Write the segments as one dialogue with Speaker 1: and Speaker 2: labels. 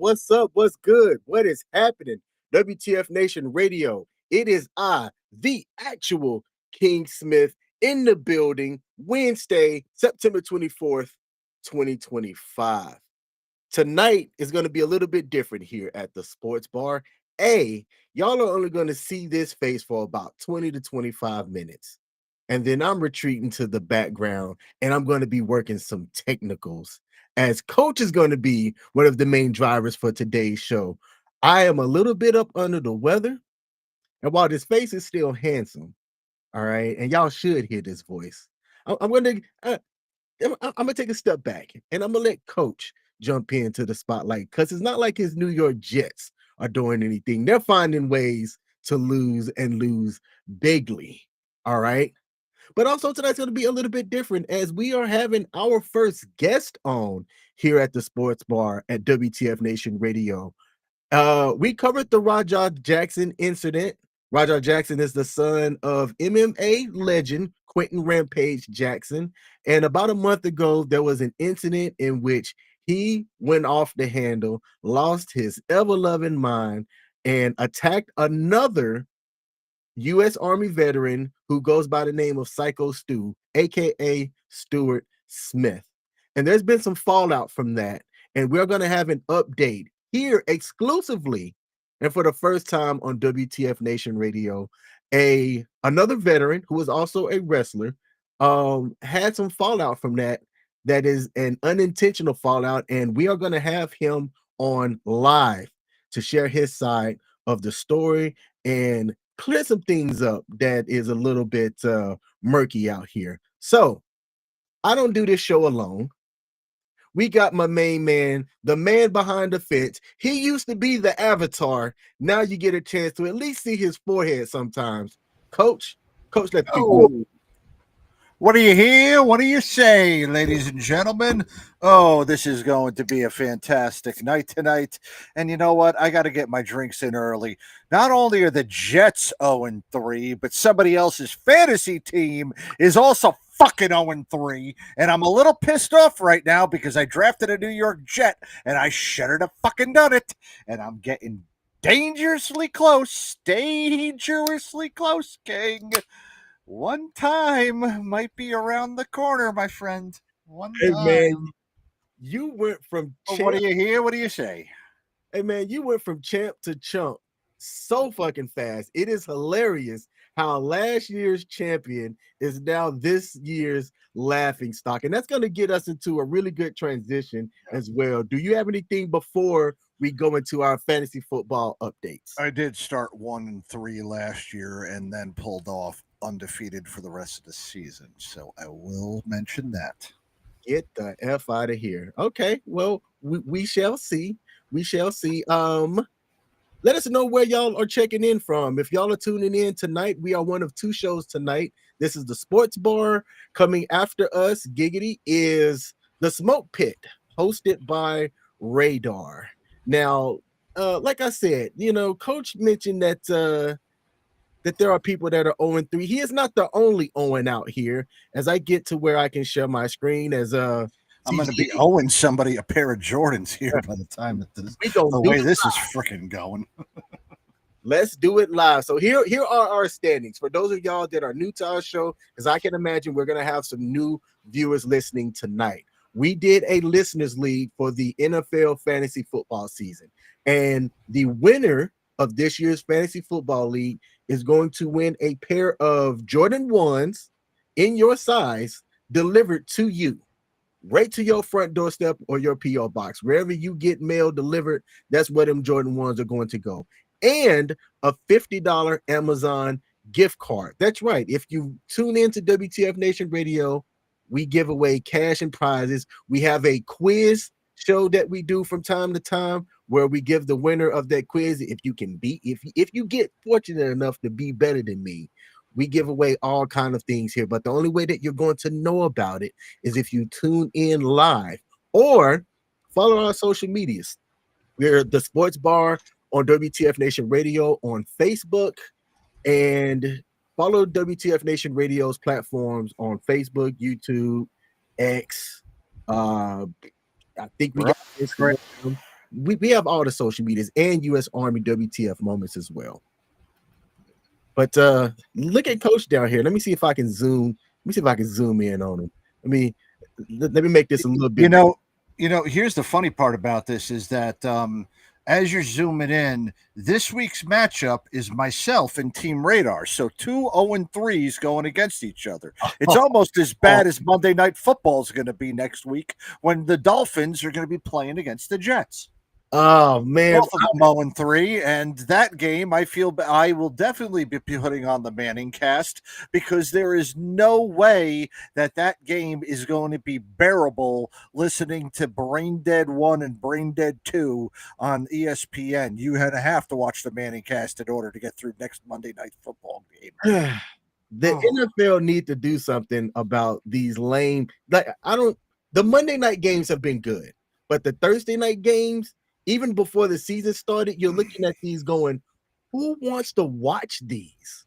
Speaker 1: What's up? What's good? What is happening? WTF Nation Radio. It is I, the actual King Smith, in the building. Wednesday, September 24th, 2025. Tonight is going to be a little bit different here at the sports bar. Y'all are only going to see this face for about 20 to 25 minutes. And then I'm retreating to the background and I'm going to be working some technicals, as Coach is going to be one of the main drivers for today's show. I am a little bit up under the weather, and while this face is still handsome, all right, and y'all should hear this voice, I'm going to take a step back and I'm going to let Coach jump into the spotlight, because it's not like his New York Jets are doing anything. They're finding ways to lose and lose bigly, all right? But also tonight's going to be a little bit different, as we are having our first guest on here at the sports bar at WTF Nation Radio. We covered the Rampage Jackson incident. Rampage Jackson is the son of MMA legend Quinton Rampage Jackson. And about a month ago, there was an incident in which he went off the handle, lost his ever-loving mind, and attacked another U.S. Army veteran who goes by the name of Syko Stu, aka Stuart Smith. And there's been some fallout from that, and we're going to have an update here exclusively, and for the first time on WTF Nation Radio. Another veteran who is also a wrestler had some fallout from that. That is an unintentional fallout, and we are going to have him on live to share his side of the story and clear some things up that is a little bit murky out here. So I don't do this show alone. We got my main man, the man behind the fence. He used to be the avatar. Now you get a chance to at least see his forehead sometimes. Coach, let the people know.
Speaker 2: What do you hear? What do you say, ladies and gentlemen? Oh, this is going to be a fantastic night tonight. And you know what? I got to get my drinks in early. Not only are the Jets 0-3, but somebody else's fantasy team is also fucking 0-3. And I'm a little pissed off right now because I drafted a New York Jet and I shouldn't have fucking done it. And I'm getting dangerously close, King. One time might be around the corner, my friend. One time.
Speaker 1: Man, you went from
Speaker 2: champ. What do you hear? What do you say?
Speaker 1: Hey, man, you went from champ to chump so fucking fast. It is hilarious how last year's champion is now this year's laughing stock. And that's going to get us into a really good transition as well. Do you have anything before we go into our fantasy football updates?
Speaker 2: I did start 1-3 last year and then pulled off undefeated for the rest of the season, so I will mention that.
Speaker 1: Get the F out of here. Okay, well, we shall see. Let us know where y'all are checking in from. If y'all are tuning in tonight, we are one of two shows tonight. This is the sports bar. Coming after us, Giggity, is the Smoke Pit, hosted by Radar. Now, like I said, Coach mentioned that there are people that are 0-3. He is not the only 0 out here. As I get to where I can share my screen, as I'm
Speaker 2: going to be owing somebody a pair of Jordans here by the time that the way this is freaking going.
Speaker 1: Let's do it live. So here are our standings for those of y'all that are new to our show, because I can imagine we're going to have some new viewers listening tonight. We did a listeners league for the NFL fantasy football season, and the winner of this year's fantasy football league is going to win a pair of Jordan 1s in your size delivered to you, right to your front doorstep or your P.O. box. Wherever you get mail delivered, that's where them Jordan 1s are going to go. And a $50 Amazon gift card. That's right. If you tune into WTF Nation Radio, we give away cash and prizes. We have a quiz show that we do from time to time where we give the winner of that quiz, if you get fortunate enough to be better than me, we give away all kind of things here. But the only way that you're going to know about it is if you tune in live or follow our social medias. We're the Sports Bar on WTF Nation Radio on Facebook, and follow WTF Nation Radio's platforms on Facebook, YouTube, X. I think we got Instagram. we have all the social medias and U.S. Army WTF moments as well. But look at Coach down here. Let me see if I can zoom. Let me see if I can zoom in on him. Let me make this a little bit.
Speaker 2: Here's the funny part about this is that as you're zooming in, this week's matchup is myself and Team Radar. So 2 0-3s going against each other. It's almost as bad as Monday Night Football is going to be next week when the Dolphins are going to be playing against the Jets.
Speaker 1: Oh man,
Speaker 2: Both of them 0-3, and that game I feel I will definitely be putting on the Manning cast because there is no way that game is going to be bearable listening to Brain Dead 1 and Brain Dead 2 on ESPN. You have to watch the Manning cast in order to get through next Monday Night Football game.
Speaker 1: The NFL need to do something about these lame. The Monday night games have been good, but the Thursday night games, even before the season started, you're looking at these going, who wants to watch these?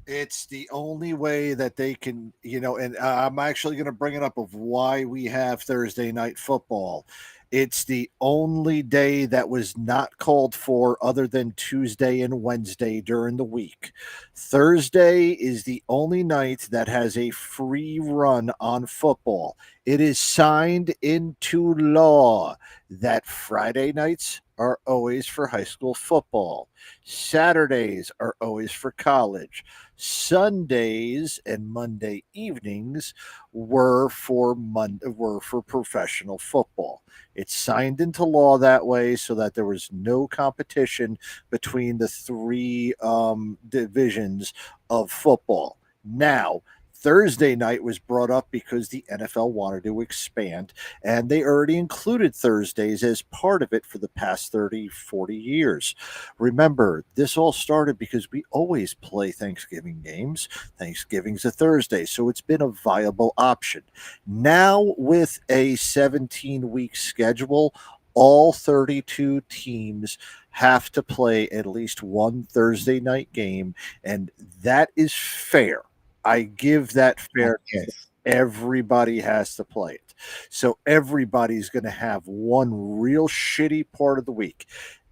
Speaker 2: It's the only way that they can, and I'm actually going to bring it up of why we have Thursday night football. It's the only day that was not called for other than Tuesday and Wednesday during the week. Thursday is the only night that has a free run on football. It is signed into law that Friday nights are always for high school football. Saturdays are always for college. Sundays and Monday evenings were for professional football. It's signed into law that way so that there was no competition between the three divisions of football. Now, Thursday night was brought up because the NFL wanted to expand, and they already included Thursdays as part of it for the past 30, 40 years. Remember, this all started because we always play Thanksgiving games. Thanksgiving's a Thursday, so it's been a viable option. Now, with a 17-week schedule, all 32 teams have to play at least one Thursday night game, and that is fair. I give that fair.
Speaker 1: Yes.
Speaker 2: Everybody has to play it. So everybody's going to have one real shitty part of the week.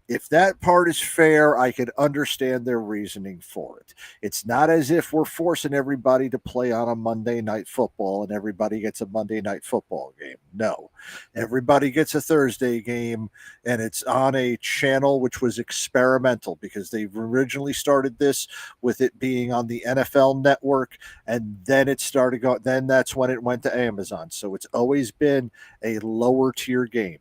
Speaker 2: If that part is fair, I can understand their reasoning for it. It's not as if we're forcing everybody to play on a Monday night football and everybody gets a Monday night football game. No, everybody gets a Thursday game, and it's on a channel which was experimental because they originally started this with it being on the NFL network, and then it started going. Then that's when it went to Amazon. So it's always been a lower tier game.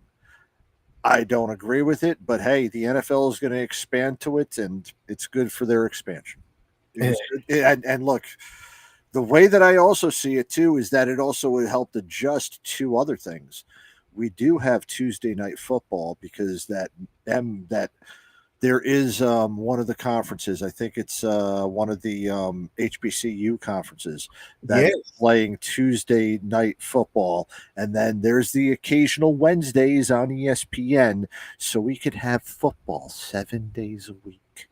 Speaker 2: I don't agree with it, but hey, the NFL is going to expand to it, and it's good for their expansion. And look, the way that I also see it too is that it also would help adjust two other things. We do have Tuesday night football because that there is one of the conferences. I think it's one of the HBCU conferences that is playing Tuesday night football. And then there's the occasional Wednesdays on ESPN. So we could have football 7 days a week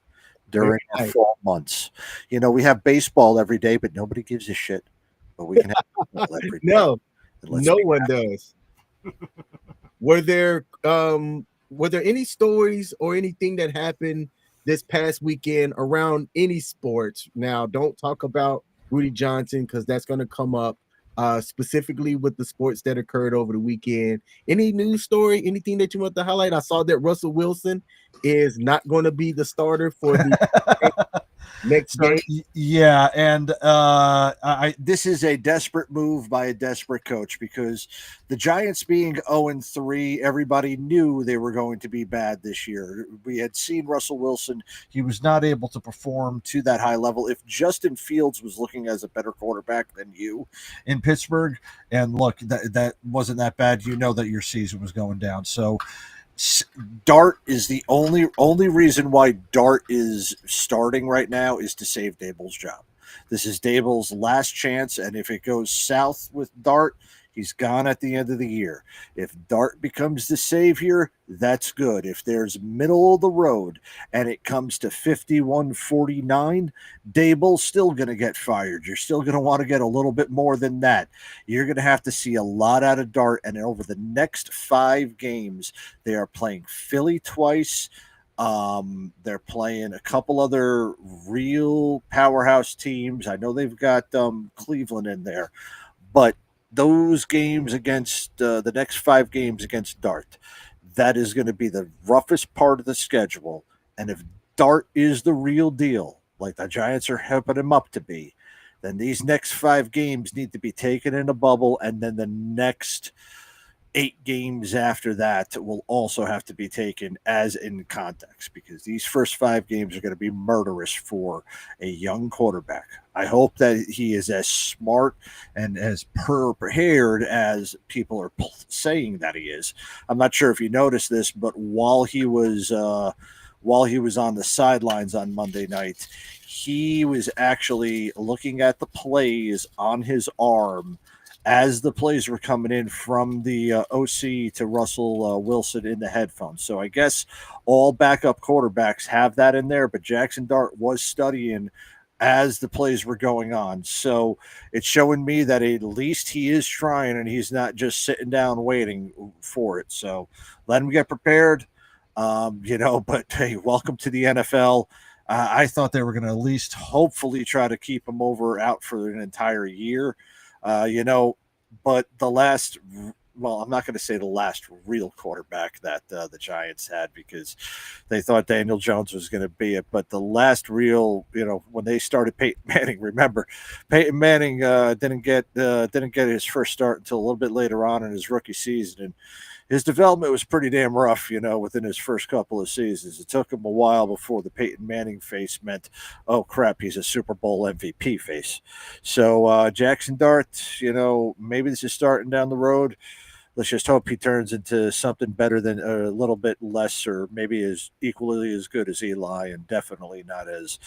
Speaker 2: during our fall months. We have baseball every day, but nobody gives a shit. But we can have football every day.
Speaker 1: No one does. Were there any stories or anything that happened this past weekend around any sports? Now, don't talk about Rudi Johnson because that's going to come up specifically with the sports that occurred over the weekend. Any news story, anything that you want to highlight? I saw that Russell Wilson is not going to be the starter for the next game.
Speaker 2: Yeah, and this is a desperate move by a desperate coach because the Giants being 0-3, everybody knew they were going to be bad this year. We had seen Russell Wilson. He was not able to perform to that high level. If Justin Fields was looking as a better quarterback than you in Pittsburgh, and look, that wasn't that bad, you know that your season was going down. So Dart is the only reason why Dart is starting right now is to save Dable's job. This is Dable's last chance, and if it goes south with Dart, He's gone at the end of the year. If Dart becomes the savior, that's good. If there's middle of the road and it comes to 51-49, Dable's still going to get fired. You're still going to want to get a little bit more than that. You're going to have to see a lot out of Dart. And over the next 5 games, they are playing Philly twice. They're playing a couple other real powerhouse teams. I know they've got Cleveland in there, but those games against the next 5 games against Dart, that is going to be the roughest part of the schedule. And if Dart is the real deal, like the Giants are helping him up to be, then these next 5 games need to be taken in a bubble, and then the next 8 games after that will also have to be taken as in context, because these first 5 games are going to be murderous for a young quarterback. I hope that he is as smart and as prepared as people are saying that he is. I'm not sure if you noticed this, but while he was on the sidelines on Monday night, he was actually looking at the plays on his arm as the plays were coming in from the OC to Russell Wilson in the headphones. So I guess all backup quarterbacks have that in there, but Jackson Dart was studying as the plays were going on. So it's showing me that at least he is trying and he's not just sitting down waiting for it. So let him get prepared, but hey, welcome to the NFL. I thought they were going to at least hopefully try to keep him out for an entire year. But I'm not going to say the last real quarterback that the Giants had, because they thought Daniel Jones was going to be it. But the last real, when they started Peyton Manning, remember, Peyton Manning didn't get his first start until a little bit later on in his rookie season, and his development was pretty damn rough, within his first couple of seasons. It took him a while before the Peyton Manning face meant, oh, crap, he's a Super Bowl MVP face. So Jackson Dart, maybe this is starting down the road. Let's just hope he turns into something better than a little bit less, or maybe as equally as good as Eli, and definitely not as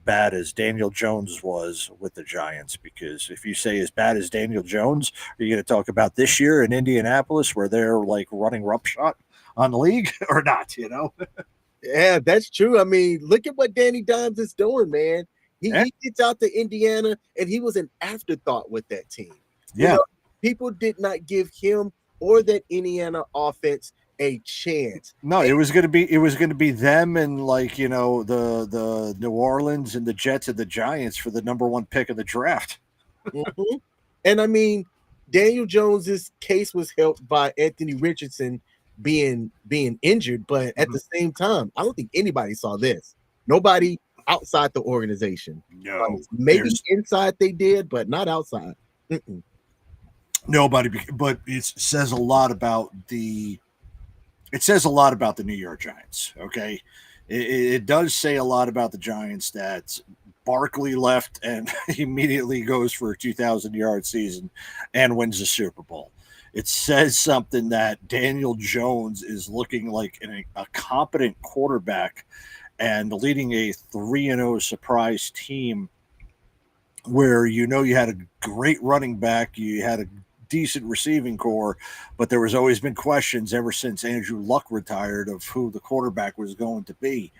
Speaker 2: bad as Daniel Jones was with the Giants. Because if you say as bad as Daniel Jones, are you going to talk about this year in Indianapolis where they're like running roughshod on the league or not,
Speaker 1: Yeah, that's true. I mean, look at what Danny Dimes is doing, man. He gets out to Indiana and he was an afterthought with that team.
Speaker 2: Yeah.
Speaker 1: People did not give him or that Indiana offense a chance.
Speaker 2: No, it was going to be them and the New Orleans and the Jets and the Giants for the number 1 pick of the draft.
Speaker 1: Mm-hmm. And I mean, Daniel Jones's case was helped by Anthony Richardson being injured, but at the same time, I don't think anybody saw this. Nobody outside the organization.
Speaker 2: No,
Speaker 1: maybe inside they did, but not outside. Mm-mm.
Speaker 2: Nobody, but it says a lot about the New York Giants. Okay, it does say a lot about the Giants that Barkley left and immediately goes for a 2,000-yard season and wins the Super Bowl. It says something that Daniel Jones is looking like a competent quarterback and leading a 3-0 surprise team where you had a great running back, you had a decent receiving core, but there was always been questions ever since Andrew Luck retired of who the quarterback was going to be.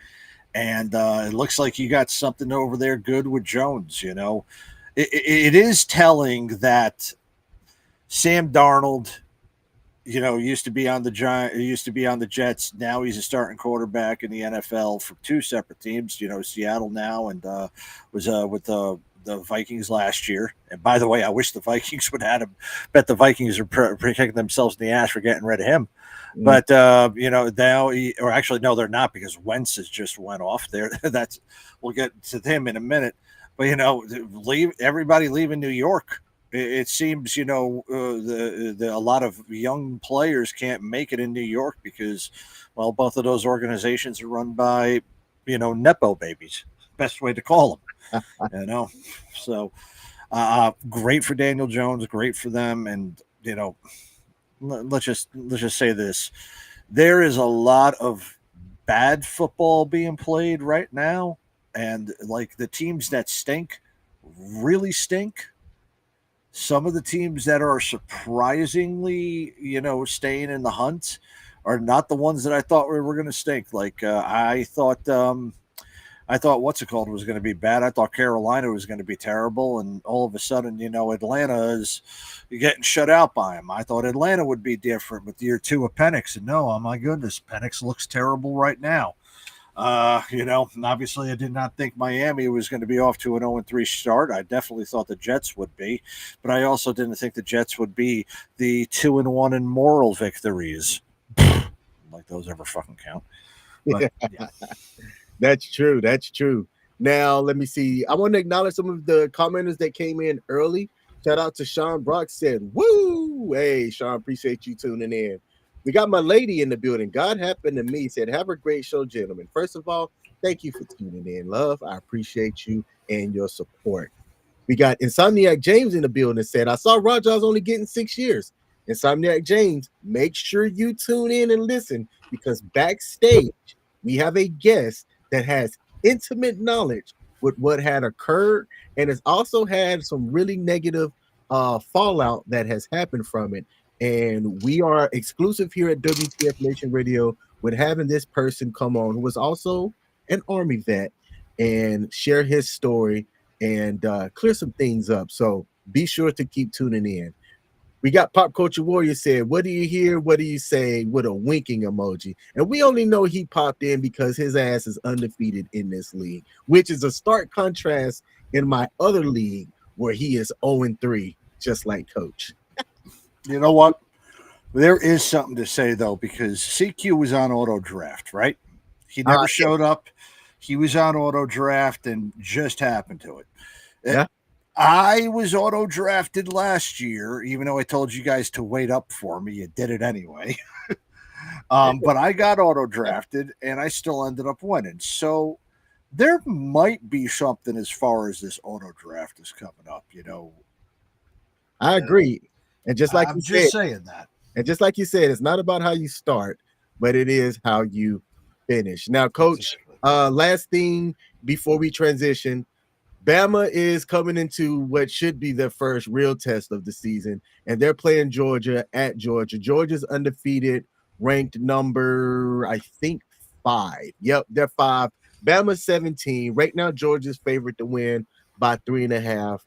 Speaker 2: And it looks like you got something over there good with Jones. It is telling that Sam Darnold, used to be on the Jets. Now he's a starting quarterback in the NFL for 2 separate teams. Seattle now, and was with the Vikings last year. And by the way, I wish the Vikings would have him. Bet the Vikings are protecting themselves in the ass for getting rid of him. But now no, they're not, because Wentz has just went off there. We'll get to him in a minute. But everybody leaving New York. It seems a lot of young players can't make it in New York because, well, both of those organizations are run by nepo babies. Best way to call them. So great for Daniel Jones, great for them, and let's just say this: there is a lot of bad football being played right now, and like the teams that stink really stink. some of the teams that are surprisingly, staying in the hunt are not the ones that I thought were going to stink. Like I thought what's it called was going to be bad. I thought Carolina was going to be terrible, and all of a sudden, Atlanta is getting shut out by them. I thought Atlanta would be different with year 2 of Penix, and no, oh my goodness, Penix looks terrible right now. And obviously I did not think Miami was going to be off to an 0-3 start. I definitely thought the Jets would be, but I also didn't think the Jets would be the 2-1 in moral victories. Like those ever fucking count. But, yeah.
Speaker 1: That's true. That's true. Now, let me see. I want to acknowledge some of the commenters that came in early. Shout out to Sean Brock said, woo! Hey, Sean, appreciate you tuning in. We got my lady in the building. God happened to me, said, have a great show, gentlemen. First of all, thank you for tuning in. Love, I appreciate you and your support. We got Insomniac James in the building, said, I saw Rajah's only getting 6 years. Insomniac James, make sure you tune in and listen, because backstage, we have a guest that has intimate knowledge with what had occurred and has also had some really negative fallout that has happened from it. And we are exclusive here at WTF Nation Radio with having this person come on who was also an Army vet and share his story and clear some things up. So be sure to keep tuning in. We got Pop Culture Warrior said, what do you hear? What do you say? With a winking emoji. And we only know he popped in because his ass is undefeated in this league, which is a stark contrast in my other league where he is 0-3, just like Coach.
Speaker 2: You know what? There is something to say, though, because CQ was on auto draft, right? He never showed up. He was on auto draft and just happened to it.
Speaker 1: Yeah.
Speaker 2: I was auto drafted last year, even though I told you guys to wait up for me. You did it anyway. But I got auto drafted and I still ended up winning. So there might be something as far as this auto draft is coming up,
Speaker 1: I agree. And just like
Speaker 2: I'm
Speaker 1: you
Speaker 2: just
Speaker 1: said,
Speaker 2: saying that.
Speaker 1: And just like you said, it's not about how you start, but it is how you finish. Now, Coach, last thing before we transition, Bama is coming into what should be their first real test of the season, and they're playing Georgia at Georgia. Georgia's undefeated, ranked number, I think, 5. Yep, they're 5. Bama's 17. Right now, Georgia's favorite to win by 3.5.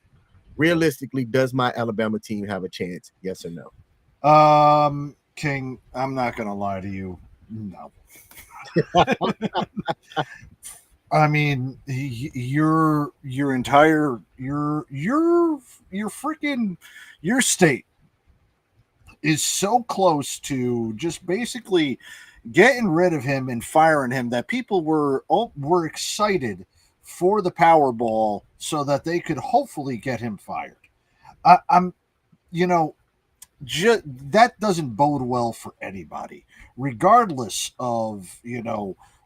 Speaker 1: Realistically, does my Alabama team have a chance? Yes or no?
Speaker 2: King, I'm not going to lie to you. No. I mean, your entire your state is so close to just basically getting rid of him and firing him that people were excited for the Powerball so that they could hopefully get him fired. I'm that doesn't bode well for anybody, regardless of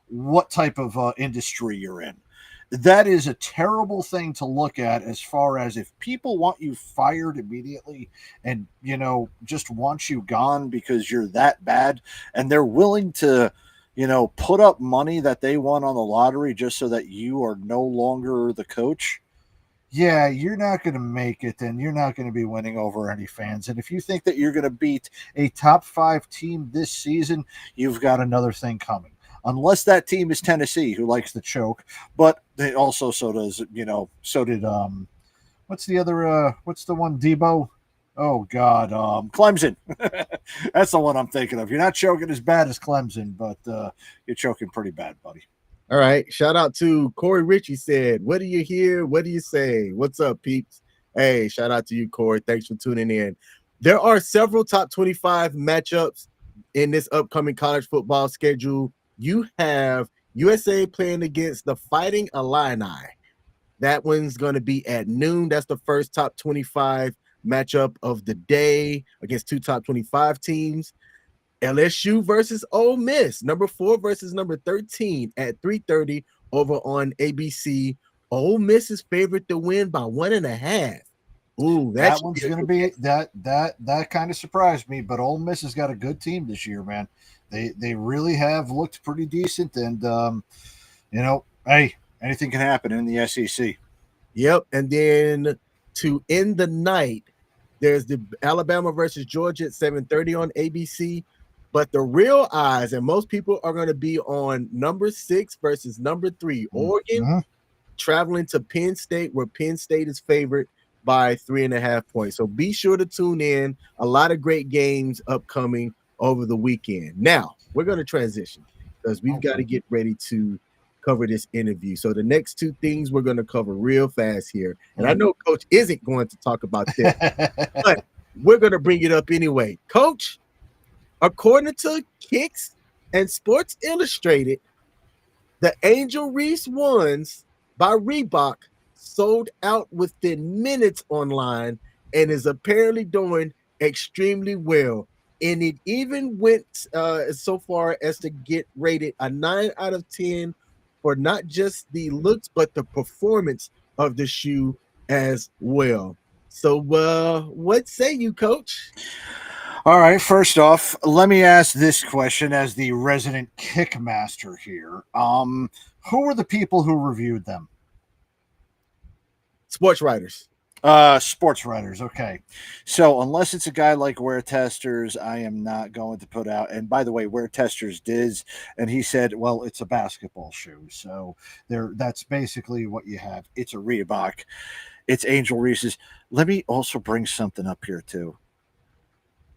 Speaker 2: what type of industry you're in. That is a terrible thing to look at, as far as if people want you fired immediately and just want you gone because you're that bad, and they're willing to put up money that they won on the lottery just so that you are no longer the coach. Yeah, you're not going to make it, and you're not going to be winning over any fans. And if you think that you're going to beat a top 5 team this season, you've got another thing coming. Unless that team is Tennessee, who likes to choke, but they also so did what's the one, Debo? Oh God, Clemson. That's the one I'm thinking of. You're not choking as bad as Clemson, but you're choking pretty bad, buddy.
Speaker 1: All right. Shout out to Corey Ritchie said, what do you hear? What do you say? What's up, peeps? Hey, shout out to you, Corey. Thanks for tuning in. There are several top 25 matchups in this upcoming college football schedule. You have USA playing against the Fighting Illini. That one's going to be at noon. That's the first top 25 matchup of the day against 2 top 25 teams. LSU versus Ole Miss, number 4 versus number 13 at 3:30 over on ABC. Ole Miss is favored to win by 1.5. Ooh,
Speaker 2: that one's going to be that kind of surprised me. But Ole Miss has got a good team this year, man. They really have looked pretty decent, and hey, anything can happen in the SEC.
Speaker 1: Yep, and then to end the night, There's the Alabama versus Georgia at 7:30 on ABC. But the real eyes, and most people are going to be on number 6 versus number 3, Oregon, traveling to Penn State, where Penn State is favored by 3.5 points. So be sure to tune in. A lot of great games upcoming over the weekend. Now, we're going to transition because we've got to get ready to cover this interview. So the next two things we're going to cover real fast here. And I know Coach isn't going to talk about this, but we're going to bring it up anyway. Coach, according to Kicks and Sports Illustrated, the Angel Reese ones by Reebok sold out within minutes online and is apparently doing extremely well. And it even went so far as to get rated a 9 out of 10 for not just the looks, but the performance of the shoe as well. So what say you, Coach?
Speaker 2: All right, first off, let me ask this question as the resident kickmaster here. Who were the people who reviewed them?
Speaker 1: Sports writers.
Speaker 2: Sports writers. Okay. So unless it's a guy like Wear Testers, I am not going to put out. And by the way, Wear Testers did, and he said, well, it's a basketball shoe. So that's basically what you have. It's a Reebok. It's Angel Reese's. Let me also bring something up here too.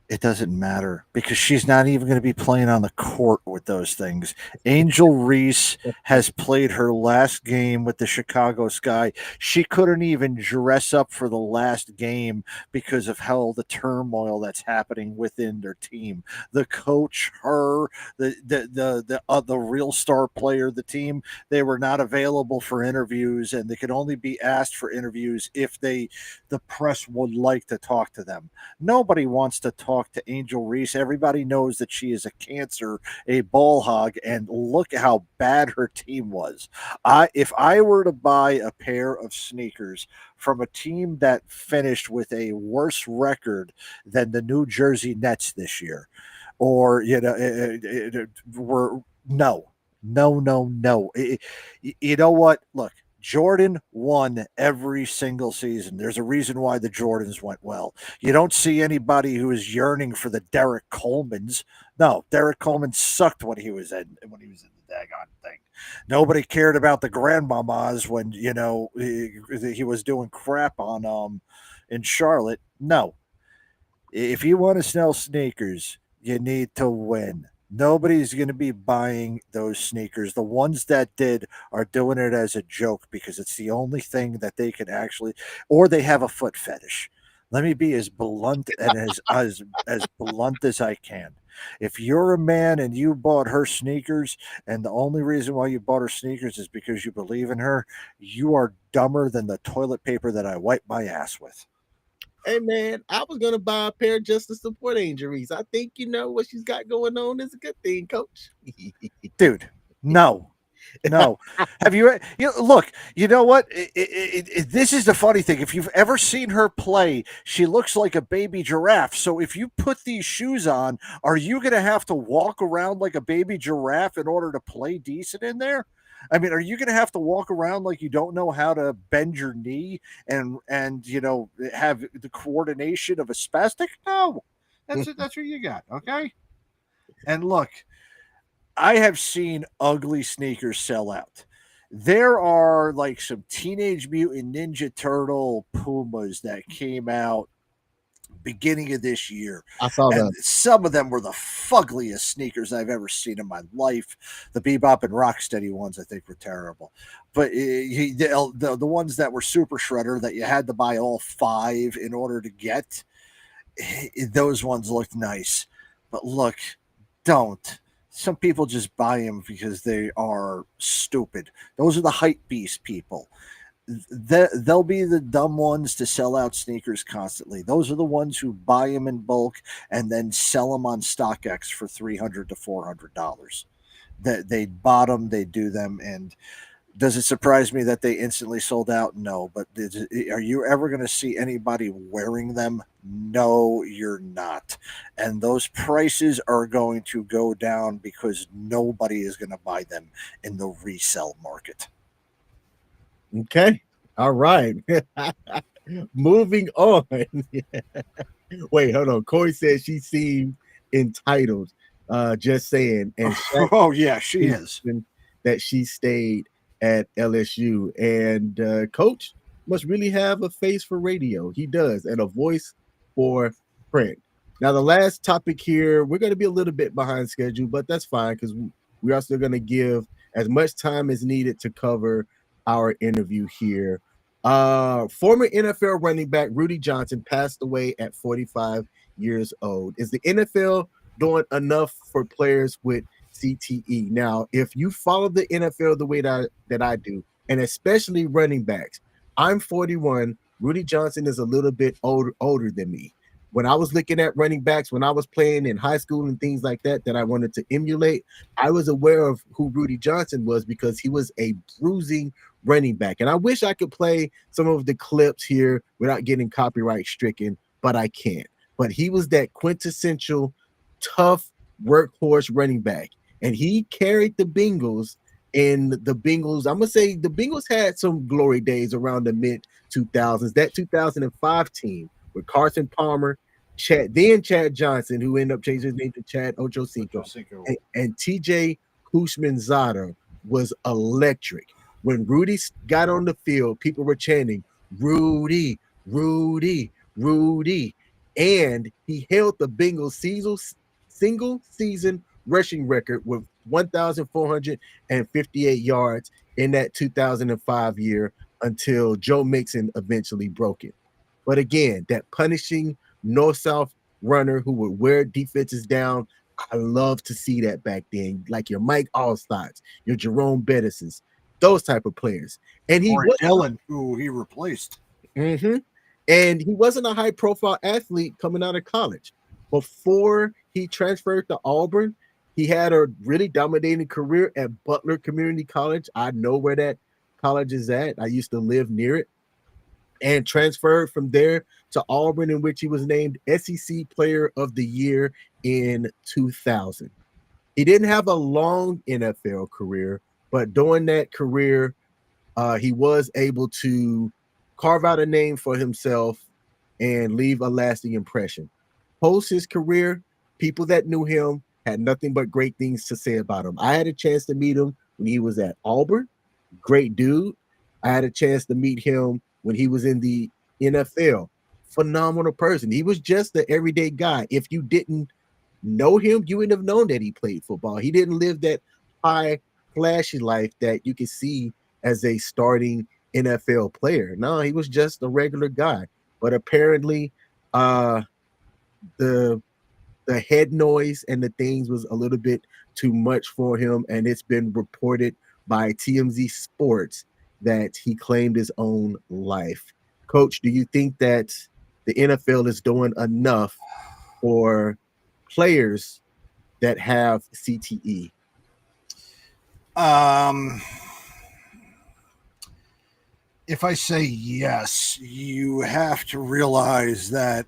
Speaker 2: It doesn't matter because she's not even going to be playing on the court with those things. Angel Reese has played her last game with the Chicago Sky. She couldn't even dress up for the last game because of how the turmoil that's happening within their team. The coach, her, the real star player of the team, they were not available for interviews, and they could only be asked for interviews if the press would like to talk to them. Nobody wants to talk to Angel Reese. Everybody knows that she is a cancer, a ball hog, and look how bad her team was. If I were to buy a pair of sneakers from a team that finished with a worse record than the New Jersey Nets this year, or no. You know what? Look, Jordan won every single season. There's a reason why the Jordans went well. You don't see anybody who is yearning for the Derek Colemans. No, Derek Coleman sucked when he was in the daggone thing. Nobody cared about the grandmamas when he was doing crap on in Charlotte. No, if you want to sell sneakers, you need to win. Nobody's going to be buying those sneakers. The ones that did are doing it as a joke because it's the only thing that they can actually, or they have a foot fetish. Let me be as blunt and as blunt as I can. If you're a man and you bought her sneakers, and the only reason why you bought her sneakers is because you believe in her, you are dumber than the toilet paper that I wipe my ass with.
Speaker 1: Hey man, I was gonna buy a pair just to support Angel Reese. I think what she's got going on is a good thing, Coach.
Speaker 2: Dude, no. Have you look, you know what? This is the funny thing. If you've ever seen her play, she looks like a baby giraffe. So if you put these shoes on, are you going to have to walk around like a baby giraffe in order to play decent in there? I mean, are you going to have to walk around like you don't know how to bend your knee and have the coordination of a spastic? No. That's what you got, okay? And look, I have seen ugly sneakers sell out. There are like some Teenage Mutant Ninja Turtle Pumas that came out beginning of this year.
Speaker 1: I saw
Speaker 2: and
Speaker 1: that.
Speaker 2: Some of them were the fuggliest sneakers I've ever seen in my life. The Bebop and Rocksteady ones, I think, were terrible. But the ones that were Super Shredder that you had to buy all 5 in order to get, those ones looked nice. But look, don't. Some people just buy them because they are stupid. Those are the hype beast people. They'll be the dumb ones to sell out sneakers constantly. Those are the ones who buy them in bulk and then sell them on StockX for $300 to $400. They bought them, they do them, and does it surprise me that they instantly sold out? No, but are you ever going to see anybody wearing them? No, you're not. And those prices are going to go down because nobody is going to buy them in the resale market.
Speaker 1: Okay. All right. Moving on. Wait, hold on. Corey says she seemed entitled. Just saying. And Shaq
Speaker 2: Oh yeah, she is.
Speaker 1: mentioned that she stayed at LSU. And Coach must really have a face for radio. He does, and a voice for print. Now, the last topic here, we're going to be a little bit behind schedule, but that's fine because we are still going to give as much time as needed to cover our interview here. Former NFL running back Rudi Johnson passed away at 45 years old. Is the NFL doing enough for players with CTE? Now, if you follow the NFL the way that I do, and especially running backs, I'm 41. Rudi Johnson is a little bit older than me. When I was looking at running backs, when I was playing in high school and things like that I wanted to emulate, I was aware of who Rudi Johnson was because he was a bruising running back. And I wish I could play some of the clips here without getting copyright stricken, but I can't. But he was that quintessential tough workhorse running back. And he carried the Bengals. And the Bengals, I'm going to say the Bengals had some glory days around the mid 2000s. That 2005 team with Carson Palmer, Chad Johnson, who ended up changing his name to Chad Ochocinco, and TJ Hushmanzada was electric. When Rudi got on the field, people were chanting, Rudi, Rudi, Rudi. And he held the Bengals single season rushing record with 1,458 yards in that 2005 year until Joe Mixon eventually broke it. But again, that punishing north-south runner who would wear defenses down, I love to see that back then. Like your Mike Allstotts, your Jerome Bettises, those type of players. And he
Speaker 2: was Dylan, who he replaced.
Speaker 1: Mm-hmm. And he wasn't a high-profile athlete coming out of college. Before he transferred to Auburn, he had a really dominating career at Butler Community College. I know where that college is at. I used to live near it. And transferred from there to Auburn, in which he was named SEC Player of the Year in 2000. He didn't have a long NFL career, but during that career, he was able to carve out a name for himself and leave a lasting impression. Post his career, people that knew him had nothing but great things to say about him. I had a chance to meet him when he was at Auburn. Great dude. I had a chance to meet him when he was in the NFL. Phenomenal person. He was just the everyday guy. If you didn't know him, you wouldn't have known that he played football. He didn't live that high, flashy life that you could see as a starting NFL player. No, he was just a regular guy. But apparently, the head noise and the things was a little bit too much for him, and it's been reported by TMZ Sports that he claimed his own life. Coach, do you think that the NFL is doing enough for players that have CTE?
Speaker 2: If I say yes, you have to realize that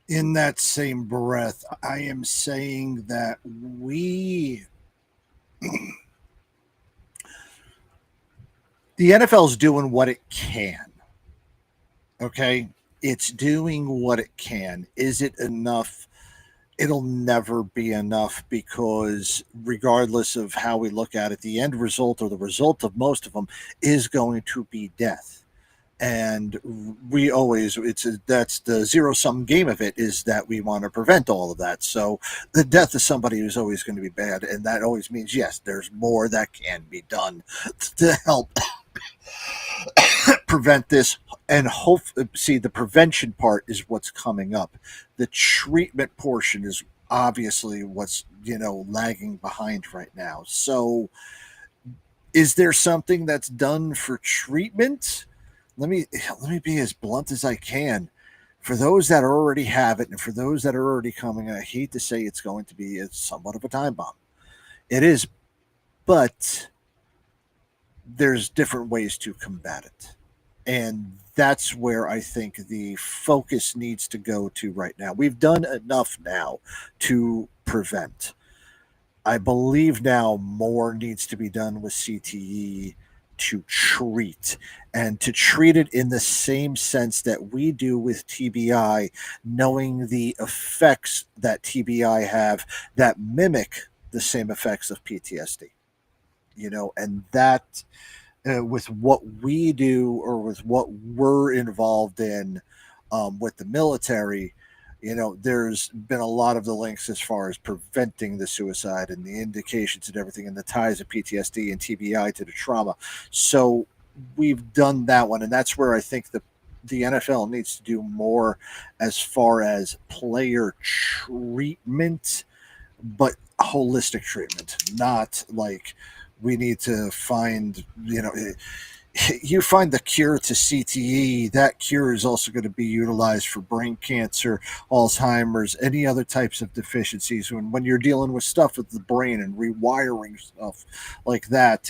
Speaker 2: in that same breath, I am saying that the NFL is doing what it can. Okay? It's doing what it can. Is it enough? It'll never be enough because regardless of how we look at it, the end result or the result of most of them is going to be death. And we always, that's the zero-sum game of it, is that we want to prevent all of that. So the death of somebody is always going to be bad. And that always means, yes, there's more that can be done to help prevent this. And see, the prevention part is what's coming up. The treatment portion is obviously what's, lagging behind right now. So is there something that's done for treatment? Let me be as blunt as I can. For those that already have it and for those that are already coming, I hate to say it's going to be somewhat of a time bomb. It is, but there's different ways to combat it. And that's where I think the focus needs to go to right now. We've done enough now to prevent. I believe now more needs to be done with CTE to treat, and to treat it in the same sense that we do with TBI, knowing the effects that TBI have that mimic the same effects of PTSD. And that with what we do or with what we're involved in with the military, there's been a lot of the links as far as preventing the suicide and the indications and everything and the ties of PTSD and TBI to the trauma. So we've done that one. And that's where I think the NFL needs to do more as far as player treatment, but holistic treatment, not like we need to find, you find the cure to CTE. That cure is also going to be utilized for brain cancer, Alzheimer's, any other types of deficiencies. When you're dealing with stuff with the brain and rewiring stuff like that,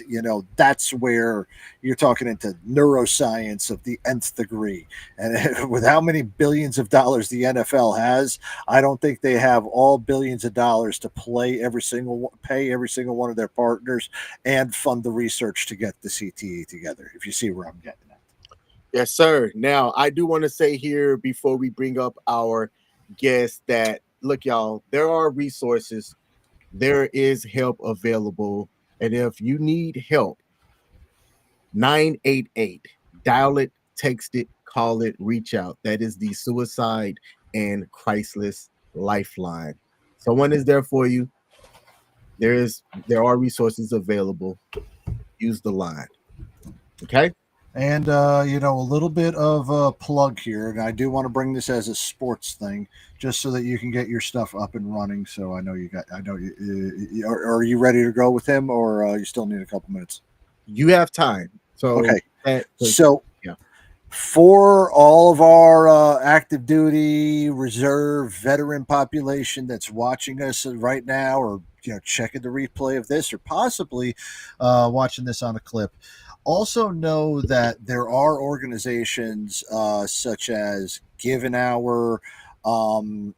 Speaker 2: that's where you're talking into neuroscience of the nth degree. And with how many billions of dollars the NFL has, I don't think they have all billions of dollars to pay every single one of their partners and fund the research to get the CTE together, if you see where I'm getting at.
Speaker 1: Yes, sir. Now, I do want to say here before we bring up our guest that, look, y'all, there are resources. There is help available. And if you need help, 988, dial it, text it, call it, reach out. That is the Suicide and Crisis Lifeline. Someone is there for you. There are resources available. Use the line. Okay.
Speaker 2: And a little bit of a plug here, and I do want to bring this as a sports thing, just so that you can get your stuff up and running. So I know are you ready to go with him, or you still need a couple minutes?
Speaker 1: You have time. So
Speaker 2: okay. For all of our active duty, reserve, veteran population that's watching us right now, or checking the replay of this, or possibly watching this on a clip, also know that there are organizations such as Give an Hour, there's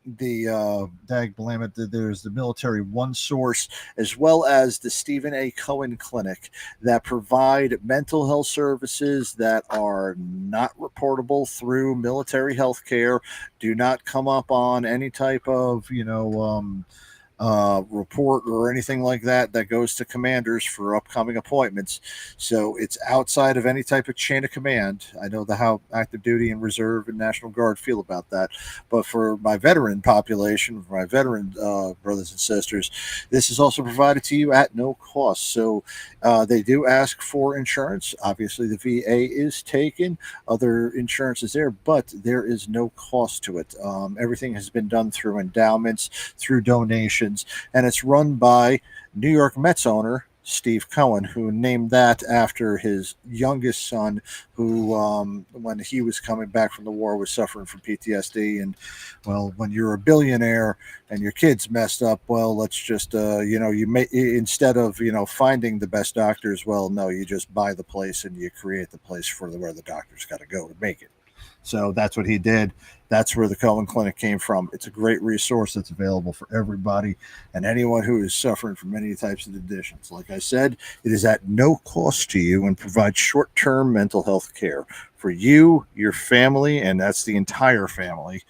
Speaker 2: the Military One Source, as well as the Stephen A. Cohen Clinic, that provide mental health services that are not reportable through military health care, do not come up on any type of report or anything like that goes to commanders for upcoming appointments. So it's outside of any type of chain of command. I know how active duty and reserve and National Guard feel about that, but for my veteran population, for my veteran brothers and sisters, this is also provided to you at no cost. So they do ask for insurance. Obviously the VA is taken, other insurance is there, but there is no cost to it. Everything has been done through endowments, through donations, and it's run by New York Mets owner Steve Cohen, who named that after his youngest son, who when he was coming back from the war was suffering from PTSD. And well, when you're a billionaire and your kid's messed up, well, let's just you may, instead of finding the best doctors, well, no, you just buy the place and you create the place for where the doctor's got to go to make it. So that's what he did. That's where the Cohen Clinic came from. It's a great resource that's available for everybody and anyone who is suffering from any types of additions. Like I said, it is at no cost to you and provides short-term mental health care for you, your family, and that's the entire family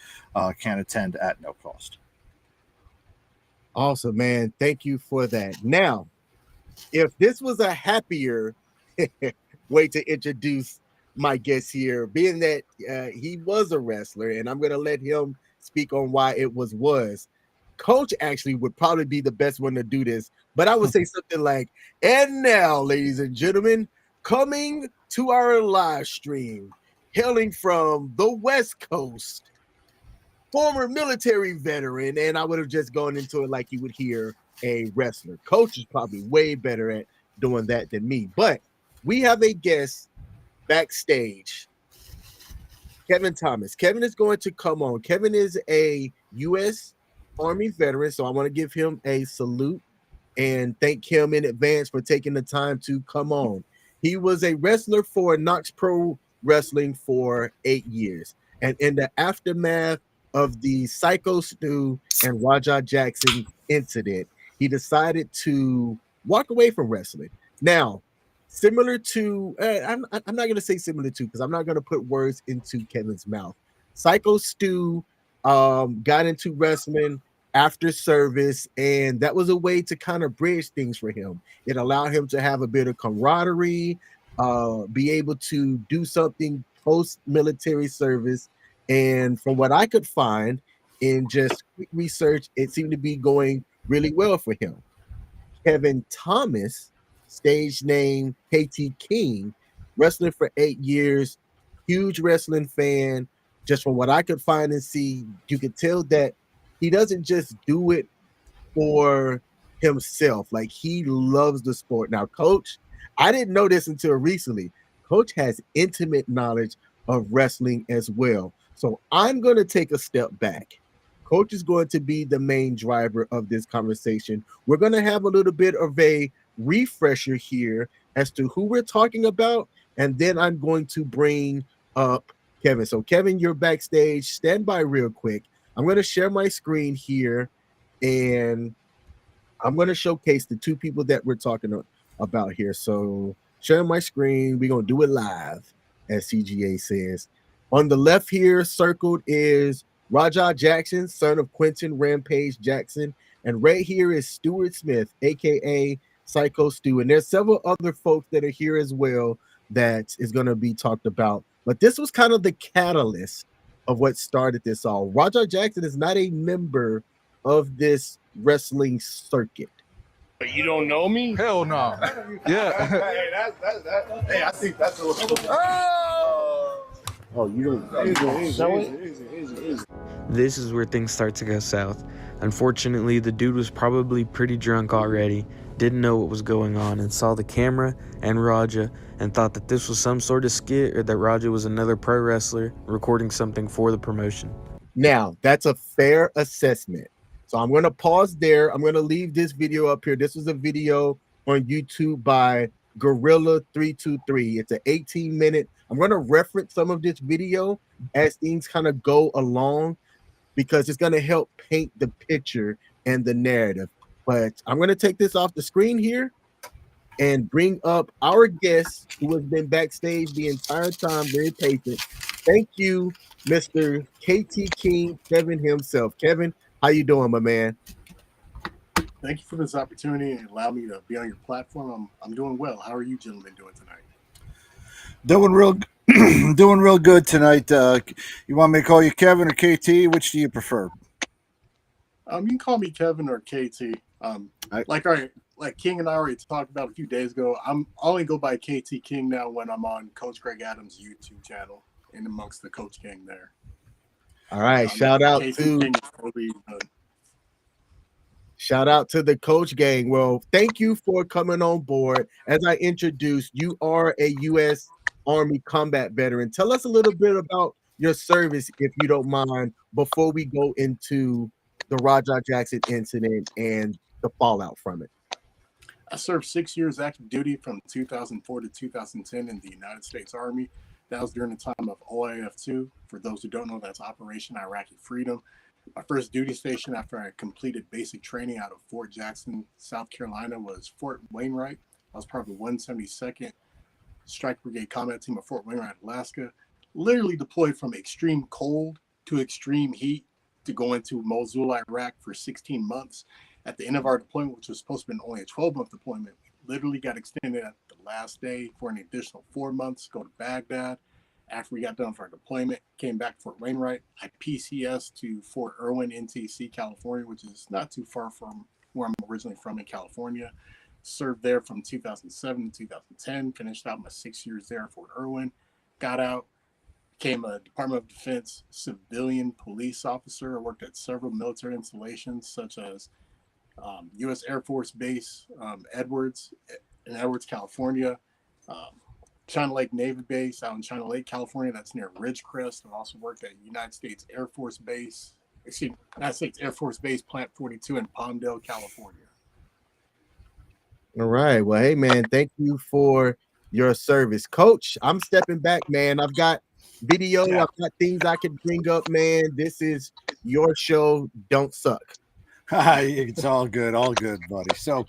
Speaker 2: can attend at no cost.
Speaker 1: Awesome, man. Thank you for that. Now, if this was a happier way to introduce my guest here, being that he was a wrestler, and I'm going to let him speak on why it was. Coach actually would probably be the best one to do this, but I would say something like, and now, ladies and gentlemen, coming to our live stream, hailing from the West Coast, former military veteran, and I would have just gone into it like you would hear a wrestler. Coach is probably way better at doing that than me, but we have a guest backstage, Kevin Thomas. Kevin is going to come on. Kevin is a U.S. Army veteran, so I want to give him a salute and thank him in advance for taking the time to come on. He was a wrestler for Knox Pro Wrestling for 8 years, and in the aftermath of the Syko Stu and Rampage Jackson incident, he decided to walk away from wrestling. Now, similar to, I'm not going to say similar to, because I'm not going to put words into Kevin's mouth. Syko Stu got into wrestling after service, and that was a way to kind of bridge things for him. It allowed him to have a bit of camaraderie, be able to do something post-military service. And from what I could find in just quick research, it seemed to be going really well for him. Kevin Thomas, stage name KT King, wrestling for 8 years, huge wrestling fan. Just from what I could find and see, you could tell that he doesn't just do it for himself. Like, he loves the sport. Now, Coach, I didn't know this until recently. Coach has intimate knowledge of wrestling as well. So I'm going to take a step back. Coach is going to be the main driver of this conversation. We're going to have a little bit of a refresher here as to who we're talking about, and then I'm going to bring up Kevin. So Kevin, you're backstage. Stand by real quick. I'm going to share my screen here, and I'm going to showcase the two people that we're talking about here. So sharing my screen, we're going to do it live, as CGA says. On the left here, circled, is Rampage Jackson, son of Quinton Rampage Jackson. And right here is Stuart Smith, a.k.a. Syko Stu. And there's several other folks that are here as well that is going to be talked about. But this was kind of the catalyst of what started this all. Rampage Jackson is not a member of this wrestling circuit.
Speaker 3: But you don't know me?
Speaker 4: Hell no. Yeah.
Speaker 1: Hey, I think that's a little... Oh, you don't show it?
Speaker 5: This is where things start to go south. Unfortunately, the dude was probably pretty drunk already, didn't know what was going on, and saw the camera and Raja and thought that this was some sort of skit, or that Raja was another pro wrestler recording something for the promotion.
Speaker 1: Now, that's a fair assessment. So I'm going to pause there. I'm going to leave this video up here. This was a video on YouTube by Gorilla323. It's an 18-minute. I'm going to reference some of this video as things kind of go along, because it's going to help paint the picture and the narrative. But I'm going to take this off the screen here and bring up our guest, who has been backstage the entire time, very patient. Thank you, Mr. KT King, Kevin himself. Kevin, how you doing, my man?
Speaker 6: Thank you for this opportunity and allow me to be on your platform. I'm doing well. How are you gentlemen doing tonight?
Speaker 2: Doing real good tonight. You want me to call you Kevin or KT? Which do you prefer?
Speaker 6: You can call me Kevin or KT. Like King and I already talked about a few days ago, I only go by KT King now when I'm on Coach Greg Adams' YouTube channel and amongst the Coach Gang there.
Speaker 1: All right, shout out to the Coach Gang. Well, thank you for coming on board. As I introduced, you are a U.S. Army combat veteran. Tell us a little bit about your service, if you don't mind, before we go into the Rampage Jackson incident and the fallout from it.
Speaker 6: I served 6 years active duty from 2004 to 2010 in the United States Army. That was during the time of OIF2. For those who don't know, that's Operation Iraqi Freedom. My first duty station after I completed basic training out of Fort Jackson, South Carolina, was Fort Wainwright. I was part of the 172nd Strike Brigade Combat Team of Fort Wainwright, Alaska. Literally deployed from extreme cold to extreme heat to go into Mosul, Iraq for 16 months. At the end of our deployment, which was supposed to be only a 12-month deployment, we literally got extended at the last day for an additional 4 months, go to Baghdad. After we got done with our deployment, came back to Fort Wainwright. I PCS to Fort Irwin, NTC, California, which is not too far from where I'm originally from in California. Served there from 2007 to 2010, finished out my 6 years there at Fort Irwin. Got out, became a Department of Defense civilian police officer. I worked at several military installations, such as U.S. Air Force Base, Edwards, in Edwards, California. China Lake Navy Base out in China Lake, California. That's near Ridgecrest. I've also worked at United States Air Force Base, Plant 42 in Palmdale, California.
Speaker 1: All right. Well, hey, man, thank you for your service. Coach, I'm stepping back, man. I've got video. I've got things I can bring up, man. This is your show. Don't suck.
Speaker 2: It's all good, buddy. So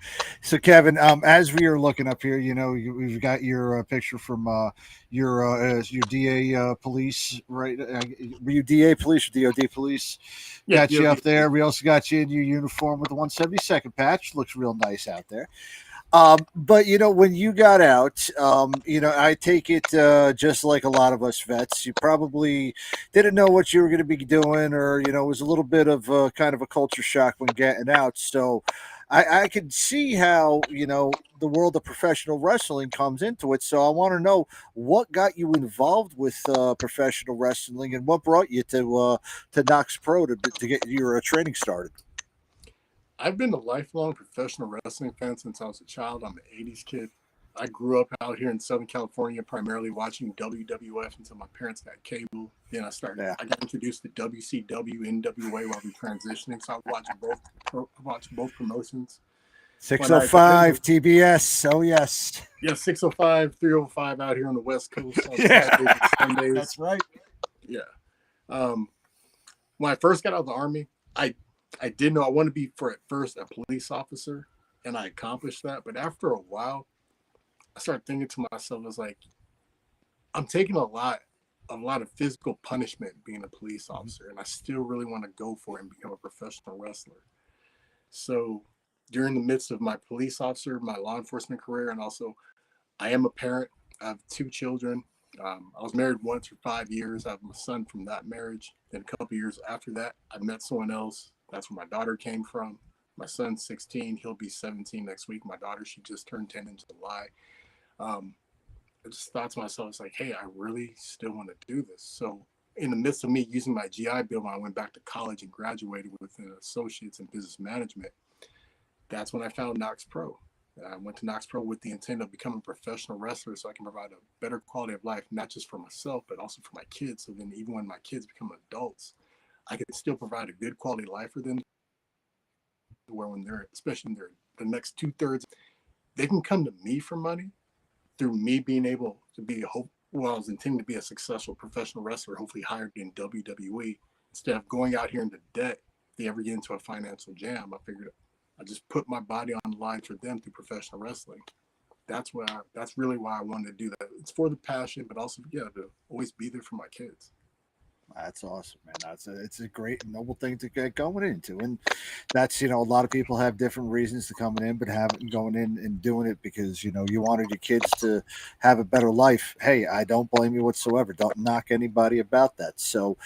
Speaker 2: Kevin, as we are looking up here, we've got your picture from your DA police, right? Were you DA police or DOD police?
Speaker 6: Yeah,
Speaker 2: Got you
Speaker 6: DOD.
Speaker 2: up there. We also got you in your uniform with the 172nd patch. Looks real nice out there. But when you got out, I take it just like a lot of us vets, you probably didn't know what you were going to be doing, or it was a little bit of kind of a culture shock when getting out. So I could see how the world of professional wrestling comes into it. So I want to know what got you involved with professional wrestling, and what brought you to Knox Pro to get your training started.
Speaker 6: I've been a lifelong professional wrestling fan since I was a child. I'm an 80s kid. I grew up out here in Southern California, primarily watching WWF until my parents got cable. Then I got introduced to WCW, NWA while we transitioning. So I watched both promotions.
Speaker 2: 605 TBS. Oh, yes.
Speaker 6: Yeah, 605, 305 out here on the West Coast. On
Speaker 2: Yeah.
Speaker 6: Sundays.
Speaker 2: That's right.
Speaker 6: Yeah. When I first got out of the Army, I did know I wanted to be at first a police officer, and I accomplished that. But after a while, I started thinking to myself, I was like, I'm taking a lot of physical punishment being a police officer, and I still really want to go for it and become a professional wrestler. So during the midst of my police officer, my law enforcement career, and also I am a parent. I have 2 children. I was married once for 5 years. I have a son from that marriage. Then a couple of years after that, I met someone else. That's where my daughter came from. My son's 16. He'll be 17 next week. My daughter, she just turned 10 in July. I just thought to myself, it's like, hey, I really still want to do this. So in the midst of me using my GI Bill, when I went back to college and graduated with an associate's in business management, that's when I found Knox Pro. I went to Knox Pro with the intent of becoming a professional wrestler so I can provide a better quality of life, not just for myself, but also for my kids. So then even when my kids become adults, I can still provide a good quality of life for them, where when they're, especially in the next 2/3, they can come to me for money through me being able to be I was intending to be a successful professional wrestler, hopefully hired in WWE, instead of going out here into debt. If they ever get into a financial jam, I figured I just put my body on the line for them through professional wrestling. That's really why I wanted to do that. It's for the passion, but also to always be there for my kids.
Speaker 2: That's awesome, man. It's a great and noble thing to get going into, and that's a lot of people have different reasons to coming in, but going in and doing it because you wanted your kids to have a better life. Hey, I don't blame you whatsoever. Don't knock anybody about that. So,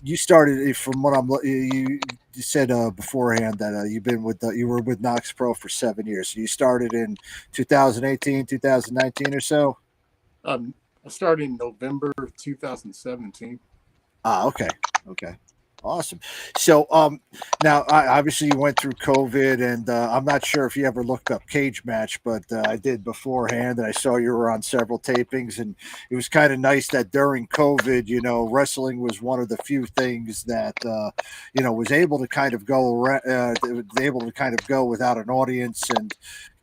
Speaker 2: you started from what you said beforehand that you were with Knox Pro for 7 years. So you started in 2018, 2019 or so.
Speaker 6: I started in November of 2017.
Speaker 2: Okay. Awesome. So, now obviously you went through COVID, and I'm not sure if you ever looked up Cage Match, but I did beforehand, and I saw you were on several tapings, and it was kind of nice that during COVID, wrestling was one of the few things that was able to kind of go without an audience and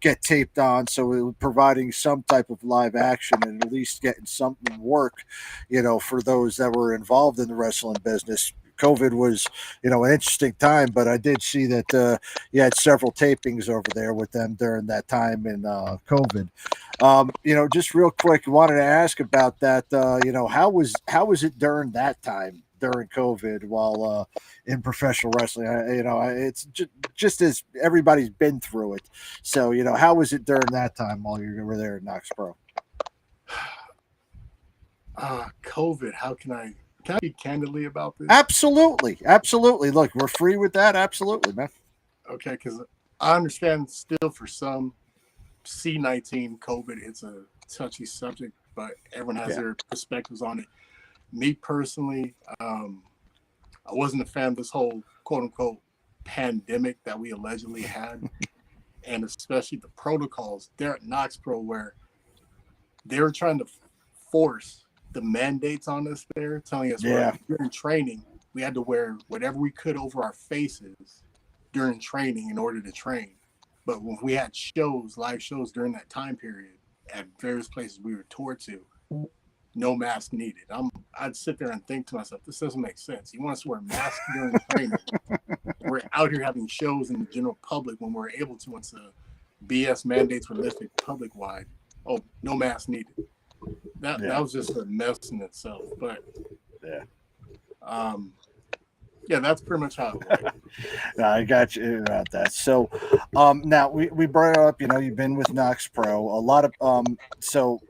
Speaker 2: get taped on, so it was providing some type of live action and at least getting something work, for those that were involved in the wrestling business. COVID was, an interesting time, but I did see that you had several tapings over there with them during that time in COVID. Just real quick, wanted to ask about that. How was it during that time during COVID while in professional wrestling? It's just as everybody's been through it. So, how was it during that time while you were there at Knox Pro?
Speaker 6: COVID, can I speak candidly about this?
Speaker 2: Absolutely. Look, we're free with that. Absolutely, man.
Speaker 6: Okay, because I understand still for some, C-19 COVID, it's a touchy subject, but everyone has their perspectives on it. Me personally, I wasn't a fan of this whole quote-unquote pandemic that we allegedly had, and especially the protocols there at Knox Pro, where they were trying to force the mandates on us there, telling us during training we had to wear whatever we could over our faces during training in order to train. But when we had live shows during that time period at various places we were toured to, no mask needed. I'd sit there and think to myself, this doesn't make sense. You want us to wear masks during training? We're we're out here having shows in the general public when we're able to, once the BS mandates were lifted public wide. Oh, no mask needed. That was just a mess in itself. But yeah, that's pretty much how it went.
Speaker 2: No, I got you about that. So now we brought up, you've been with Knox Pro. A lot of so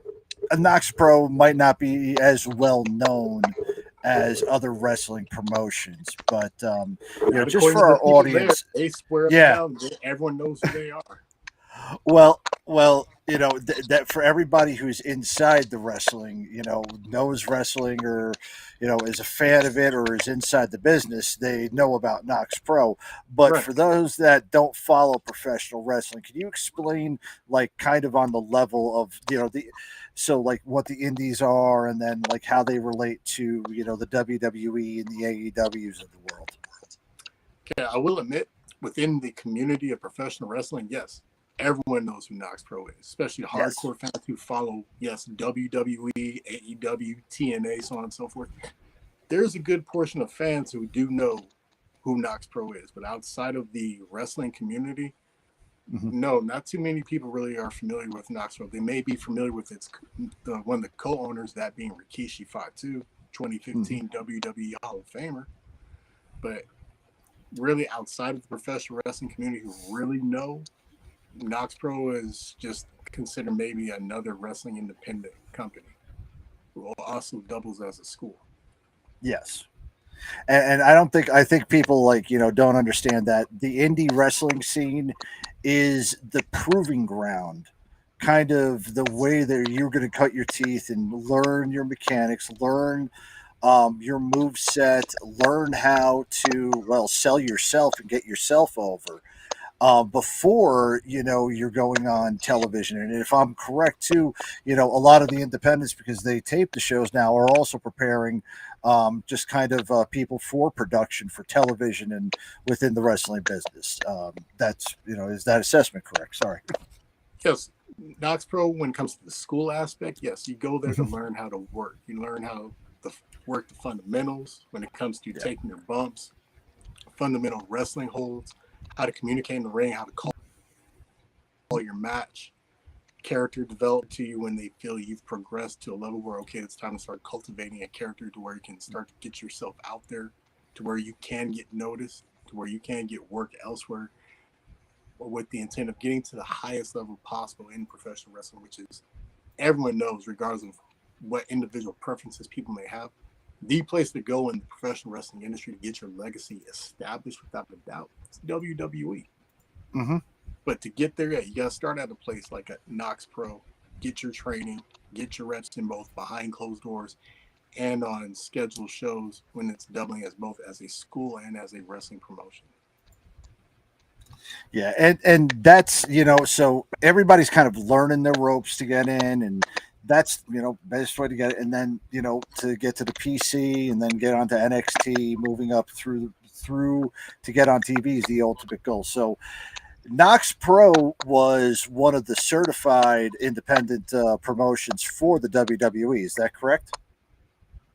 Speaker 2: a Knox Pro might not be as well known as other wrestling promotions, but just for our audience,
Speaker 6: they square up down. Everyone knows who they are.
Speaker 2: Well, that for everybody who's inside the wrestling, knows wrestling or, is a fan of it or is inside the business, they know about Knox Pro. But for those that don't follow professional wrestling, can you explain, like, kind of on the level of, what the indies are and then, like, how they relate to, the WWE and the AEWs of the world?
Speaker 6: Okay, I will admit, within the community of professional wrestling, yes, everyone knows who Knox Pro is, especially hardcore fans who follow, WWE, AEW, TNA, so on and so forth. There's a good portion of fans who do know who Knox Pro is, but outside of the wrestling community, no, not too many people really are familiar with Knox Pro. They may be familiar with one of the co-owners, that being Rikishi Fatu, 2015 WWE Hall of Famer, but really outside of the professional wrestling community who really know, Knox Pro is just considered maybe another wrestling independent company who also doubles as a school.
Speaker 2: Yes. And I think people don't understand that the indie wrestling scene is the proving ground, kind of the way that you're going to cut your teeth and learn your mechanics, learn your move set, learn how to, sell yourself and get yourself over. Before you're going on television. And if I'm correct too, a lot of the independents, because they tape the shows now, are also preparing just kind of people for production for television and within the wrestling business. That's is that assessment correct? Sorry.
Speaker 6: Yes, Knox Pro, when it comes to the school aspect, yes, you go there to learn how to work. You learn how to work the fundamentals when it comes to taking your bumps, fundamental wrestling holds, how to communicate in the ring, how to call your match, character develop to you when they feel you've progressed to a level where, okay, it's time to start cultivating a character to where you can start to get yourself out there, to where you can get noticed, to where you can get work elsewhere, or with the intent of getting to the highest level possible in professional wrestling, which is, everyone knows, regardless of what individual preferences people may have, the place to go in the professional wrestling industry to get your legacy established without a doubt, it's WWE. But to get there, you got to start at a place like a Knox Pro, get your training, get your reps in both behind closed doors and on scheduled shows when it's doubling as both as a school and as a wrestling promotion.
Speaker 2: Yeah, and that's, so everybody's kind of learning their ropes to get in, and that's, best way to get it. And then, to get to the PC and then get onto NXT, moving up through to get on TV is the ultimate goal. So Knox Pro was one of the certified independent promotions for the WWE. Is that correct?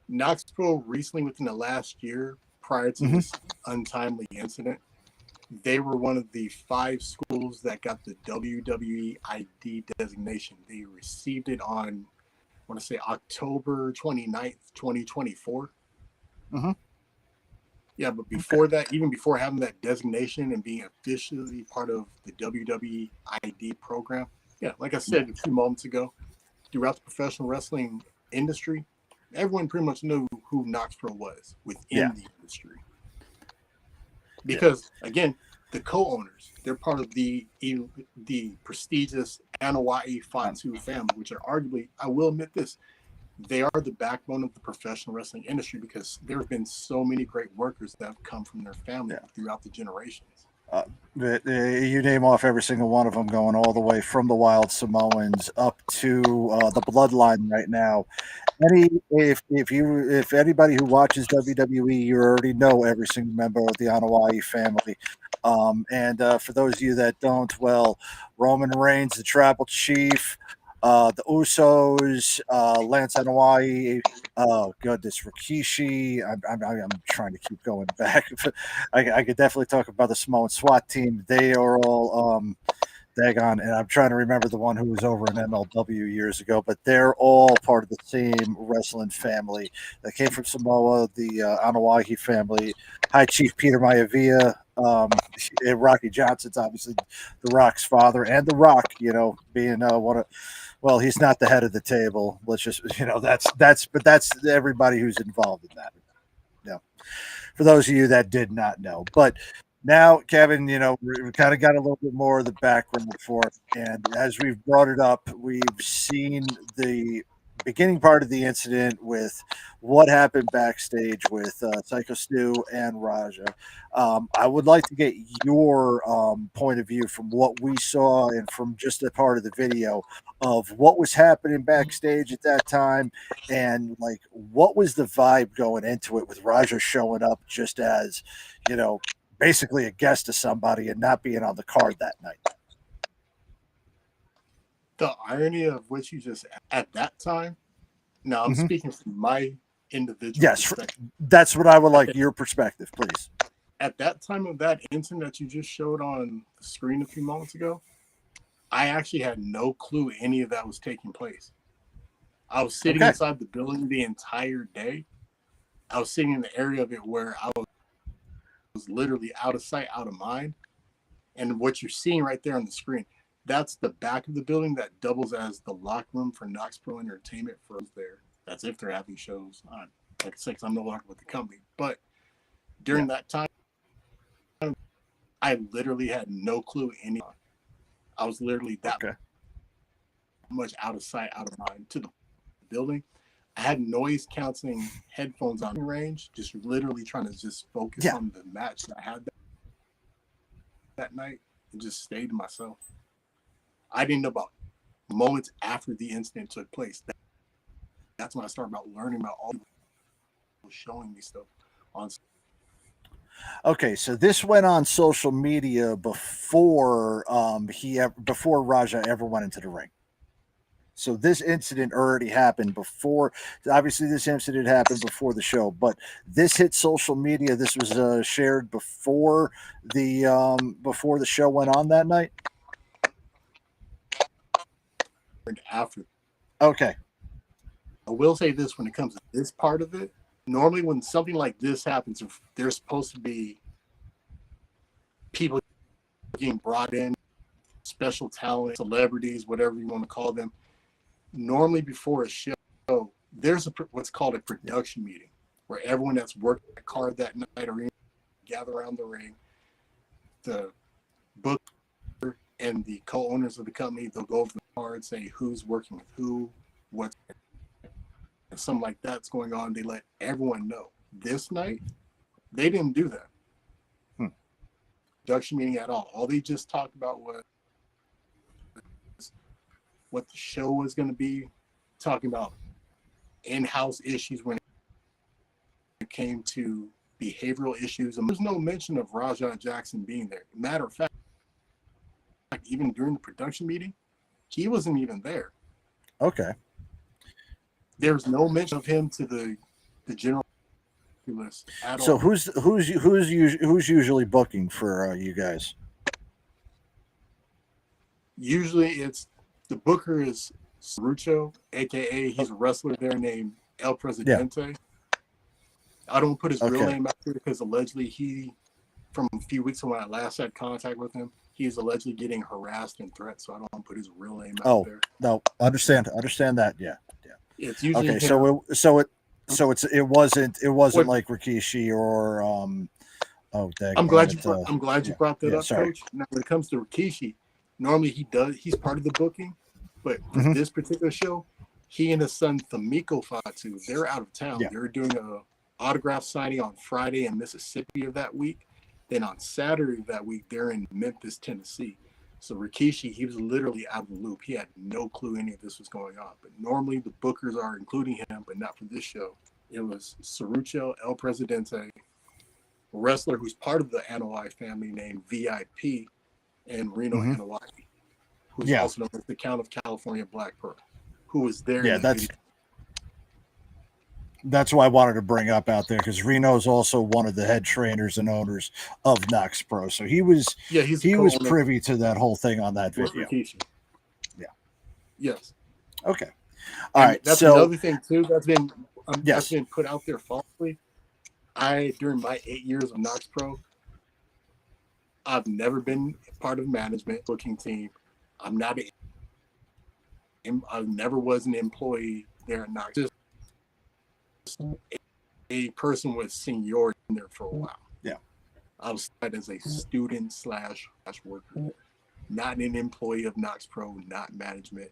Speaker 6: Knox Pro recently, within the last year, prior to this untimely incident, they were one of the 5 schools that got the WWE ID designation. They received it on, I want to say, October 29th, 2024. Yeah, but before that, even before having that designation and being officially part of the WWE ID program, like I said a few moments ago, throughout the professional wrestling industry, everyone pretty much knew who Knox Pro was within the industry. Because, again, the co-owners, they're part of the prestigious Anoa'i Fatu family, which are arguably, I will admit this, they are the backbone of the professional wrestling industry, because there have been so many great workers that have come from their family throughout the generations.
Speaker 2: You name off every single one of them, going all the way from the Wild Samoans up to the Bloodline right now. If anybody who watches WWE, you already know every single member of the Anoa'i family. And for those of you that don't, well, Roman Reigns, the Tribal Chief, the Usos, Lance Anoa'i. Oh goodness, Rikishi. I'm trying to keep going back. I could definitely talk about the Samoan SWAT team. They are all daggone, and I'm trying to remember the one who was over in MLW years ago, but they're all part of the same wrestling family that came from Samoa, the Anoa'i family. High Chief Peter Maivia, Rocky Johnson's obviously The Rock's father, and The Rock, being one of, well, he's not the head of the table. Let's just, but that's everybody who's involved in that. For those of you that did not know, but now, Kevin, we kind of got a little bit more of the background for it. And as we've brought it up, we've seen the beginning part of the incident with what happened backstage with Syko Stu and Raja. I would like to get your point of view from what we saw and from just a part of the video of what was happening backstage at that time, and like what was the vibe going into it with Raja showing up just as, basically a guest to somebody and not being on the card that night.
Speaker 6: The irony of what you just at that time. Now I'm speaking from my individual perspective.
Speaker 2: That's what I would like your perspective, please.
Speaker 6: At that time of that incident that you just showed on the screen a few moments ago, I actually had no clue any of that was taking place. I was sitting inside the building the entire day. I was sitting in the area of it where I was literally out of sight, out of mind. And what you're seeing right there on the screen, that's the back of the building that doubles as the locker room for Knox Pro Entertainment for us there. That's if they're having shows on. Like I said, I'm no longer with the company. But during that time, I literally had no clue I was literally that much out of sight, out of mind to the building. I had noise canceling headphones on range, just literally trying to just focus on the match that I had that night and just stay to myself. I didn't know about moments after the incident took place. That's when I started learning about all people showing me stuff on.
Speaker 2: Okay, so this went on social media before before Raja ever went into the ring. So this incident already happened before. Obviously, this incident happened before the show, but this hit social media. This was shared before the show went on that night.
Speaker 6: And after.
Speaker 2: Okay.
Speaker 6: I will say this when it comes to this part of it. Normally, when something like this happens, there's supposed to be people getting brought in, special talent, celebrities, whatever you want to call them. Normally before a show, there's what's called a production meeting where everyone that's worked the card that night or gather around the ring. The booker and the co-owners of the company, they'll go over the card, say who's working with who, what. If something like that's going on, they let everyone know. This night, they didn't do that. Production meeting at all. All they just talked about was what the show was going to be, talking about in-house issues when it came to behavioral issues. And there's no mention of Rampage Jackson being there. Matter of fact, even during the production meeting, he wasn't even there.
Speaker 2: Okay.
Speaker 6: There's no mention of him to the general list at all.
Speaker 2: So who's usually booking for you guys?
Speaker 6: Usually it's the booker is Sarucho, aka he's a wrestler there named El Presidente. I don't put his real name out there because allegedly from a few weeks ago when I last had contact with him, he's allegedly getting harassed and threats, so I don't put his real name out there.
Speaker 2: No, understand that. Yeah.
Speaker 6: It's usually
Speaker 2: okay.
Speaker 6: him.
Speaker 2: It wasn't like Rikishi or
Speaker 6: I'm glad you brought that up, Coach. Now when it comes to Rikishi, normally he's part of the booking, but for this particular show, he and his son Famiko Fatu, they're out of town. They're doing a autograph signing on Friday in Mississippi of that week. Then on Saturday of that week, they're in Memphis, Tennessee. So Rikishi, he was literally out of the loop. He had no clue any of this was going on. But normally the bookers are including him, but not for this show. It was Sarucho, El Presidente, a wrestler who's part of the Anoa'i family named VIP, and Reno Anoa'i. who's also known as the Count of California Black Pearl, who was there.
Speaker 2: Yeah, that's why I wanted to bring up out there, because Reno's also one of the head trainers and owners of Nox Pro, so he was privy to that whole thing on that video. Yeah.
Speaker 6: Yes.
Speaker 2: Okay. All right.
Speaker 6: That's another thing too that's been put out there falsely. During my 8 years of Nox Pro, I've never been part of management booking team. I never was an employee there at Nox. Just a person with seniority in there for a while.
Speaker 2: Yeah.
Speaker 6: I was started as a student / worker, not an employee of Nox Pro, not management.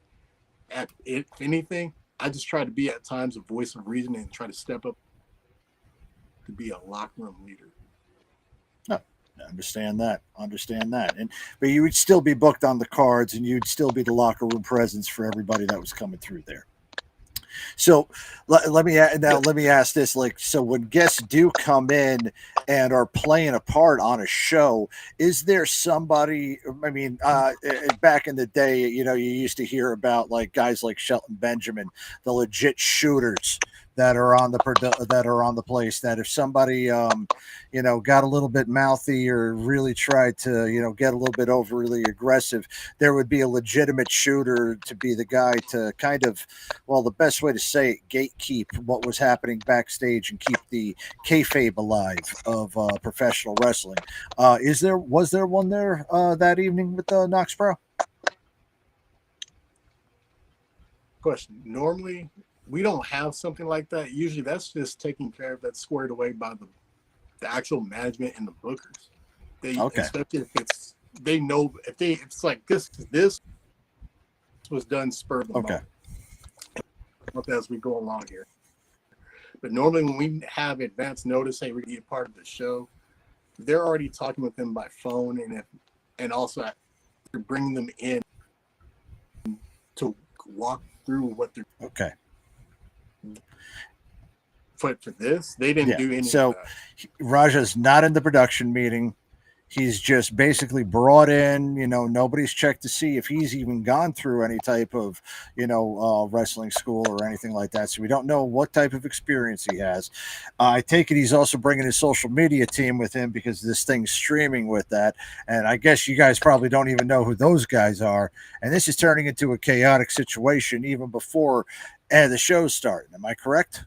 Speaker 6: If anything, I just try to be at times a voice of reason and try to step up to be a locker room leader.
Speaker 2: No, I understand that. But you would still be booked on the cards, and you'd still be the locker room presence for everybody that was coming through there. So let me ask this: so when guests do come in and are playing a part on a show, is there somebody? I mean, back in the day, you used to hear about guys like Shelton Benjamin, the legit shooters that are on the place. That if somebody got a little bit mouthy or really tried to get a little bit overly aggressive, there would be a legitimate shooter to be the guy to kind of, the best way to say it, gatekeep what was happening backstage and keep the kayfabe alive of professional wrestling. Was there one there that evening with Nox Pro?
Speaker 6: Question. Normally, we don't have something like that. Usually that's just taken care of, that's squared away by the actual management and the bookers. Especially if it's like this was done spur of the moment as we go along here. But normally when we have advance notice, hey, we're going to be a part of the show, they're already talking with them by phone, and also to bring them in to walk through what they're for this. They didn't do anything. So
Speaker 2: Raja's not in the production meeting. He's just basically brought in, nobody's checked to see if he's even gone through any type of, wrestling school or anything like that. So we don't know what type of experience he has. I take it he's also bringing his social media team with him because this thing's streaming with that. And I guess you guys probably don't even know who those guys are. And this is turning into a chaotic situation even before the show's starting. Am I correct?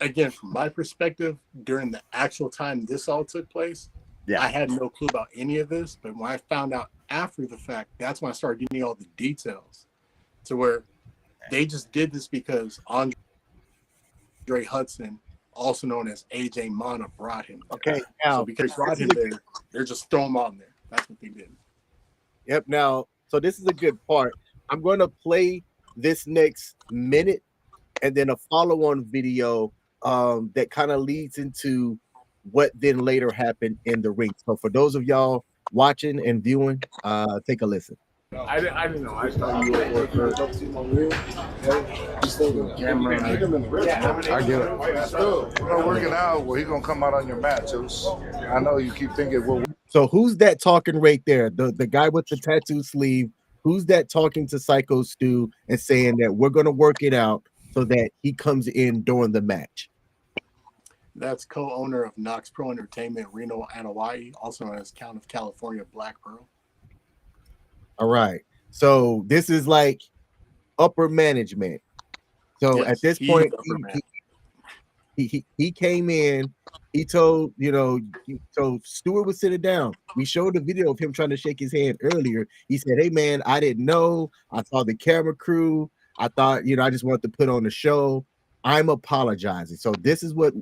Speaker 6: Again, from my perspective, during the actual time this all took place, I had no clue about any of this. But when I found out after the fact, that's when I started getting all the details, to where they just did this because Andre Hudson, also known as AJ Mana, brought him there.
Speaker 1: Okay, now
Speaker 6: so because he brought him there, they're just throwing him on there. That's what they did.
Speaker 1: Yep. Now, so this is a good part. I'm going to play this next minute and then a follow-on video that kind of leads into what then later happened in the ring. So for those of y'all watching and viewing, take a listen.
Speaker 3: I didn't know. I thought you were camera. I get it.
Speaker 4: We're working out. Well, he's gonna come out on your mat, Juice. I know you keep thinking.
Speaker 1: So who's that talking right there? The guy with the tattoo sleeve. Who's that talking to Syko Stu and saying that we're gonna work it out so that he comes in during the match?
Speaker 6: That's co-owner of Nox Pro Entertainment, Reno Anawai, also known as Count of California Black Pearl.
Speaker 1: All right. So this is like upper management. So yes, at this point, he came in. He told Stuart was sitting down. We showed the video of him trying to shake his hand earlier. He said, "Hey man, I didn't know. I saw the camera crew. I thought, I just wanted to put on the show. I'm apologizing." So this is what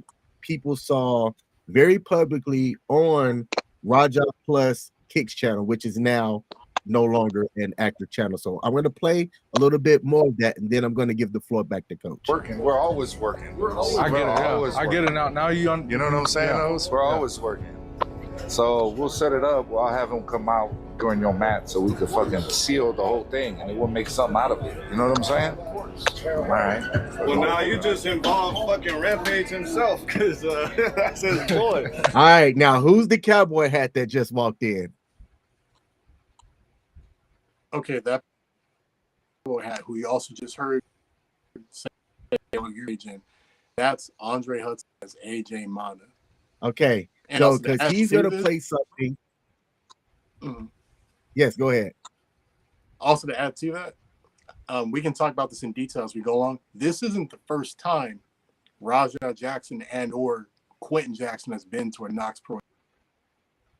Speaker 1: people saw very publicly on Raja Plus Kicks channel, which is now no longer an active channel. So I'm going to play a little bit more of that, and then I'm going to give the floor back to Coach.
Speaker 4: We're always working.
Speaker 3: I get it. I get it now. Now you know what I'm saying?
Speaker 4: Yeah. We're always working. So we'll set it up. I'll have him come out during your mat so we could fucking seal the whole thing, and we'll make something out of it. You know what I'm saying? All right.
Speaker 3: Well, now you just involved fucking Rampage himself, because that's his boy.
Speaker 1: All right, now who's the cowboy hat that just walked in?
Speaker 6: Okay, that hat who you also just heard say your agent. That's Andre Hudson as AJ Mana.
Speaker 1: Okay,
Speaker 6: And
Speaker 1: so
Speaker 6: also to
Speaker 1: because
Speaker 6: add
Speaker 1: he's
Speaker 6: to
Speaker 1: gonna
Speaker 6: this,
Speaker 1: play something.
Speaker 6: Mhm.
Speaker 1: Yes, go ahead.
Speaker 6: Also to add to that, we can talk about this in detail as we go along. This isn't the first time Raja Jackson and or Quinton Jackson has been to a Knox Pro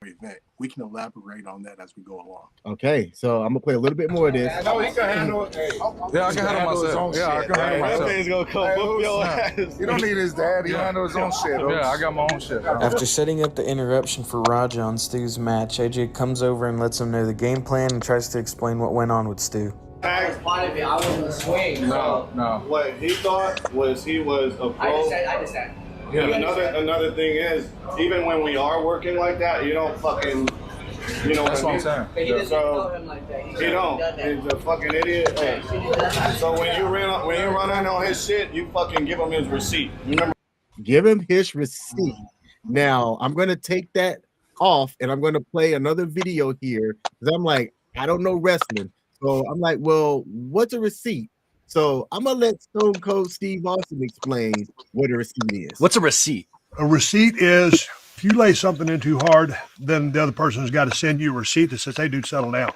Speaker 6: event. We can elaborate on that as we go along.
Speaker 1: Okay, so I'm gonna play a little bit more of this.
Speaker 4: No, he can handle it.
Speaker 3: Yeah, I can handle
Speaker 4: his own
Speaker 3: myself. Yeah, I
Speaker 4: shit.
Speaker 3: can handle myself.
Speaker 4: Rampage
Speaker 3: gonna come whoop your ass.
Speaker 4: You don't need his dad. He handle his own shit.
Speaker 3: Yeah, I got my own shit.
Speaker 5: After setting up the interruption for Raja on Stu's match, AJ comes over and lets him know the game plan and tries to explain what went on with Stu.
Speaker 7: I was in the swing.
Speaker 3: No.
Speaker 8: What he thought was he was a pro.
Speaker 7: I just said.
Speaker 8: Yeah, another thing is, even when we are working like that, you don't fucking, you know
Speaker 3: That's what I'm saying.
Speaker 7: But he doesn't
Speaker 8: So,
Speaker 7: know him like that.
Speaker 8: He don't. He's a fucking idiot. Hey. So when you run in on his shit, you fucking give him his receipt. Remember?
Speaker 1: Give him his receipt. Now I'm gonna take that off and I'm gonna play another video here because I'm like, I don't know wrestling. So I'm like, well, what's a receipt? So I'm gonna let Stone Cold Steve Austin explain what a receipt is.
Speaker 9: What's a receipt? A receipt is if you lay something in too hard, then the other person's got to send you a receipt that says, hey, dude, settle down.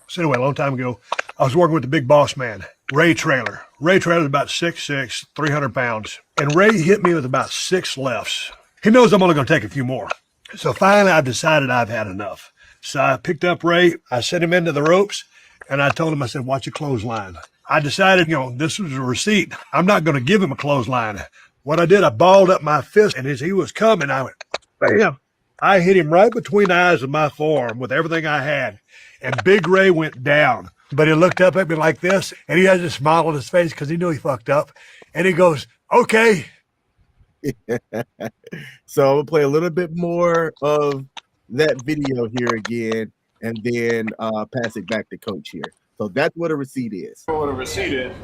Speaker 9: So anyway, a long time ago, I was working with the big boss man, Ray Traylor. Ray Traylor's about 6'6", 300 pounds. And Ray hit me with about 6 lefts. He knows I'm only going to take a few more. So finally, I've decided I've had enough. So I picked up Ray, I sent him into the ropes, and I told him, I said, watch your clothesline. I decided, this was a receipt. I'm not going to give him a clothesline. What I did, I balled up my fist, and as he was coming, I went, bam. I hit him right between the eyes of my forearm with everything I had, and Big Ray went down. But he looked up at me like this, and he had a smile on his face because he knew he fucked up. And he goes, okay.
Speaker 1: So I'm gonna play a little bit more of that video here again, and then pass it back to Coach here. So that's what a receipt is.
Speaker 8: What a receipt is.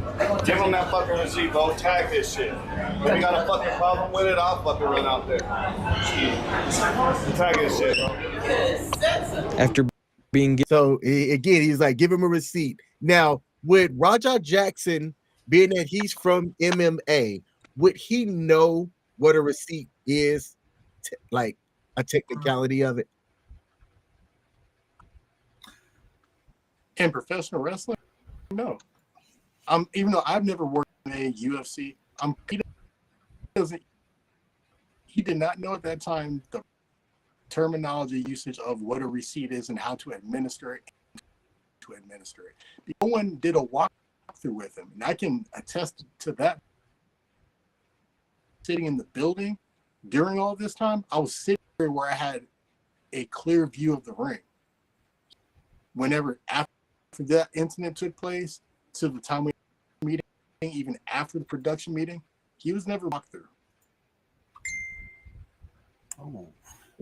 Speaker 8: Give him that fucking receipt, bro. Tag this shit. If you got a fucking problem with it, I'll fucking run out there. Tag this shit, bro.
Speaker 5: After being
Speaker 1: So again, he's like, give him a receipt. Now, with Raja Jackson, being that he's from MMA, would he know what a receipt is? Like a technicality of it?
Speaker 6: In professional wrestling, no. Even though I've never worked in a UFC, he did not know at that time the terminology usage of what a receipt is and how to administer it. No one did a walkthrough with him, and I can attest to that. Sitting in the building during all this time, I was sitting there where I had a clear view of the ring. Whenever after that incident took place to the time we were meeting, even after the production meeting, he was never walked through.
Speaker 9: Oh.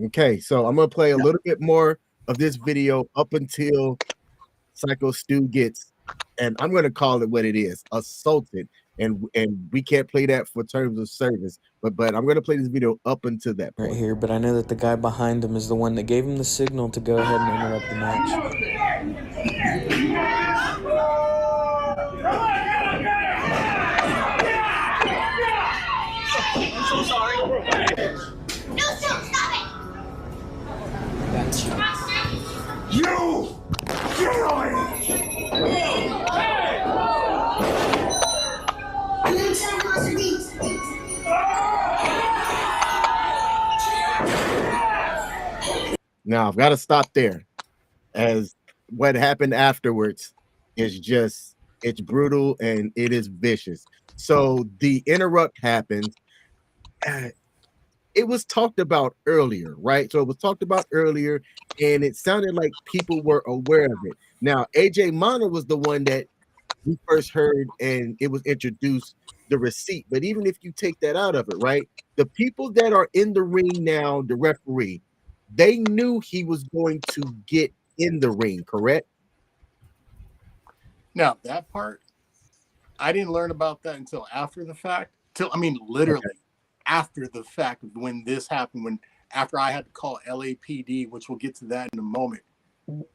Speaker 1: Okay, so I'm gonna play a little bit more of this video up until Syko Stu gets, and I'm gonna call it what it is, assaulted. And we can't play that for terms of service, but I'm gonna play this video up until that point.
Speaker 5: right here, but I know that the guy behind him is the one that gave him the signal to go ahead and interrupt the match.
Speaker 7: I'm so sorry. No, stop it.
Speaker 9: You! Get away!
Speaker 1: Now I've got to stop there, as what happened afterwards is just, it's brutal and it is vicious. So the interrupt happens. It was talked about earlier, right? So it was talked about earlier, and it sounded like people were aware of it. Now, AJ Mana was the one that we first heard, and it was introduced, the receipt. But even if you take that out of it, right? The people that are in the ring now, the referee, they knew he was going to get in the ring, correct?
Speaker 6: Now, that part, I didn't learn about that until after the fact. Literally after the fact of when this happened, after I had to call LAPD, which we'll get to that in a moment.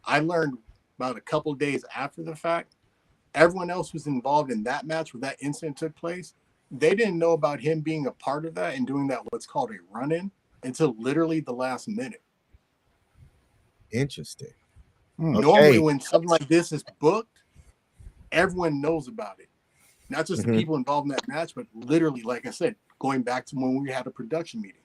Speaker 6: I learned about a couple days after the fact. Everyone else who's involved in that match where that incident took place, they didn't know about him being a part of that and doing that what's called a run-in until literally the last minute.
Speaker 1: Interesting.
Speaker 6: Normally, when something like this is booked, everyone knows about it. Not just the people involved in that match, but literally, like I said, going back to when we had a production meeting.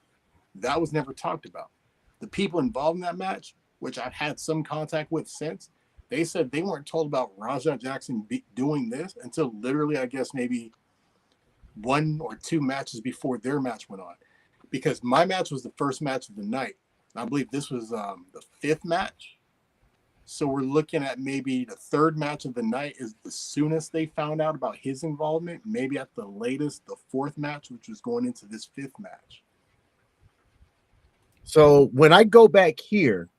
Speaker 6: That was never talked about. The people involved in that match, which I've had some contact with since, they said they weren't told about Raja Jackson doing this until literally, I guess, maybe 1 or 2 matches before their match went on. Because my match was the first match of the night. I believe this was the 5th match. So we're looking at maybe the 3rd match of the night is the soonest they found out about his involvement. Maybe at the latest, the 4th match, which was going into this 5th match.
Speaker 1: So when I go back here,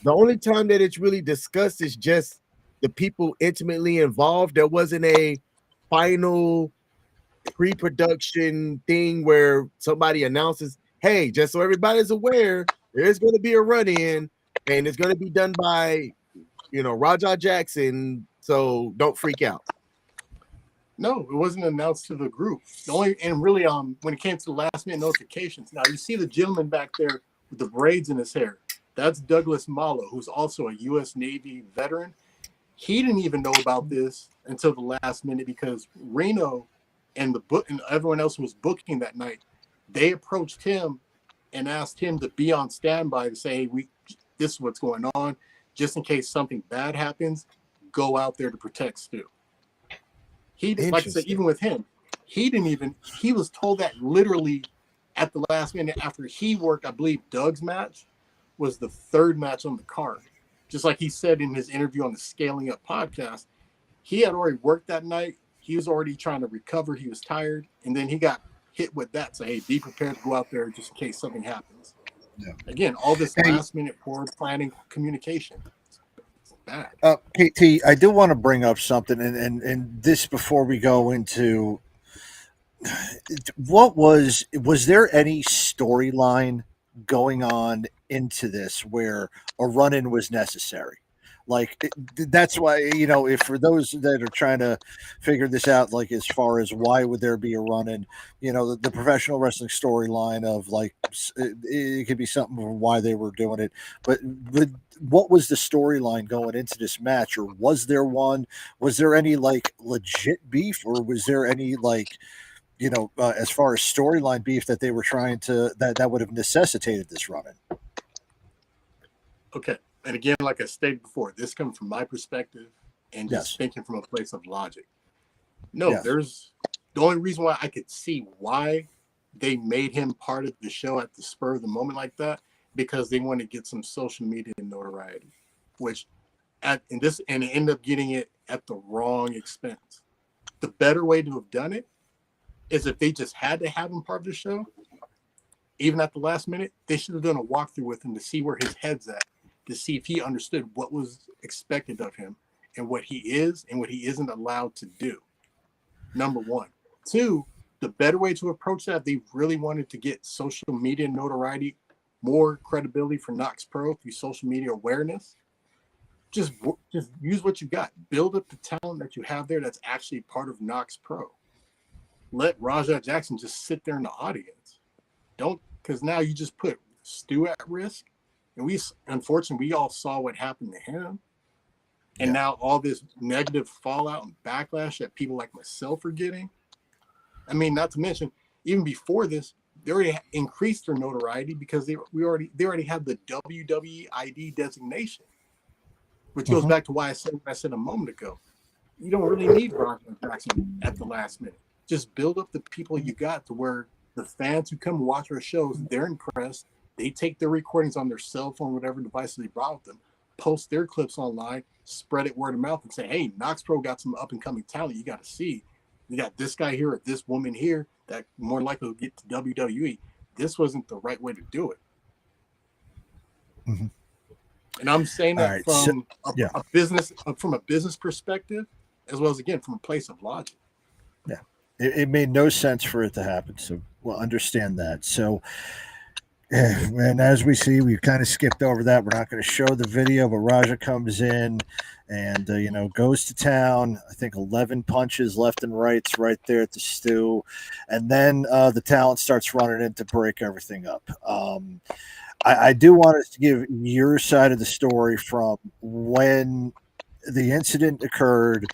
Speaker 1: the only time that it's really discussed is just the people intimately involved. There wasn't a final pre-production thing where somebody announces, hey, just so everybody's aware, there's going to be a run-in and it's going to be done by, Raja Jackson. So don't freak out.
Speaker 6: No, it wasn't announced to the group. When it came to the last minute notifications, now you see the gentleman back there with the braids in his hair. That's Douglas Malo, who's also a U.S. Navy veteran. He didn't even know about this until the last minute because Reno and everyone else who was booking that night, they approached him and asked him to be on standby to say, hey, this is what's going on. Just in case something bad happens, go out there to protect Stu. He, like I said, even with him, he was told that literally at the last minute after he worked, I believe Doug's match was the 3rd match on the card. Just like he said in his interview on the Scaling Up podcast, he had already worked that night. He was already trying to recover. He was tired. And then he got hit with that. So, hey, be prepared to go out there just in case something happens. Yeah. Again, all this last minute poor planning communication. It's bad.
Speaker 2: KT, I do want to bring up something and this before we go into was there any storyline going on into this where a run-in was necessary? Like that's why, if for those that are trying to figure this out, like as far as why would there be a run-in, the professional wrestling storyline of like it could be something of why they were doing it, but what was the storyline going into this match, or was there one? Was there any like legit beef, or was there any like as far as storyline beef that they were trying to that would have necessitated this run-in?
Speaker 6: Okay. And again, like I stated before, this comes from my perspective and just thinking from a place of logic. No, there's the only reason why I could see why they made him part of the show at the spur of the moment like that, because they want to get some social media notoriety, which and it ended up getting it at the wrong expense. The better way to have done it is if they just had to have him part of the show, even at the last minute, they should have done a walkthrough with him to see where his head's at, to see if he understood what was expected of him and what he is and what he isn't allowed to do. Number 1. 2, the better way to approach that, they really wanted to get social media notoriety, more credibility for Nox Pro through social media awareness. Just use what you got. Build up the talent that you have there that's actually part of Nox Pro. Let Raja Jackson just sit there in the audience. Don't, because now you just put Stu at risk. And unfortunately, we all saw what happened to him. And now all this negative fallout and backlash that people like myself are getting. I mean, not to mention, even before this, they already increased their notoriety because they already have the WWE ID designation, which goes back to why I said a moment ago. You don't really need Raja Jackson at the last minute. Just build up the people you got to where the fans who come watch our shows, they're impressed. They take their recordings on their cell phone, whatever device they brought with them, post their clips online, spread it word of mouth, and say, hey, Nox Pro got some up-and-coming talent you got to see. You got this guy here or this woman here that more likely will get to WWE. This wasn't the right way to do it.
Speaker 2: Mm-hmm.
Speaker 6: And I'm saying that from a business perspective, as well as, again, from a place of logic.
Speaker 2: Yeah. It made no sense for it to happen. So we'll understand that. So And as we see, we've kind of skipped over that. We're not going to show the video, but Raja comes in and, goes to town. I think 11 punches left and rights right there at the Stu. And then the talent starts running in to break everything up. I do want us to give your side of the story from when the incident occurred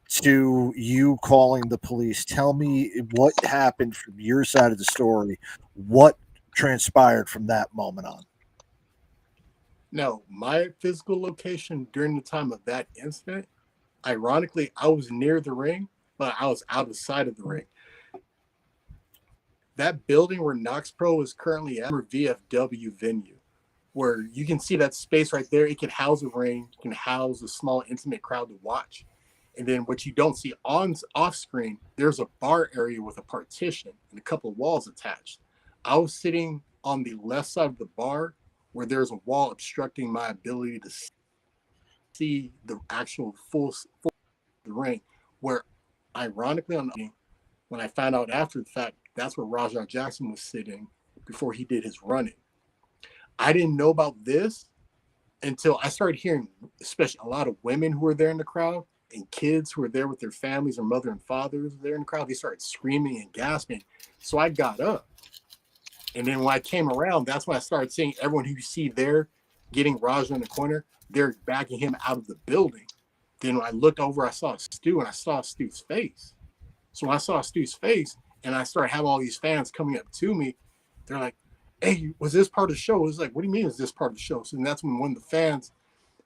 Speaker 2: to you calling the police. Tell me what happened from your side of the story. What transpired from that moment on?
Speaker 6: No, my physical location during the time of that incident, ironically, I was near the ring, but I was out of sight of the ring. That building where Knox Pro is currently at, or VFW venue, where you can see that space right there. It can house a ring, it can house a small, intimate crowd to watch. And then what you don't see off screen, there's a bar area with a partition and a couple of walls attached. I was sitting on the left side of the bar where there's a wall obstructing my ability to see the actual full the ring, where ironically when I found out after the fact, that's where Rampage Jackson was sitting before he did his running. I didn't know about this until I started hearing, especially a lot of women who were there in the crowd and kids who were there with their families or mother and fathers there in the crowd. They started screaming and gasping. So I got up. And then when I came around, that's when I started seeing everyone who you see there getting Raja in the corner, they're backing him out of the building. Then when I looked over, I saw Stu, and I saw Stu's face. So when I saw Stu's face, and I started having all these fans coming up to me, they're like, hey, was this part of the show? It was like, what do you mean is this part of the show? So then that's when one of the fans,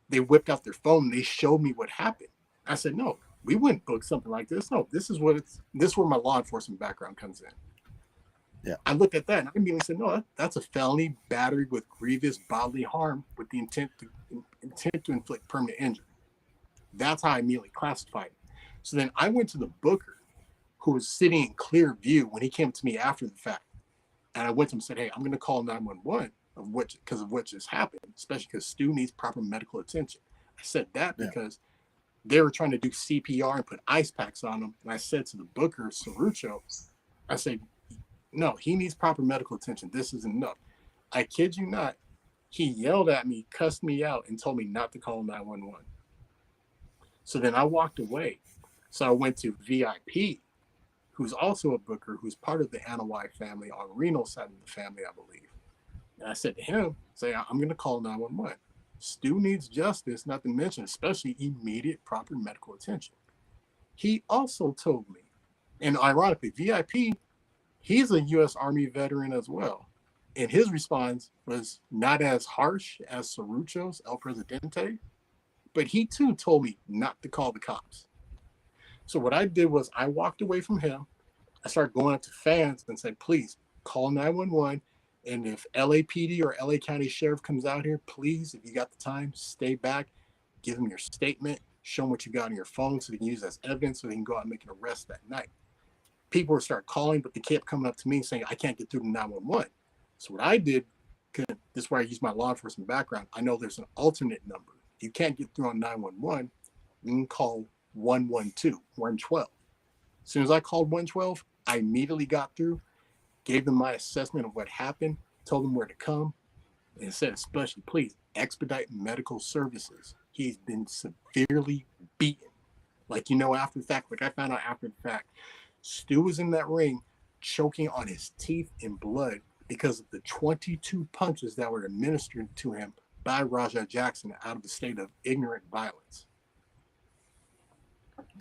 Speaker 6: they whipped out their phone, and they showed me what happened. I said, no, we wouldn't book something like this. No, this is where my law enforcement background comes in.
Speaker 2: Yeah.
Speaker 6: I looked at that and I immediately said, no, that's a felony battery with grievous bodily harm with the intent to inflict permanent injury. That's how I immediately classified it. So then I went to the booker, who was sitting in clear view when he came to me after the fact. And I went to him and said, hey, I'm going to call 911 because of what just happened, especially because Stu needs proper medical attention. I said that because they were trying to do CPR and put ice packs on him. And I said to the booker, Sarucho, I said, no, he needs proper medical attention. This isn't enough. I kid you not. He yelled at me, cussed me out, and told me not to call 911. So then I walked away. So I went to VIP, who's also a booker, who's part of the Anawai family on Reno's side of the family, I believe. And I said to him, I'm going to call 911. Stu needs justice, not to mention, especially immediate proper medical attention. He also told me, and ironically, VIP, he's a U.S. Army veteran as well. And his response was not as harsh as Sarucho's El Presidente, but he too told me not to call the cops. So what I did was I walked away from him. I started going up to fans and said, please call 911. And if LAPD or LA County Sheriff comes out here, please, if you got the time, stay back, give them your statement, show them what you got on your phone so they can use that as evidence so they can go out and make an arrest that night. People would start calling, but they kept coming up to me saying, I can't get through to 911. So what I did, this is where I use my law enforcement background. I know there's an alternate number. If you can't get through on 911, you can call 112, 112. As soon as I called 112, I immediately got through, gave them my assessment of what happened, told them where to come, and said, especially, please expedite medical services. He's been severely beaten. After the fact, like I found out after the fact, Stu was in that ring choking on his teeth and blood because of the 22 punches that were administered to him by Rampage Jackson out of a state of ignorant violence.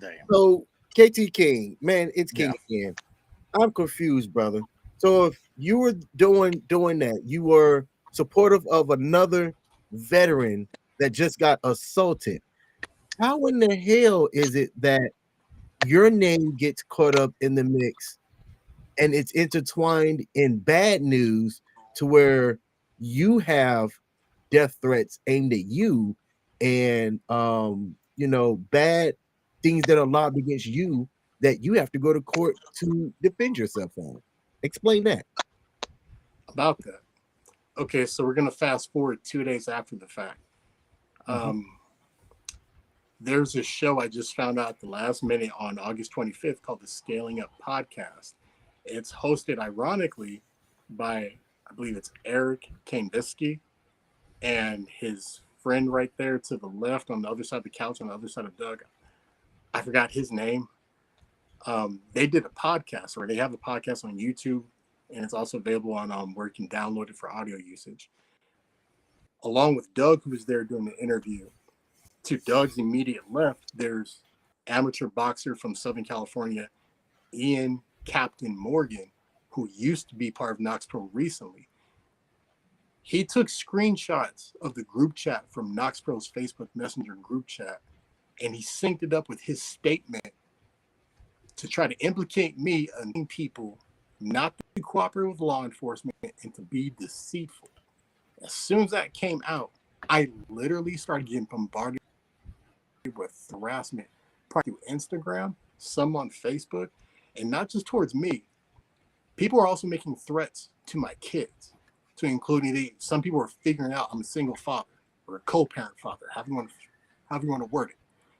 Speaker 2: Damn.
Speaker 1: So, KT King, man, it's King again. I'm confused, brother. So if you were doing that, you were supportive of another veteran that just got assaulted. How in the hell is it that your name gets caught up in the mix and it's intertwined in bad news to where you have death threats aimed at you and bad things that are lobbed against you that you have to go to court to defend yourself on? Explain that.
Speaker 6: About that. Okay, so we're going to fast forward 2 days after the fact. There's a show I just found out at the last minute on August 25th called the Scaling Up Podcast. It's hosted, ironically, by I believe it's Eric Kandinsky, and his friend right there to the left on the other side of the couch, on the other side of Doug. I forgot his name. They did a podcast, or they have a podcast on YouTube, and it's also available on where you can download it for audio usage. Along with Doug, who was there doing the interview, to Doug's immediate left, there's amateur boxer from Southern California, Ian Captain Morgan, who used to be part of Knox Pro recently. He took screenshots of the group chat from Knox Pro's Facebook Messenger group chat, and he synced it up with his statement to try to implicate me and people not to cooperate with law enforcement and to be deceitful. As soon as that came out, I literally started getting bombarded with harassment, probably through Instagram, some on Facebook, and not just towards me. People are also making threats to my kids, to including some people are figuring out I'm a single father or a co-parent father, however you want to word it,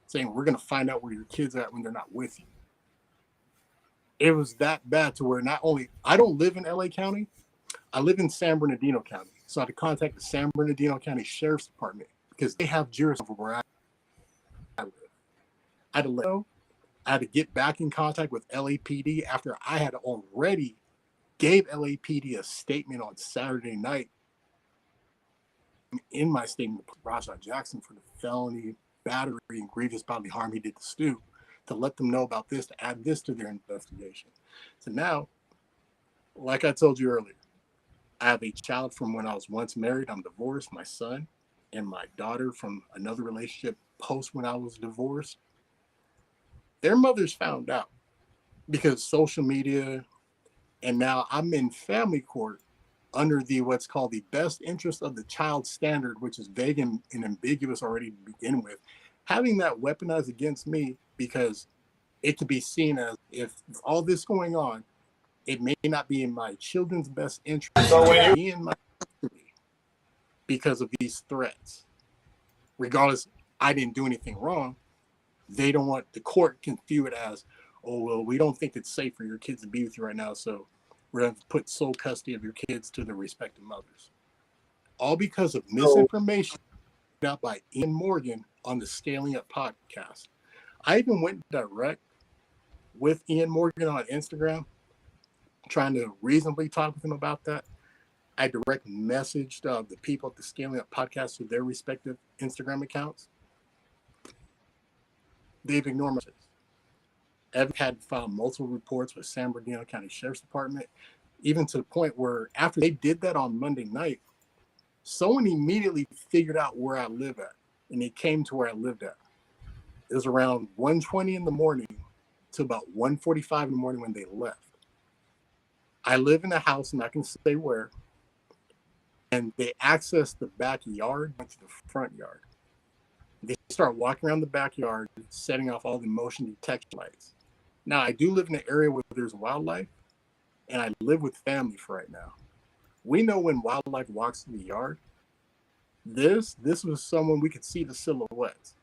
Speaker 6: saying we're going to find out where your kids are at when they're not with you. It was that bad to where not only I don't live in LA County, I live in San Bernardino County. So I had to contact the San Bernardino County Sheriff's Department because they have jurisdiction over where I live. I had to get back in contact with LAPD after I had already gave LAPD a statement on Saturday night. In my statement, Rampage Jackson for the felony battery and grievous bodily harm he did to Stu, to let them know about this, to add this to their investigation. So now, like I told you earlier, I have a child from when I was once married. I'm divorced, my son, and my daughter from another relationship post when I was divorced. Their mothers found out because social media, and now I'm in family court under the what's called the best interest of the child standard, which is vague and ambiguous already to begin with. Having that weaponized against me because it could be seen as if all this going on, it may not be in my children's best interest to be in my custody because of these threats. Regardless, I didn't do anything wrong. They don't want the court can view it as, oh, well, we don't think it's safe for your kids to be with you right now, so we're going to put sole custody of your kids to their respective mothers. All because of misinformation out by Ian Morgan on the Scaling Up podcast. I even went direct with Ian Morgan on Instagram, trying to reasonably talk with him about that. I direct messaged the people at the Scaling Up podcast to their respective Instagram accounts. They've ignored me. I've had to file multiple reports with San Bernardino County Sheriff's Department, even to the point where after they did that on Monday night, someone immediately figured out where I live at, and they came to where I lived at. It was around 1:20 in the morning to about 1:45 in the morning when they left. I live in a house, and I can say where, and they access the backyard to the front yard. They start walking around the backyard, setting off all the motion detection lights. Now, I do live in an area where there's wildlife, and I live with family for right now. We know when wildlife walks in the yard, this was someone we could see the silhouettes.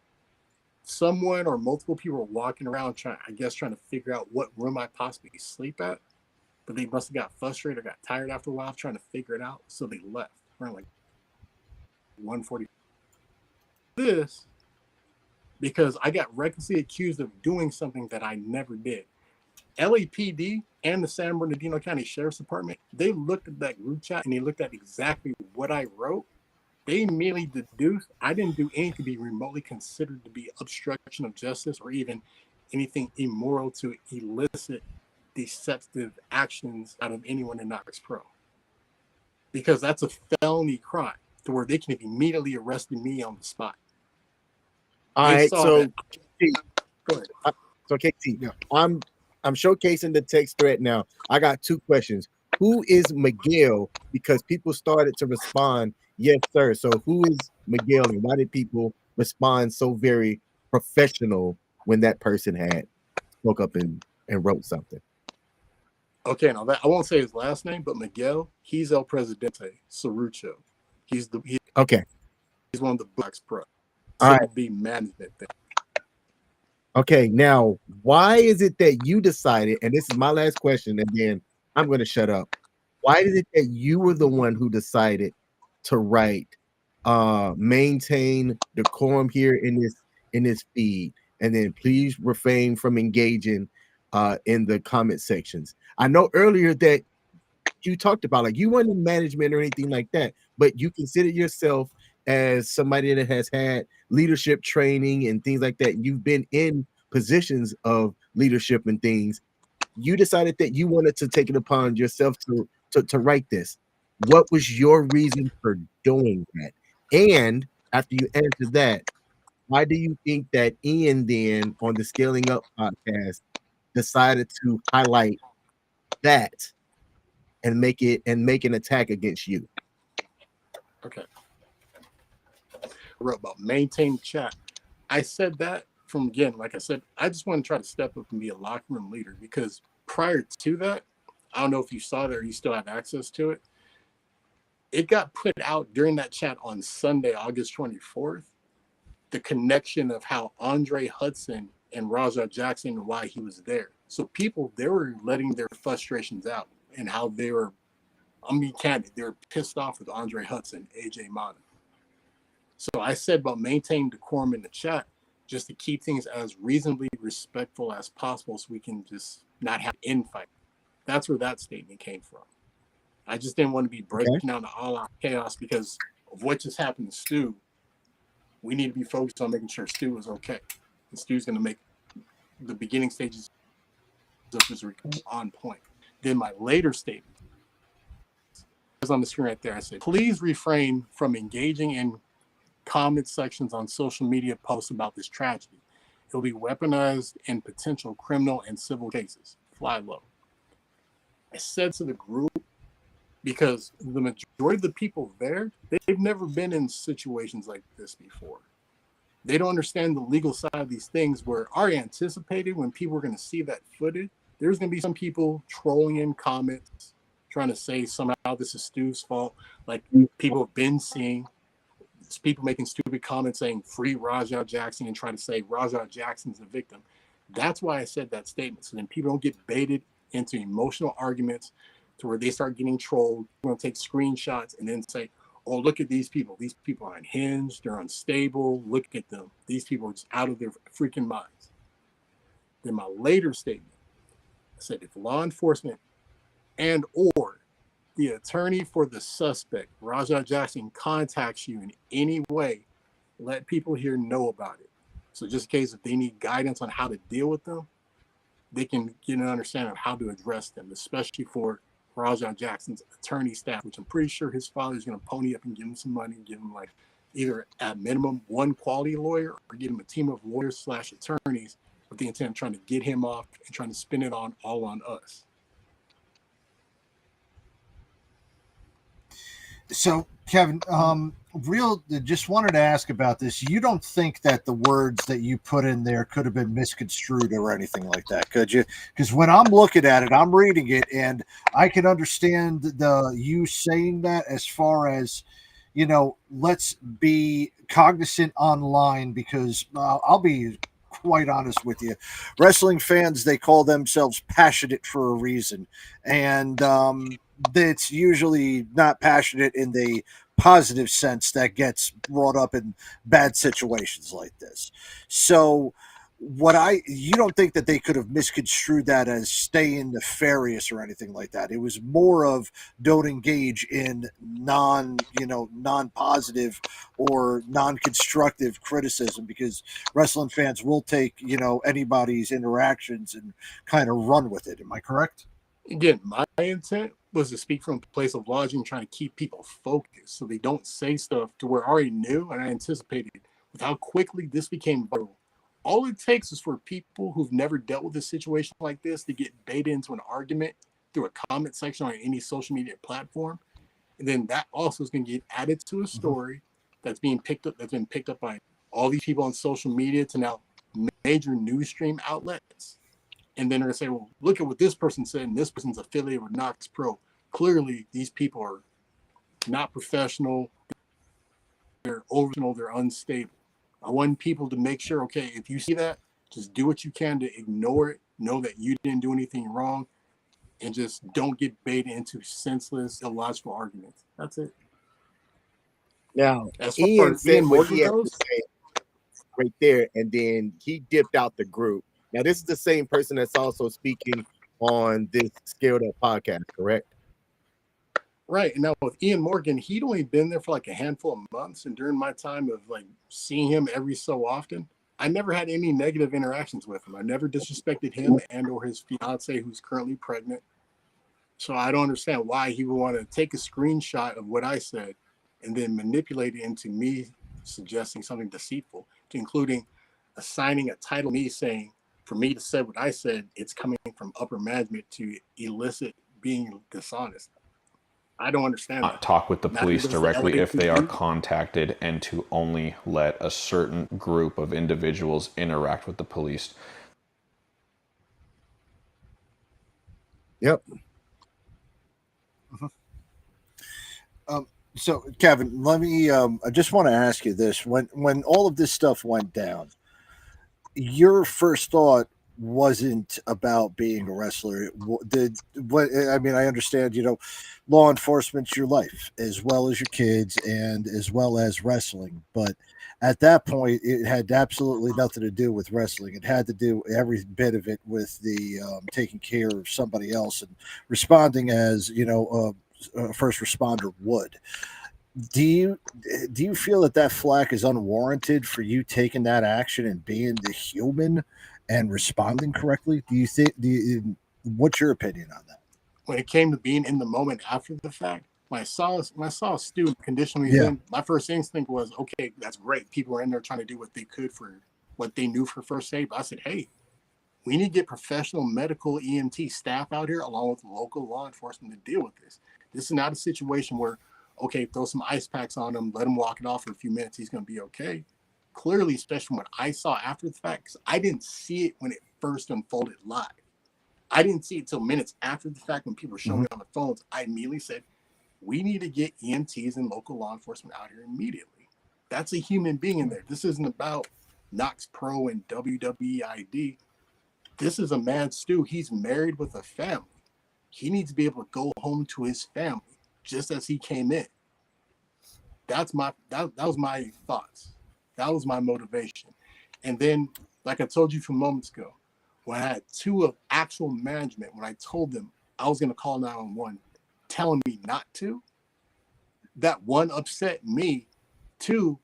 Speaker 6: Someone or multiple people were walking around trying to figure out what room I possibly sleep at, but they must have got frustrated or got tired after a while trying to figure it out, so they left around like 1:40. This because I got recklessly accused of doing something that I never did. LAPD and the San Bernardino County Sheriff's Department, they looked at that group chat and they looked at exactly what I wrote. They immediately deduced I didn't do anything to be remotely considered to be obstruction of justice or even anything immoral to elicit deceptive actions out of anyone in Knox Pro. Because that's a felony crime to where they can have immediately arrested me on the spot.
Speaker 1: All right, so
Speaker 6: go ahead.
Speaker 1: So KT, I'm showcasing the text thread now. I got two questions. Who is Miguel? Because people started to respond, yes, sir. So who is Miguel, and why did people respond so very professional when that person had spoke up and wrote something?
Speaker 6: Okay, now that I won't say his last name, but Miguel, he's El Presidente Cerrucho. He's one of the Blacks Pro.
Speaker 1: All right.
Speaker 6: Be management thing.
Speaker 1: Okay, now why is it that you decided, and this is my last question, and then I'm going to shut up. why is it that you were the one who decided to write maintain decorum here in this feed, and then please refrain from engaging in the comment sections? I know earlier that you talked about like you weren't in management or anything like that, but you consider yourself as somebody that has had leadership training and things like that. You've been in positions of leadership and things. You decided that you wanted to take it upon yourself to write this. What was your reason for doing that? And after you answer that, why do you think that Ian then on the Scaling Up podcast decided to highlight that and make an attack against you?
Speaker 6: Okay. I wrote about maintain chat. I said that from, again, like I said, I just want to try to step up and be a locker room leader, because prior to that, I don't know if you saw it or you still have access to it. It got put out during that chat on Sunday, August 24th, the connection of how Andre Hudson and Raja Jackson and why he was there. So people, they were letting their frustrations out and how they were, I'm being candid, they were pissed off with Andre Hudson, AJ Mata. So I said about maintaining decorum in the chat, just to keep things as reasonably respectful as possible so we can just not have infight. That's where that statement came from. I just didn't want to be breaking down to all out chaos because of what just happened to Stu. We need to be focused on making sure Stu is okay. And Stu's going to make the beginning stages of his recovery on point. Then my later statement was on the screen right there. I said, please refrain from engaging in comment sections on social media posts about this tragedy. It will be weaponized in potential criminal and civil cases. Fly low. I said to the group, because the majority of the people there, they've never been in situations like this before. They don't understand the legal side of these things, where I anticipated when people were going to see that footage, there's going to be some people trolling in comments, trying to say somehow this is Stu's fault. Like people have been seeing people making stupid comments saying free Raja Jackson and trying to say Raja Jackson's the victim. That's why I said that statement. So then people don't get baited into emotional arguments to where they start getting trolled. We're going to take screenshots and then say, oh, look at these people. These people are unhinged. They're unstable. Look at them. These people are just out of their freaking minds. Then my later statement, I said, if law enforcement and or the attorney for the suspect, Raja Jackson, contacts you in any way, let people here know about it. So just in case if they need guidance on how to deal with them, they can get an understanding of how to address them, especially for Raja Jackson's attorney staff, which I'm pretty sure his father's going to pony up and give him some money, give him like either at minimum one quality lawyer or get him a team of lawyers / attorneys with the intent of trying to get him off and trying to spin it on all on us.
Speaker 2: So, Kevin, just wanted to ask about this. You don't think that the words that you put in there could have been misconstrued or anything like that, could you? Because when I'm looking at it, I'm reading it, and I can understand you saying that as far as, you know, let's be cognizant online, because I'll be quite honest with you. Wrestling fans, they call themselves passionate for a reason, and it's usually not passionate in the positive sense that gets brought up in bad situations like this. So you don't think that they could have misconstrued that as staying nefarious or anything like that? It was more of don't engage in non-positive or non-constructive criticism, because wrestling fans will take, anybody's interactions and kind of run with it. Am I correct?
Speaker 6: Again, my intent was to speak from a place of logic and trying to keep people focused so they don't say stuff to where I already knew and I anticipated with how quickly this became viral. All it takes is for people who've never dealt with a situation like this to get baited into an argument through a comment section on any social media platform. And then that also is going to get added to a story that's been picked up by all these people on social media to now major news stream outlets. And then they're going to say, well, look at what this person said, and this person's affiliated with Knox Pro. Clearly, these people are not professional. They're overall, they're unstable. I want people to make sure, okay, if you see that, just do what you can to ignore it. Know that you didn't do anything wrong. and just don't get baited into senseless, illogical arguments. That's it.
Speaker 1: Now,
Speaker 6: As far
Speaker 1: Ian
Speaker 6: as
Speaker 1: said
Speaker 6: Ian
Speaker 1: what
Speaker 6: Morgan
Speaker 1: he had
Speaker 6: goes,
Speaker 1: to say right there, and then he dipped out the group. Now, this is the same person that's also speaking on this Scaled Up podcast, correct?
Speaker 6: right. And now with Ian Morgan, he'd only been there for like a handful of months. And during my time of like seeing him every so often, I never had any negative interactions with him. I never disrespected him and or his fiance who's currently pregnant. So I don't understand why he would want to take a screenshot of what I said and then manipulate it into me suggesting something deceitful, including assigning a title, me saying, for me to say what I said, it's coming from upper management to elicit being dishonest. I don't understand that.
Speaker 10: Talk with the police directly if they are
Speaker 6: LAPD.
Speaker 10: contacted, and to only let a certain group of individuals interact with the police.
Speaker 1: Yep.
Speaker 2: So, Kevin, let me. I just want to ask you this: when all of this stuff went down, your first thought wasn't about being a wrestler. I mean, I understand. Law enforcement's your life as well as your kids and as well as wrestling. But at that point, it had absolutely nothing to do with wrestling. It had to do every bit of it with the taking care of somebody else and responding as a first responder would. Do you feel that flack is unwarranted for you taking that action and being the human and responding correctly? What's your opinion on that?
Speaker 6: When it came to being in the moment after the fact, when I saw Stu conditionally, then my first instinct was, okay, that's great. People were in there trying to do what they could for what they knew for first aid. But I said, hey, we need to get professional medical EMT staff out here along with local law enforcement to deal with this. This is not a situation where, okay, throw some ice packs on him, let him walk it off for a few minutes, he's going to be okay. Clearly, especially when I saw after the fact, because I didn't see it when it first unfolded live. I didn't see it till minutes after the fact when people were showing me on the phones. I immediately said, we need to get EMTs and local law enforcement out here immediately. That's a human being in there. This isn't about Knox Pro and WWE ID. This is a man, Stu. He's married with a family. He needs to be able to go home to his family just as he came in. That was my thoughts. That was my motivation. And then, like I told you a few moments ago, when I had two of actual management, when I told them I was going to call 911, telling me not to, that one upset me. Two,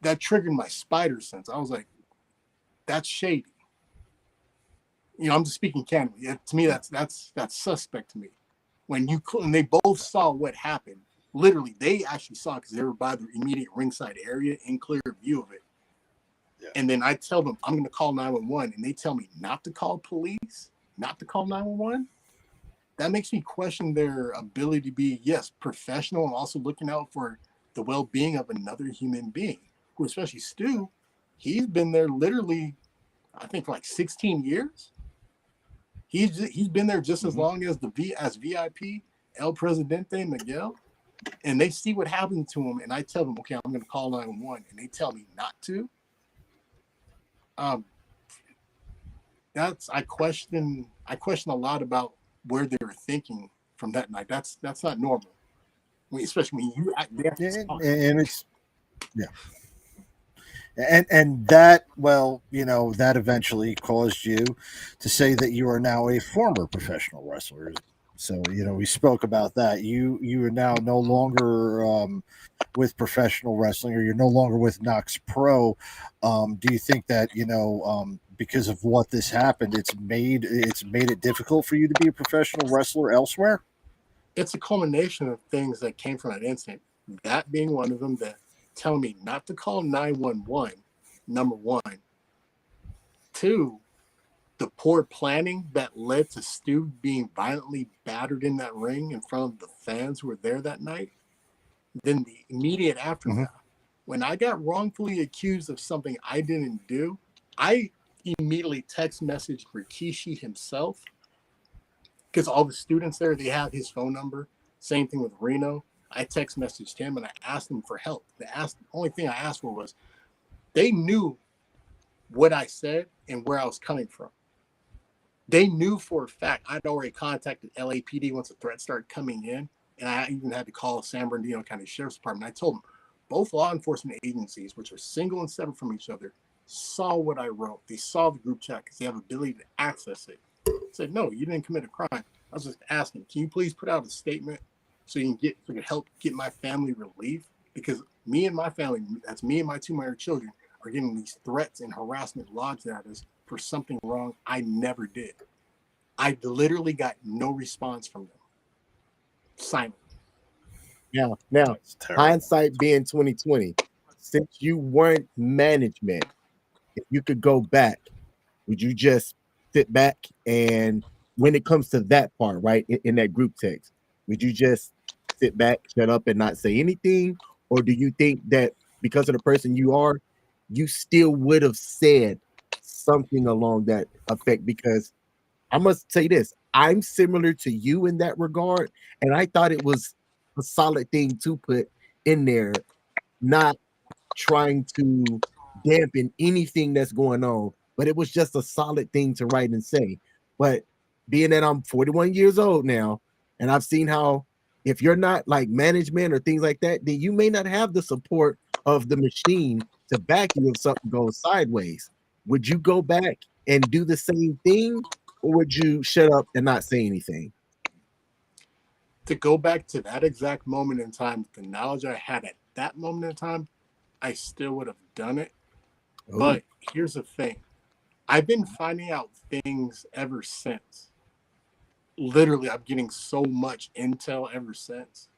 Speaker 6: that triggered my spider sense. I was like, that's shady. I'm just speaking candidly. To me, that's suspect to me. When they both saw what happened, literally, they actually saw it because they were by the immediate ringside area in clear view of it. Yeah. And then I tell them I'm going to call 911, and they tell me not to call police, not to call 911. That makes me question their ability to be, yes, professional and also looking out for the well-being of another human being, who, especially Stu, he's been there literally, I think, for like 16 years. He's been there just as long as as VIP, El Presidente Miguel, and they see what happened to him, and I tell them, okay, I'm going to call 911, and they tell me not to. I question a lot about where they were thinking from that night. That's not normal. I mean, especially when you
Speaker 2: and it's and that, well, that eventually caused you to say that you are now a former professional wrestler. So, we spoke about that. You are now no longer with professional wrestling, or you're no longer with Knox Pro. Do you think that, because of what this happened, it's made it difficult for you to be a professional wrestler elsewhere?
Speaker 6: It's a culmination of things that came from that incident. That being one of them, that telling me not to call 911, number one. Two, the poor planning that led to Stu being violently battered in that ring in front of the fans who were there that night. Then the immediate aftermath. When I got wrongfully accused of something I didn't do, I immediately text messaged Rikishi himself, because all the students there, they have his phone number. Same thing with Reno. I text messaged him and I asked him for help. The only thing I asked for was, they knew what I said and where I was coming from. They knew for a fact I'd already contacted LAPD once the threat started coming in, and I even had to call San Bernardino County Sheriff's Department. I told them both law enforcement agencies, which are single and separate from each other, saw what I wrote. They saw the group chat because they have the ability to access it. I said, no, you didn't commit a crime. I was just asking, can you please put out a statement so you can help get my family relief? Because me and my family, that's me and my 2 minor children, are getting these threats and harassment lodged at us for something wrong I never did. I literally got no response from them. Silent.
Speaker 1: Now, hindsight being 2020, since you weren't management, if you could go back, would you just sit back and when it comes to that part, right, in that group text, would you just sit back, shut up, and not say anything? Or do you think that because of the person you are, you still would have said something along that effect? Because I must say this, I'm similar to you in that regard, and I thought it was a solid thing to put in there, not trying to dampen anything that's going on, but it was just a solid thing to write and say. But being that I'm 41 years old now, and I've seen how if you're not like management or things like that, then you may not have the support of the machine to back you if something goes sideways. Would you go back and do the same thing, or would you shut up and not say anything?
Speaker 6: To go back to that exact moment in time, the knowledge I had at that moment in time, I still would have done it.
Speaker 1: Oh.
Speaker 6: But here's the thing. I've been finding out things ever since. Literally, I'm getting so much intel ever since.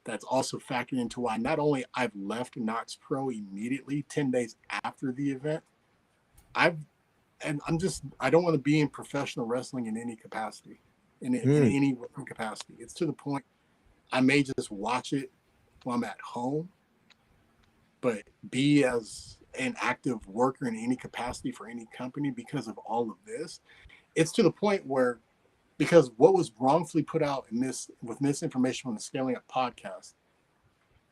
Speaker 6: That's also factored into why not only I've left Knox Pro immediately 10 days after the event, I don't want to be in professional wrestling in any capacity, in any capacity. It's to the point I may just watch it while I'm at home, but be as an active worker in any capacity for any company because of all of this. It's to the point where, because what was wrongfully put out with misinformation from the Scaling Up podcast,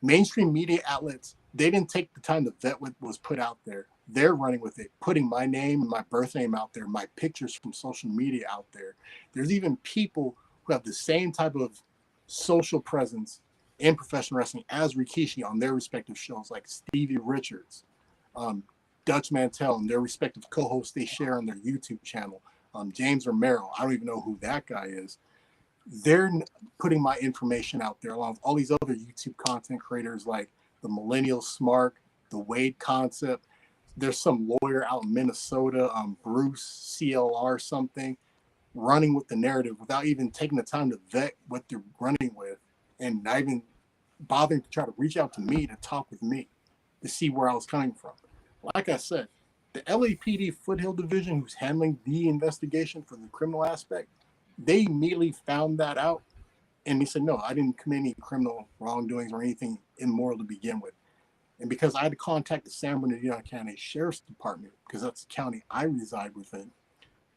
Speaker 6: mainstream media outlets, they didn't take the time to vet what was put out there. They're running with it, putting my name and my birth name out there, my pictures from social media out there. There's even people who have the same type of social presence in professional wrestling as Rikishi on their respective shows, like Stevie Richards, Dutch Mantel, and their respective co-hosts they share on their YouTube channel. James Romero, I don't even know who that guy is. They're putting my information out there along with all these other YouTube content creators like the Millennial Smart, the Wade Concept. There's some lawyer out in Minnesota, Bruce CLR something, running with the narrative without even taking the time to vet what they're running with and not even bothering to try to reach out to me to talk with me to see where I was coming from. Like I said, the LAPD Foothill Division, who's handling the investigation for the criminal aspect, they immediately found that out, and they said, no, I didn't commit any criminal wrongdoings or anything immoral to begin with. And because I had to contact the San Bernardino County Sheriff's Department, because that's the county I reside within,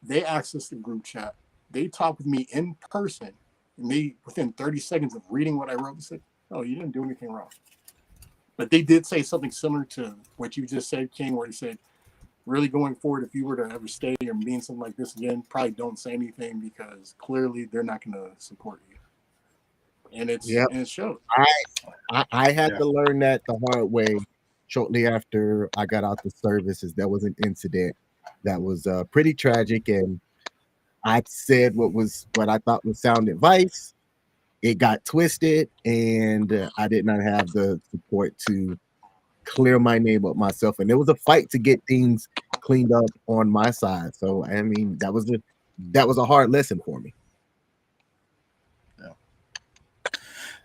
Speaker 6: they accessed the group chat. They talked with me in person, and they, within 30 seconds of reading what I wrote, they said, oh, you didn't do anything wrong. But they did say something similar to what you just said, King, where he said, really going forward, if you were to ever stay or mean something like this again, probably don't say anything because clearly they're not going to support you. And and it shows.
Speaker 1: I had to learn that the hard way shortly after I got out the services. There was an incident that was pretty tragic, and I said what I thought was sound advice. It got twisted, and I did not have the support to clear my name up myself, and it was a fight to get things cleaned up on my side. So I mean, that was a hard lesson for me.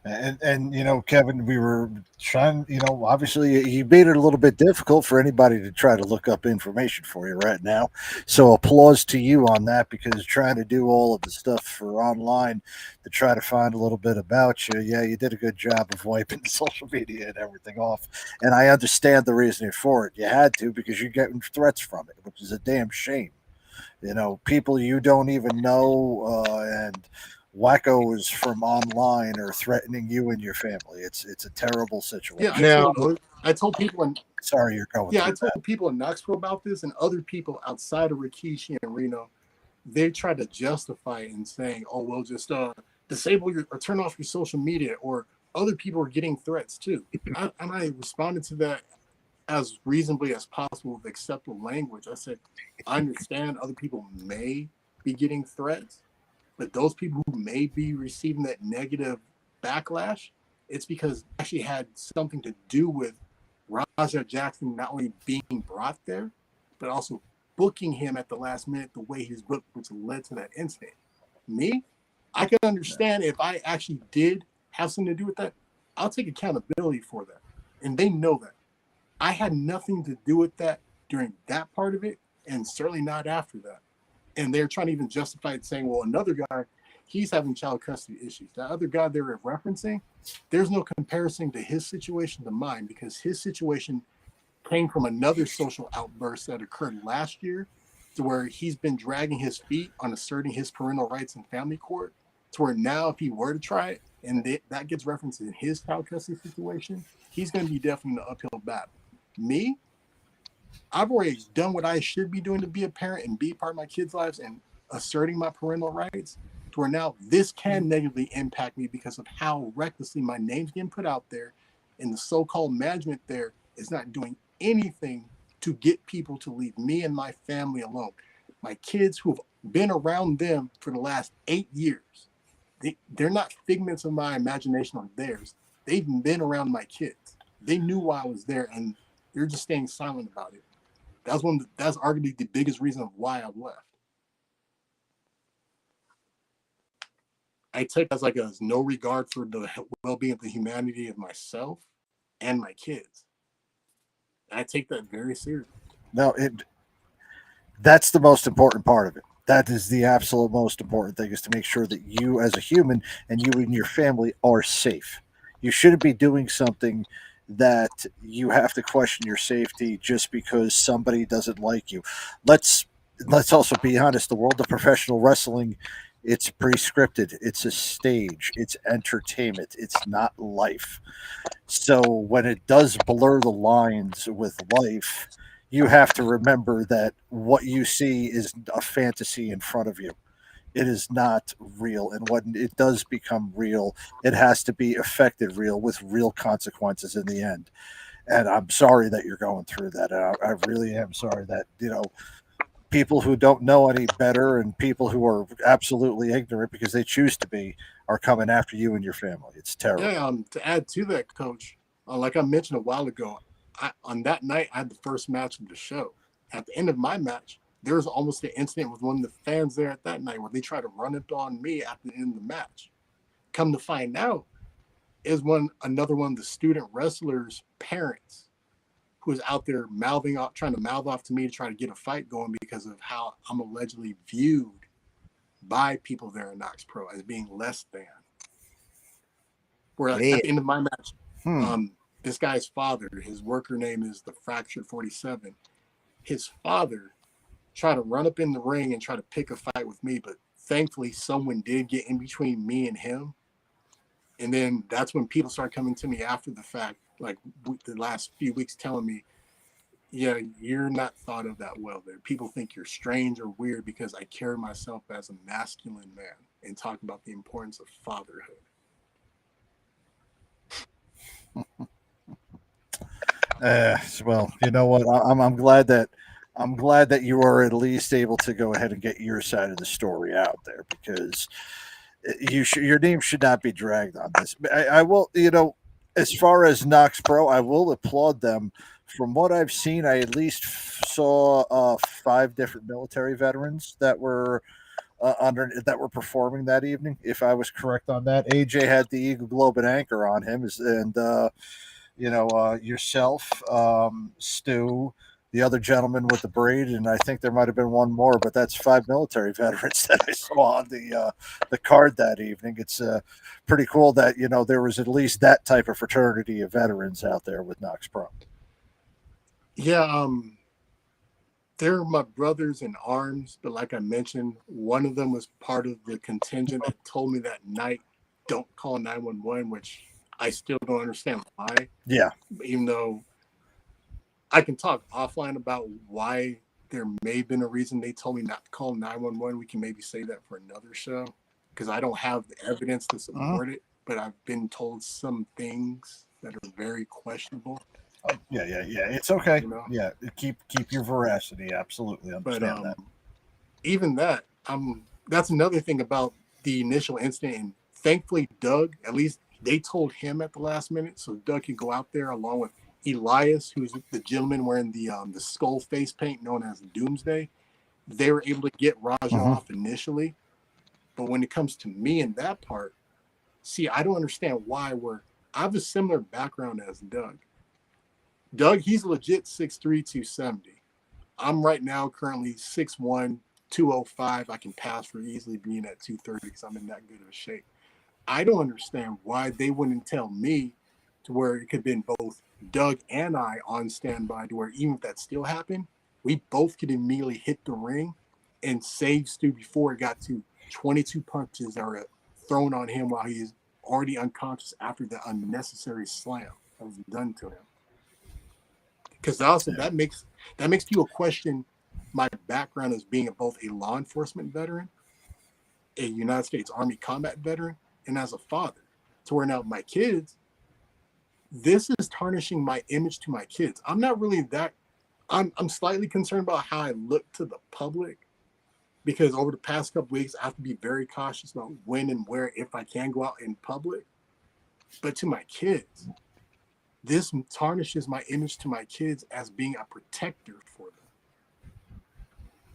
Speaker 2: And you know, Kevin, we were trying, you know, obviously you made it a little bit difficult for anybody to try to look up information for you right now. So applause to you on that, because trying to do all of the stuff for online to try to find a little bit about you. Yeah, you did a good job of wiping the social media and everything off. And I understand the reasoning for it. You had to, because you're getting threats from it, which is a damn shame. You know, people you don't even know, and wackos from online are threatening you and your family. It's a terrible situation.
Speaker 6: Yeah, I told people
Speaker 2: sorry you're going.
Speaker 6: Yeah, I told people in Knoxville about this, and other people outside of Rikishi and Reno. they try to justify it in saying, "Oh, well, just disable your or turn off your social media," or other people are getting threats too. And I responded to that as reasonably as possible with acceptable language. I said, I understand other people may be getting threats, but those people who may be receiving that negative backlash, it's because it actually had something to do with Rampage Jackson not only being brought there, but also booking him at the last minute the way he's booked, which led to that incident. Me, I can understand if I actually did have something to do with that. I'll take accountability for that. And they know that. I had nothing to do with that during that part of it, and certainly not after that. And they're trying to even justify it, saying, well, another guy, he's having child custody issues. That other guy they were referencing, there's no comparison to his situation to mine, because his situation came from another social outburst that occurred last year, to where he's been dragging his feet on asserting his parental rights in family court, to where now if he were to try it, and that gets referenced in his child custody situation, he's going to be definitely in an uphill battle. Me, I've already done what I should be doing to be a parent and be part of my kids' lives and asserting my parental rights, to where now this can negatively impact me because of how recklessly my name's getting put out there, and the so-called management there is not doing anything to get people to leave me and my family alone. My kids who have been around them for the last 8 years, they're not figments of my imagination or theirs. They've been around my kids. They knew why I was there, and they're just staying silent about it. That's arguably the biggest reason of why I've left. I take that as like a no regard for the well-being of the humanity of myself and my kids. I take that very seriously.
Speaker 2: No, that's the most important part of it. That is the absolute most important thing, is to make sure that you as a human and you and your family are safe. You shouldn't be doing something that you have to question your safety just because somebody doesn't like you. Let's also be honest. The world of professional wrestling, it's pre-scripted. It's a stage. It's entertainment. It's not life. So when it does blur the lines with life, you have to remember that what you see is a fantasy in front of you. It is not real. And when it does become real, it has to be affected real with real consequences in the end. And I'm sorry that you're going through that. I really am sorry that, people who don't know any better and people who are absolutely ignorant because they choose to be are coming after you and your family. It's terrible.
Speaker 6: Yeah, to add to that, Coach, like I mentioned a while ago, on that night, I had the first match of the show. At the end of my match, there was almost an incident with one of the fans there at that night where they tried to run it on me at the end of the match. Come to find out, is another one of the student wrestlers' parents who was out there trying to mouth off to me to try to get a fight going because of how I'm allegedly viewed by people there in Knox Pro as being less than. Where at the end of my match, this guy's father, his worker name is the Fractured 47. His father tried to run up in the ring and try to pick a fight with me, but thankfully someone did get in between me and him. And then that's when people start coming to me after the fact, like the last few weeks, telling me, yeah, you're not thought of that well there. People think you're strange or weird because I carry myself as a masculine man and talk about the importance of fatherhood.
Speaker 2: Well, you know what? I'm glad that you are at least able to go ahead and get your side of the story out there, because your name should not be dragged on this. I will, as far as Knox Pro, I will applaud them. From what I've seen, I at least saw 5 different military veterans that were performing that evening. If I was correct on that, AJ had the Eagle Globe and Anchor on him, and yourself, Stu, the other gentleman with the braid, and I think there might have been one more, but that's 5 military veterans that I saw on the card that evening. It's pretty cool that there was at least that type of fraternity of veterans out there with Knox Pro.
Speaker 6: Yeah, they're my brothers in arms, but like I mentioned, one of them was part of the contingent that told me that night, don't call 911, which I still don't understand why.
Speaker 2: Yeah.
Speaker 6: Even though I can talk offline about why there may have been a reason they told me not to call 911. We can maybe say that for another show because I don't have the evidence to support it, but I've been told some things that are very questionable.
Speaker 2: Yeah. It's okay.
Speaker 6: You know?
Speaker 2: Yeah, keep your veracity. Absolutely understand that.
Speaker 6: Even that, that's another thing about the initial incident. And thankfully, Doug, at least they told him at the last minute, so Doug could go out there along with Elias, who's the gentleman wearing the skull face paint known as Doomsday. They were able to get Raja off initially, but when it comes to me and that part, see, I don't understand why I have a similar background as Doug. Doug, he's legit 6'3", 270. I'm right now currently 6'1", 205. I can pass for easily being at 230 because I'm in that good of a shape. I don't understand why they wouldn't tell me to where it could have been both Doug and I on standby to where even if that still happened, we both could immediately hit the ring and save Stu before it got to 22 punches that were thrown on him while he's already unconscious after the unnecessary slam that was done to him. Because also that makes people question my background as being both a law enforcement veteran, a United States Army combat veteran, and as a father. To where now my kids, this is tarnishing my image to my kids. I'm not really that. I'm slightly concerned about how I look to the public because over the past couple weeks, I have to be very cautious about when and where, if I can go out in public. But to my kids, this tarnishes my image to my kids as being a protector for them.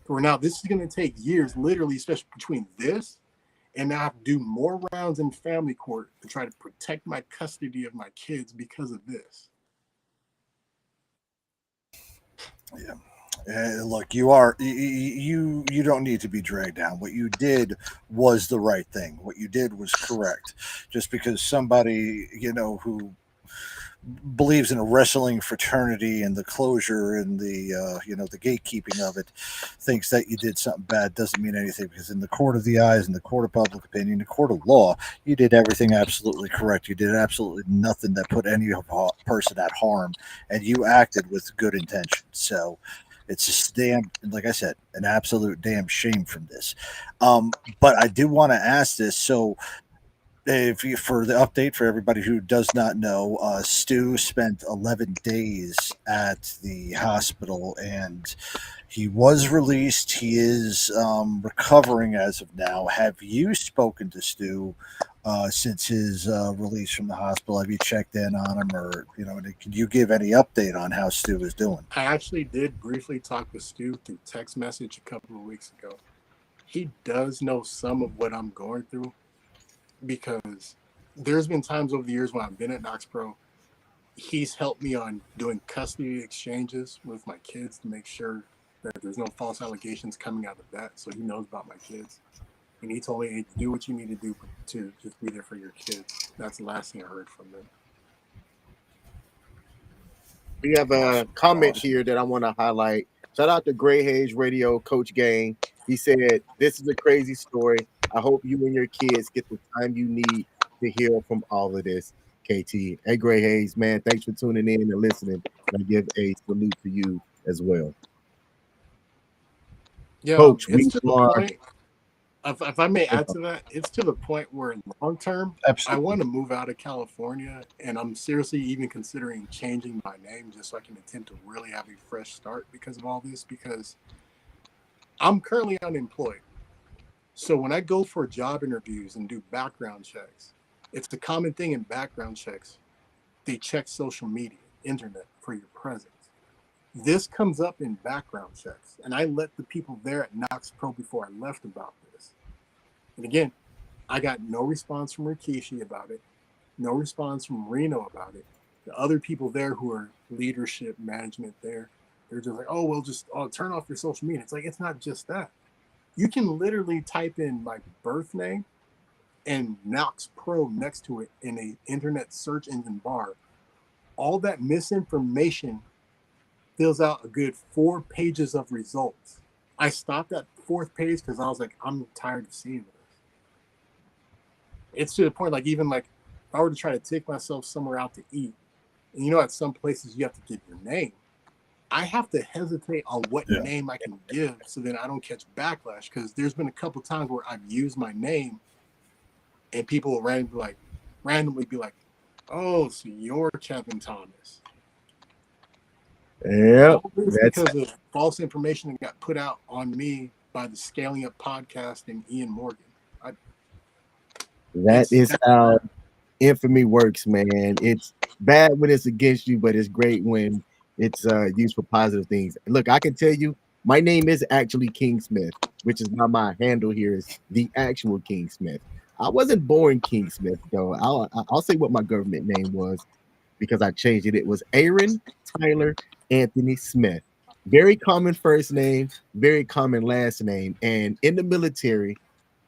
Speaker 6: For now, this is going to take years, literally, especially between this and I have to do more rounds in family court to try to protect my custody of my kids because of this.
Speaker 2: Yeah. Look, you don't need to be dragged down. What you did was the right thing. What you did was correct. Just because somebody, who believes in a wrestling fraternity and the closure and the the gatekeeping of it thinks that you did something bad doesn't mean anything, because in the court of the eyes, in the court of public opinion, the court of law, you did everything absolutely correct. You did absolutely nothing that put any person at harm, and you acted with good intention. So it's just like I said, an absolute damn shame from this. But I do want to ask this. So for the update for everybody who does not know, Stu spent 11 days at the hospital and he was released. He is recovering as of now. Have you spoken to Stu since his release from the hospital? Have you checked in on him, or can you give any update on how Stu is doing?
Speaker 6: I actually did briefly talk with Stu through text message a couple of weeks ago. He does know some of what I'm going through, because there's been times over the years when I've been at Knox Pro, he's helped me on doing custody exchanges with my kids to make sure that there's no false allegations coming out of that. So he knows about my kids. And he told me, hey, do what you need to do to just be there for your kids. That's the last thing I heard from them.
Speaker 1: We have a comment here that I want to highlight. Shout out to Gray Hayes Radio Coach Gang. He said, this is a crazy story. I hope you and your kids get the time you need to heal from all of this. KT. Hey, Gray Hayes, man, thanks for tuning in and listening. And I give a salute to you as well.
Speaker 6: Yeah,
Speaker 1: Coach,
Speaker 6: it's to the point. If I may add to that, it's to the point where long term, I want to move out of California, and I'm seriously even considering changing my name just so I can attempt to really have a fresh start because of all this, because I'm currently unemployed. So when I go for job interviews and do background checks, it's the common thing in background checks. They check social media, internet for your presence. This comes up in background checks, and I let the people there at Knox Pro before I left about this. And again, I got no response from Rikishi about it, no response from Reno about it. The other people there who are leadership, management there, they're just like, oh, well, just turn off your social media. It's like, it's not just that. You can literally type in my birth name and Knox Pro next to it in an internet search engine bar. All that misinformation fills out a good 4 pages of results. I stopped at the 4th page because I was like, I'm tired of seeing this. It's to the point, like, even like if I were to try to take myself somewhere out to eat, and at some places you have to give your name. I have to hesitate on what name I can give so then I don't catch backlash, because there's been a couple times where I've used my name and people will randomly be like, oh, so you're Kevin Thomas.
Speaker 1: Yeah,
Speaker 6: it's because of false information that got put out on me by the Scaling Up podcast and Ian Morgan.
Speaker 1: That is how infamy works, man. It's bad when it's against you, but it's great when it's used for positive things. Look, I can tell you, my name is actually King Smith, which is why my handle here is the actual King Smith. I wasn't born King Smith, though. I'll say what my government name was because I changed it. It was Aaron Tyler Anthony Smith. Very common first name, very common last name. And in the military,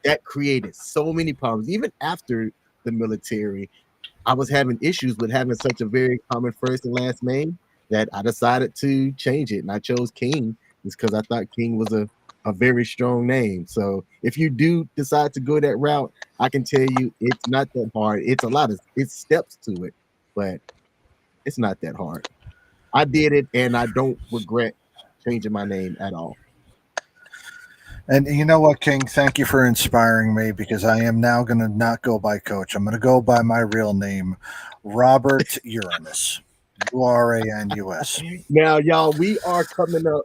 Speaker 1: that created so many problems. Even after the military, I was having issues with having such a very common first and last name that I decided to change it. And I chose King because I thought King was a very strong name. So if you do decide to go that route, I can tell you it's not that hard. It's steps to it, but it's not that hard. I did it and I don't regret changing my name at all.
Speaker 2: And you know what, King? Thank you for inspiring me, because I am now going to not go by Coach. I'm going to go by my real name, Robert Uranus. Uranus.
Speaker 1: Now, y'all, we are coming up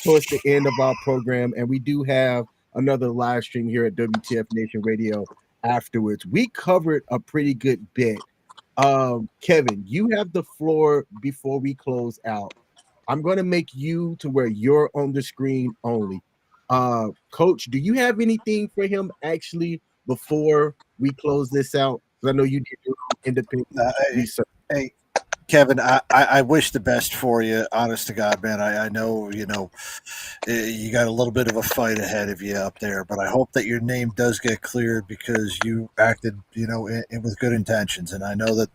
Speaker 1: towards the end of our program, and we do have another live stream here at WTF Nation Radio afterwards. We covered a pretty good bit. Kevin, you have the floor before we close out. I'm going to make you to where you're on the screen only. Coach, do you have anything for him actually before we close this out? Because I know you did your independent research.
Speaker 2: Hey, Kevin, I wish the best for you. Honest to God, man. I know, you got a little bit of a fight ahead of you up there, but I hope that your name does get cleared because you acted, with good intentions. And I know that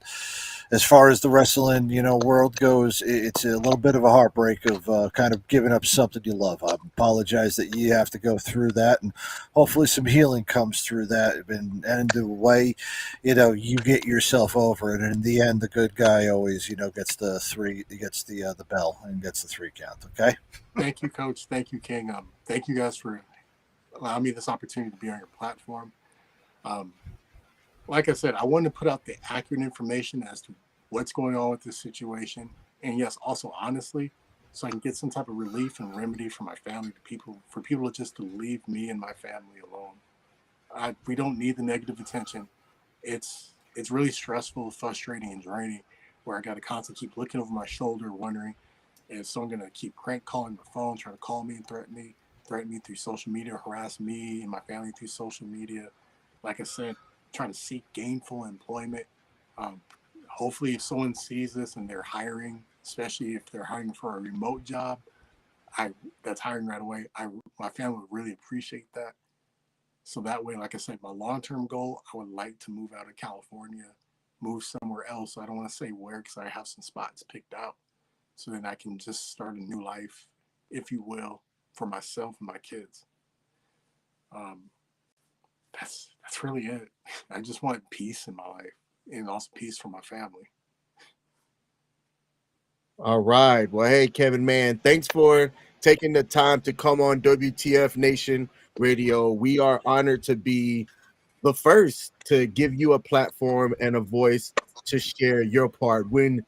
Speaker 2: as far as the wrestling, world goes, it's a little bit of a heartbreak of kind of giving up something you love. I apologize that you have to go through that, and hopefully some healing comes through that. And the way, you get yourself over it. And in the end, the good guy always, gets the bell and gets the 3 count. Okay.
Speaker 6: Thank you, Coach. Thank you, King. Thank you guys for allowing me this opportunity to be on your platform. Like I said, I wanted to put out the accurate information as to what's going on with this situation. And yes, also honestly, so I can get some type of relief and remedy for my family, for people just to leave me and my family alone. We don't need the negative attention. It's really stressful, frustrating, and draining, where I got to constantly keep looking over my shoulder, wondering, is someone going to keep crank calling my phone, trying to call me and threaten me through social media, harass me and my family through social media. Like I said, trying to seek gainful employment. Hopefully if someone sees this and they're hiring, especially if they're hiring for a remote job, that's hiring right away. My family would really appreciate that. So that way, like I said, my long-term goal, I would like to move out of California, move somewhere else. I don't want to say where because I have some spots picked out. So then I can just start a new life, if you will, for myself and my kids. That's really it. I just want peace in my life and also peace for my family.
Speaker 1: All right. Well, hey, Kevin, man, thanks for taking the time to come on WTF Nation Radio. We are honored to be the first to give you a platform and a voice to share your part. When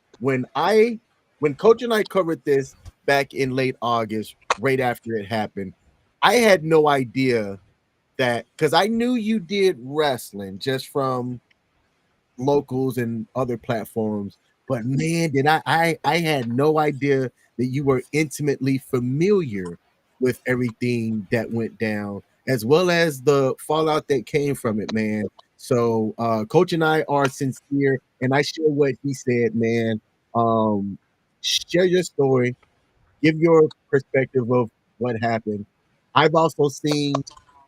Speaker 1: Coach and I covered this back in late August, right after it happened, I had no idea that, because I knew you did wrestling just from locals and other platforms, but man, did I had no idea that you were intimately familiar with everything that went down, as well as the fallout that came from it, man. So Coach and I are sincere, and I share what he said, man. Share your story, give your perspective of what happened. I've also seen,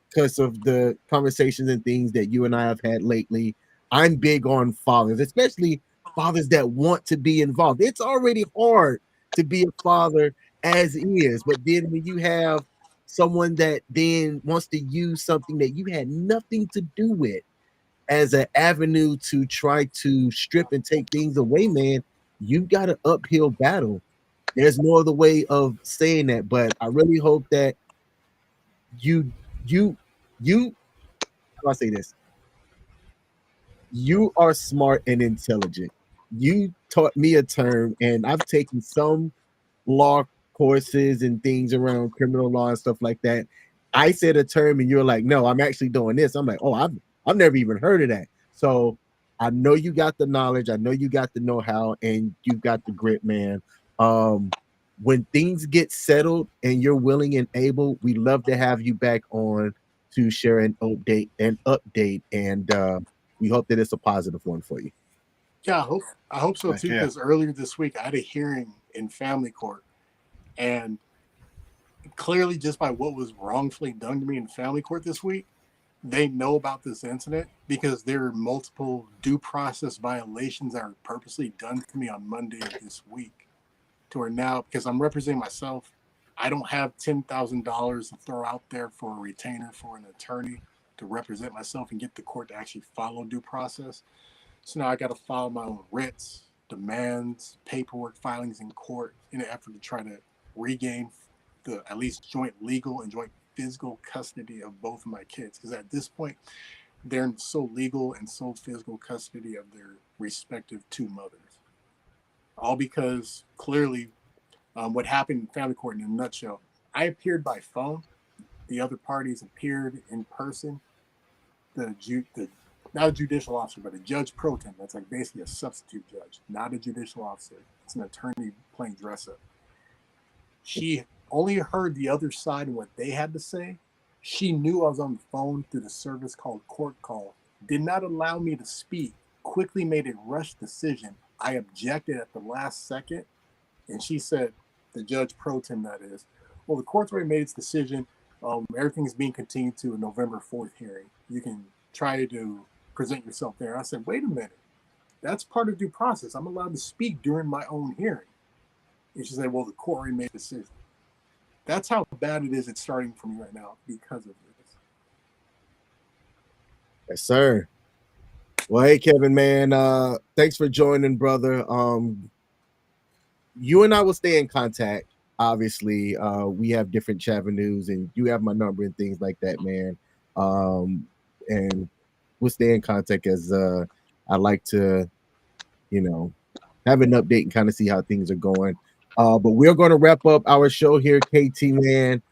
Speaker 1: because of the conversations and things that you and I have had lately, I'm big on fathers, especially fathers that want to be involved. It's already hard to be a father as is, but then when you have someone that then wants to use something that you had nothing to do with as an avenue to try to strip and take things away, man, you've got an uphill battle. There's no other way of saying that, but I really hope that you how do I say this? You are smart and intelligent. You taught me a term, and I've taken some law courses and things around criminal law and stuff like that. I said a term, and you're like, "No, I'm actually doing this." I'm like, "Oh, I've never even heard of that." So I know you got the knowledge. I know you got the know-how, and you've got the grit, man. When things get settled and you're willing and able, we love to have you back on to share an update and we hope that it's a positive one for you.
Speaker 6: Yeah, I hope so too,
Speaker 2: Yeah.
Speaker 6: because earlier this week I had a hearing in family court, and clearly just by what was wrongfully done to me in family court this week, they know about this incident because there are multiple due process violations that were purposely done to me on Monday of this week. To where now, because I'm representing myself, I don't have $10,000 to throw out there for a retainer for an attorney to represent myself and get the court to actually follow due process. So now I got to file my own writs, demands, paperwork filings in court in an effort to try to regain the at least joint legal and joint physical custody of both of my kids. Because at this point, they're in sole legal and sole physical custody of their respective two mothers. All because clearly what happened in family court in a nutshell, I appeared by phone. The other parties appeared in person. Not a judicial officer, but a judge pro tem. That's like basically a substitute judge, not a judicial officer. It's an attorney playing dress up. She only heard the other side and what they had to say. She knew I was on the phone through the service called court call, did not allow me to speak, quickly made a rushed decision. I objected at the last second, and she said, the judge pro tem that is, well, the court's already made its decision. Everything is being continued to a November 4th hearing. You can try to present yourself there. I said, wait a minute. That's part of due process. I'm allowed to speak during my own hearing. And she said, well, the court already made a decision. That's how bad it is. It's starting for me right now because of this.
Speaker 1: Yes, sir. Well, hey, Kevin, man, thanks for joining, brother. You and I will stay in contact. Obviously, we have different avenues, and you have my number and things like that, man. And we'll stay in contact as I like to, have an update and kind of see how things are going. But we're going to wrap up our show here, KT, man.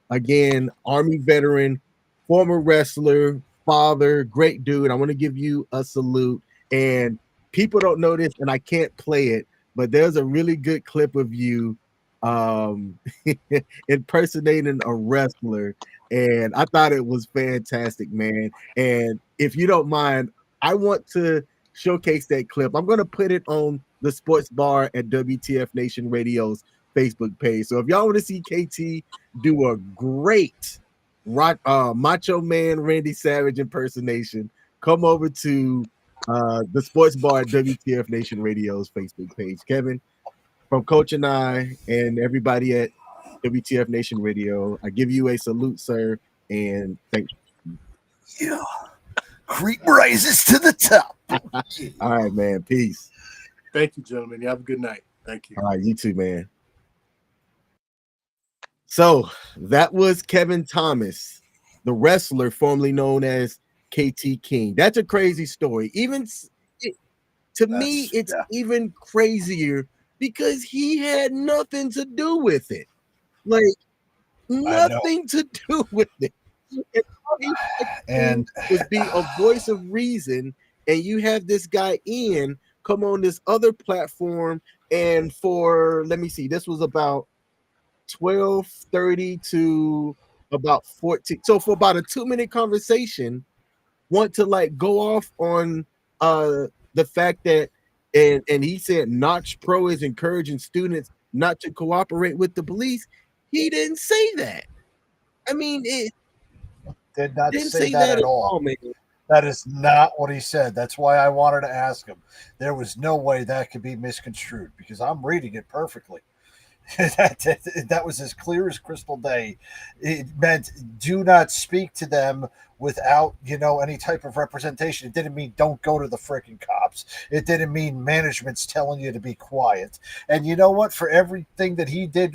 Speaker 1: Again, Army veteran, former wrestler, father, great dude. I want to give you a salute. And people don't know this, and I can't play it, but there's a really good clip of you impersonating a wrestler, and I thought it was fantastic, man. And if you don't mind, I want to showcase that clip. I'm going to put it on the Sports Bar at WTF Nation Radio's Facebook page. So if y'all want to see KT do a great Macho Man Randy Savage impersonation, come over to the Sports Bar at WTF Nation Radio's Facebook page. Kevin, from Coach and I and everybody at WTF Nation Radio, I give you a salute, sir, and thank you.
Speaker 2: Yeah. Creep rises to the top.
Speaker 1: All right, man. Peace.
Speaker 6: Thank you, gentlemen. You have a good night. Thank you.
Speaker 1: All right, you too, man. So that was Kevin Thomas, the wrestler formerly known as KT King. That's a crazy story. Even to me, it's even crazier because he had nothing to do with it. Like, nothing to do with it. And would be a voice of reason, and you have this guy Ian come on this other platform, and for this was about 12:30 to about 14. So for about a 2-minute conversation, want to like go off on the fact that and he said Notch Pro is encouraging students not to cooperate with the police. He didn't say that. I mean, it
Speaker 2: did not say that at all.
Speaker 1: Man.
Speaker 2: That is not what he said. That's why I wanted to ask him. There was no way that could be misconstrued because I'm reading it perfectly. that was as clear as crystal day. It meant do not speak to them without, any type of representation. It didn't mean don't go to the freaking cops. stops. It didn't mean management's telling you to be quiet. And you know what? For everything that he did,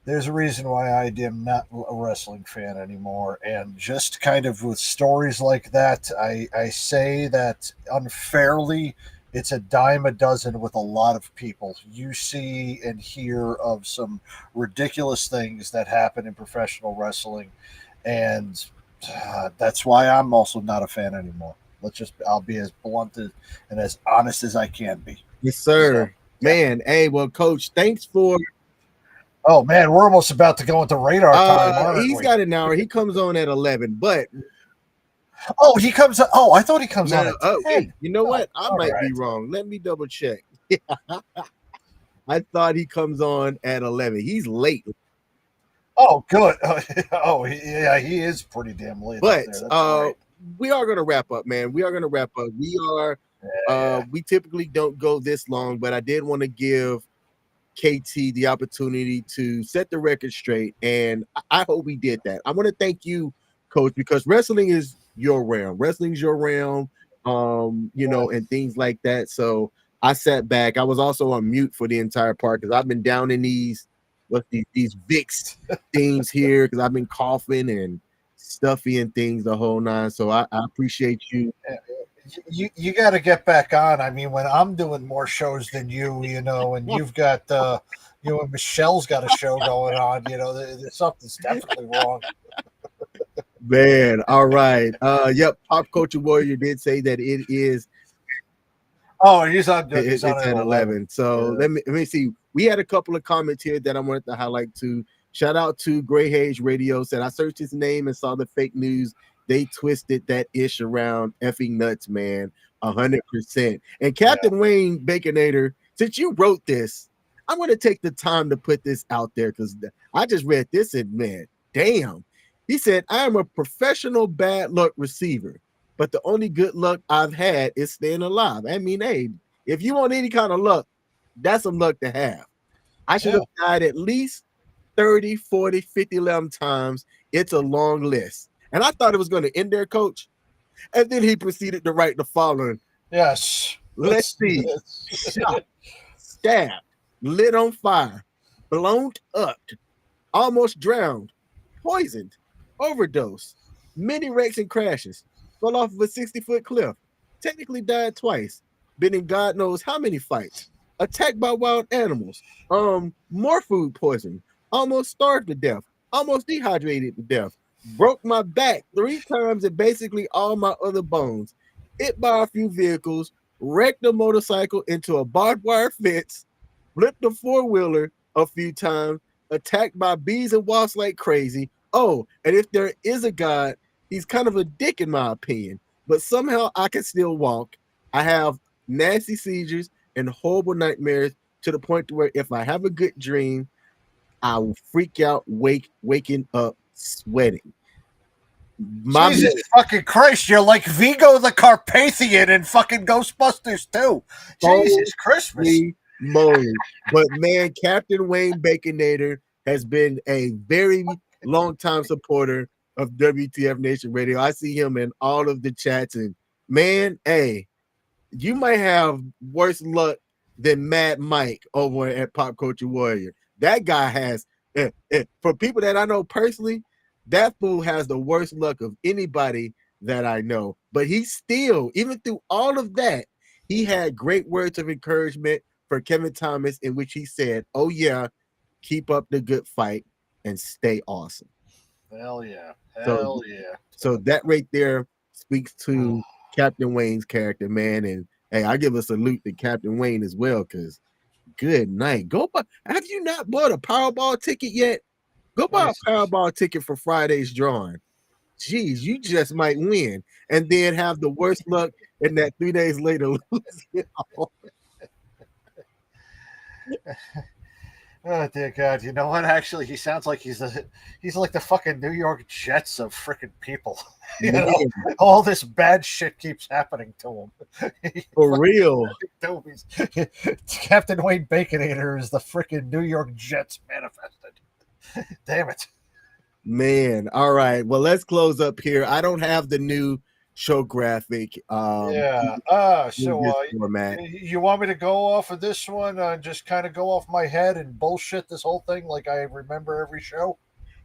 Speaker 2: there's a reason why I am not a wrestling fan anymore. And just kind of with stories like that, I say that unfairly, it's a dime a dozen with a lot of people. You see and hear of some ridiculous things that happen in professional wrestling. And that's why I'm also not a fan anymore. I'll be as blunt and as honest as I can be.
Speaker 1: Yes, sir. So, man, hey, well, Coach, thanks for...
Speaker 2: Oh, man, we're almost about to go into radar time, aren't
Speaker 1: He's
Speaker 2: we?
Speaker 1: got an hour. He comes on at 11, but...
Speaker 2: Oh, he comes... Oh, I thought he comes on at 10.
Speaker 1: Hey, you know what? I might be wrong. Let me double check. I thought he comes on at 11. He's late.
Speaker 2: Oh, good. Oh, yeah, he is pretty damn late.
Speaker 1: But
Speaker 2: right.
Speaker 1: We are going to wrap up, man. We are going to wrap up. We typically don't go this long, but I did want to give KT the opportunity to set the record straight, and I hope we did that. I want to thank you, Coach, because wrestling is your realm. Wrestling's your realm, you know, and things like that. So I sat back. I was also on mute for the entire part because I've been down in these Vicks things here because I've been coughing and stuffy and things the whole nine. So I appreciate you.
Speaker 2: You got to get back on. I mean, when I'm doing more shows than you know, and you've got and Michelle's got a show going on, you know, something's definitely wrong.
Speaker 1: Man, all right. Yep, Pop Culture Warrior did say that it is.
Speaker 2: Oh, he's on.
Speaker 1: It's at 11. So let me see. We had a couple of comments here that I wanted to highlight too. Shout out to Gray Hayes Radio. Said I searched his name and saw the fake news. They twisted that ish around effing nuts, man. 100%. And Captain Wayne Baconator, since you wrote this, I'm going to take the time to put this out there because I just read this and man, damn. He said, I am a professional bad luck receiver, but the only good luck I've had is staying alive. I mean, hey, if you want any kind of luck, that's some luck to have. I should have died at least 30, 40, 50, 11 times. It's a long list. And I thought it was going to end there, Coach. And then he proceeded to write the following.
Speaker 2: Yes.
Speaker 1: Let's see. Shot, stabbed, lit on fire, blown up, almost drowned, poisoned, overdose, many wrecks and crashes, fell off of a 60-foot cliff, technically died twice, been in God knows how many fights, attacked by wild animals, more food poisoning, almost starved to death, almost dehydrated to death, broke my back 3 times and basically all my other bones, hit by a few vehicles, wrecked a motorcycle into a barbed wire fence, flipped a 4-wheeler a few times, attacked by bees and wasps like crazy. Oh, and if there is a God, he's kind of a dick in my opinion, but somehow I can still walk. I have nasty seizures and horrible nightmares to the point to where if I have a good dream, I will freak out, waking up sweating.
Speaker 2: Jesus fucking Christ, you're like Vigo the Carpathian in fucking Ghostbusters too. Jesus Christmas.
Speaker 1: Moly. But man, Captain Wayne Baconator has been a very long time supporter of WTF Nation Radio. I see him in all of the chats, and man, hey, you might have worse luck than Mad Mike over at Pop Culture Warrior. That guy has, for people that I know personally, that fool has the worst luck of anybody that I know. But he still, even through all of that, he had great words of encouragement for Kevin Thomas, in which he said, oh yeah, keep up the good fight and stay awesome.
Speaker 2: Hell yeah.
Speaker 1: So that right there speaks to Captain Wayne's character, man. And hey, I give a salute to Captain Wayne as well, because good night. Go buy. Have you not bought a Powerball ticket yet? Go buy a Powerball ticket for Friday's drawing. Jeez, you just might win, and then have the worst luck, and that 3 days later lose it all.
Speaker 2: Oh dear God! You know what? Actually, he sounds like he's like the fucking New York Jets of freaking people. You know, all this bad shit keeps happening to him.
Speaker 1: For real.
Speaker 2: Captain Wayne Baconator is the freaking New York Jets manifested. Damn it.
Speaker 1: Man, all right. Well, let's close up here. I don't have the new show graphic.
Speaker 2: Yeah.
Speaker 1: in this format.
Speaker 2: You want me to go off of this one? Just kind of go off my head and bullshit this whole thing like I remember every show?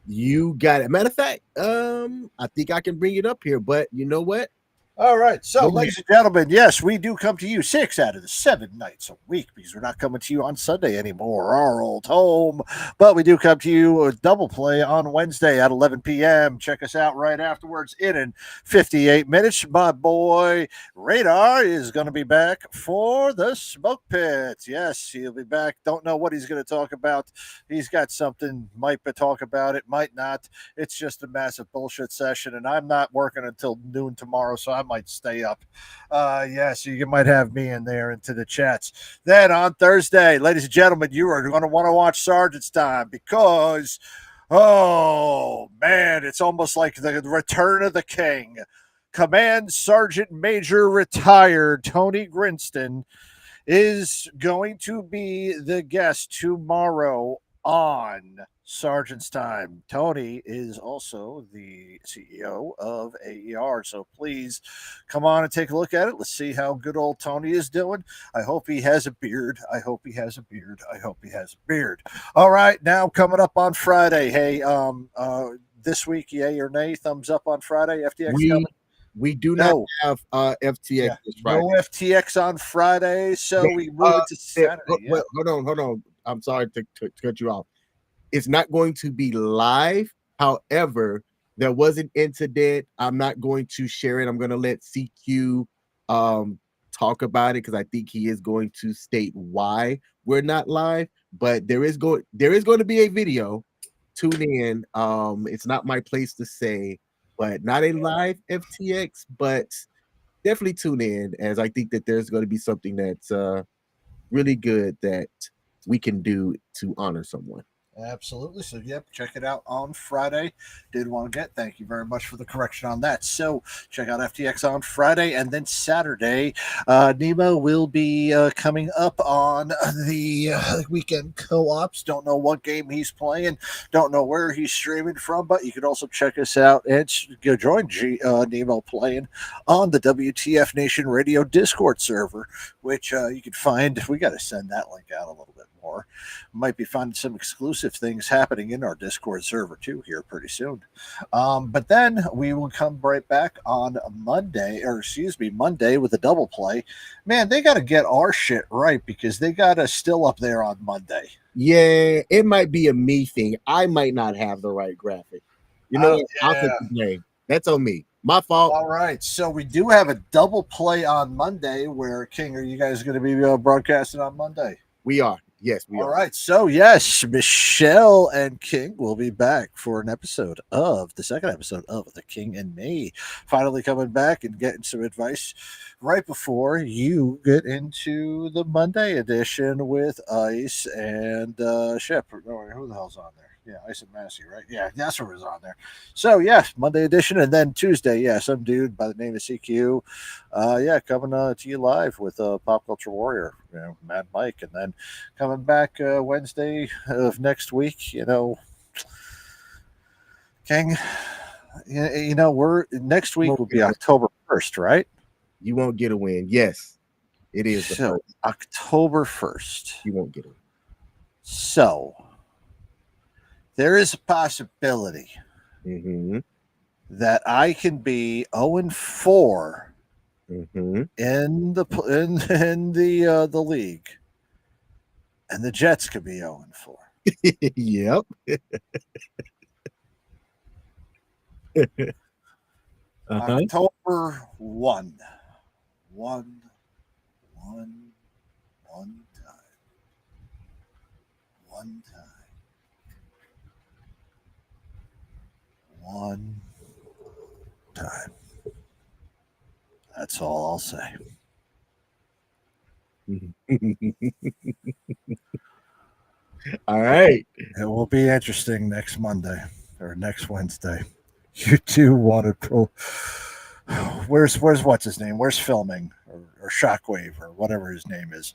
Speaker 1: You got it. Matter of fact, I think I can bring it up here, but you know what?
Speaker 2: All right. So,
Speaker 1: Go
Speaker 2: ladies and gentlemen, yes, we do come to you 6 out of the 7 nights a week because we're not coming to you on Sunday anymore, our old home. But we do come to you a double play on Wednesday at 11 p.m. Check us out right afterwards. In 58 minutes, my boy Radar is going to be back for the Smoke Pit. Yes, he'll be back. Don't know what he's going to talk about. He's got something, might talk about it, might not. It's just a massive bullshit session, and I'm not working until noon tomorrow, so I might stay up. So you might have me in there into the chats. Then on Thursday, ladies and gentlemen, you are going to want to watch Sergeant's Time because, oh man, it's almost like the return of the king. Command Sergeant Major retired Tony Grinston is going to be the guest tomorrow on Sergeant's Time. Tony is also the CEO of AER, so please come on and take a look at it. Let's see how good old Tony is doing. I hope he has a beard. I hope he has a beard. I hope he has a beard. All right, now coming up on Friday. Hey, this week, yay or nay? Thumbs up on Friday. FTX coming.
Speaker 1: We do not have FTX this Friday.
Speaker 2: No FTX on Friday, so we move it to Saturday.
Speaker 1: Hold on. I'm sorry to cut you off. It's not going to be live. However, there was an incident. I'm not going to share it. I'm going to let CQ talk about it because I think he is going to state why we're not live. But there is going to be a video. Tune in. It's not my place to say, but not a live FTX, but definitely tune in, as I think that there's going to be something that's really good that we can do to honor someone.
Speaker 2: Absolutely. So, yep, check it out on Friday. Did want to thank you very much for the correction on that. So, check out FTX on Friday, and then Saturday, Nemo will be coming up on the weekend co-ops. Don't know what game he's playing. Don't know where he's streaming from, but you can also check us out and go join Nemo playing on the WTF Nation Radio Discord server, which you can find. We got to send that link out a little bit more. Might be finding some exclusive things happening in our Discord server too here pretty soon. But then we will come right back on Monday with a double play. Man, they got to get our shit right because they got us still up there on Monday.
Speaker 1: Yeah, it might be a me thing. I might not have the right graphic. I'll take the blame. That's on me. My fault.
Speaker 2: All right. So we do have a double play on Monday where, King, are you guys going to be broadcasting on Monday?
Speaker 1: We are. Yes, we are.
Speaker 2: All right. So, yes, Michelle and King will be back for the second episode of The King and Me. Finally coming back and getting some advice right before you get into the Monday edition with Ice and Shep. Who the hell's on there? Yeah, Ice and Massey, right? Yeah, that's what was on there. So, yes, Monday edition. And then Tuesday, some dude by the name of CQ. Coming to you live with Pop Culture Warrior, Mad Mike. And then coming back Wednesday of next week, King, next week will be October 1st, right?
Speaker 1: You won't get a win. Yes, it is.
Speaker 2: So, October 1st.
Speaker 1: You won't get it.
Speaker 2: So, there is a possibility that I can be 0-4 in the league, and the Jets could be 0-4.
Speaker 1: Yep.
Speaker 2: October 1 time. That's all I'll say.
Speaker 1: All right.
Speaker 2: It will be interesting next Monday or next Wednesday. You two want to where's what's his name? Where's filming or Shockwave or whatever his name is?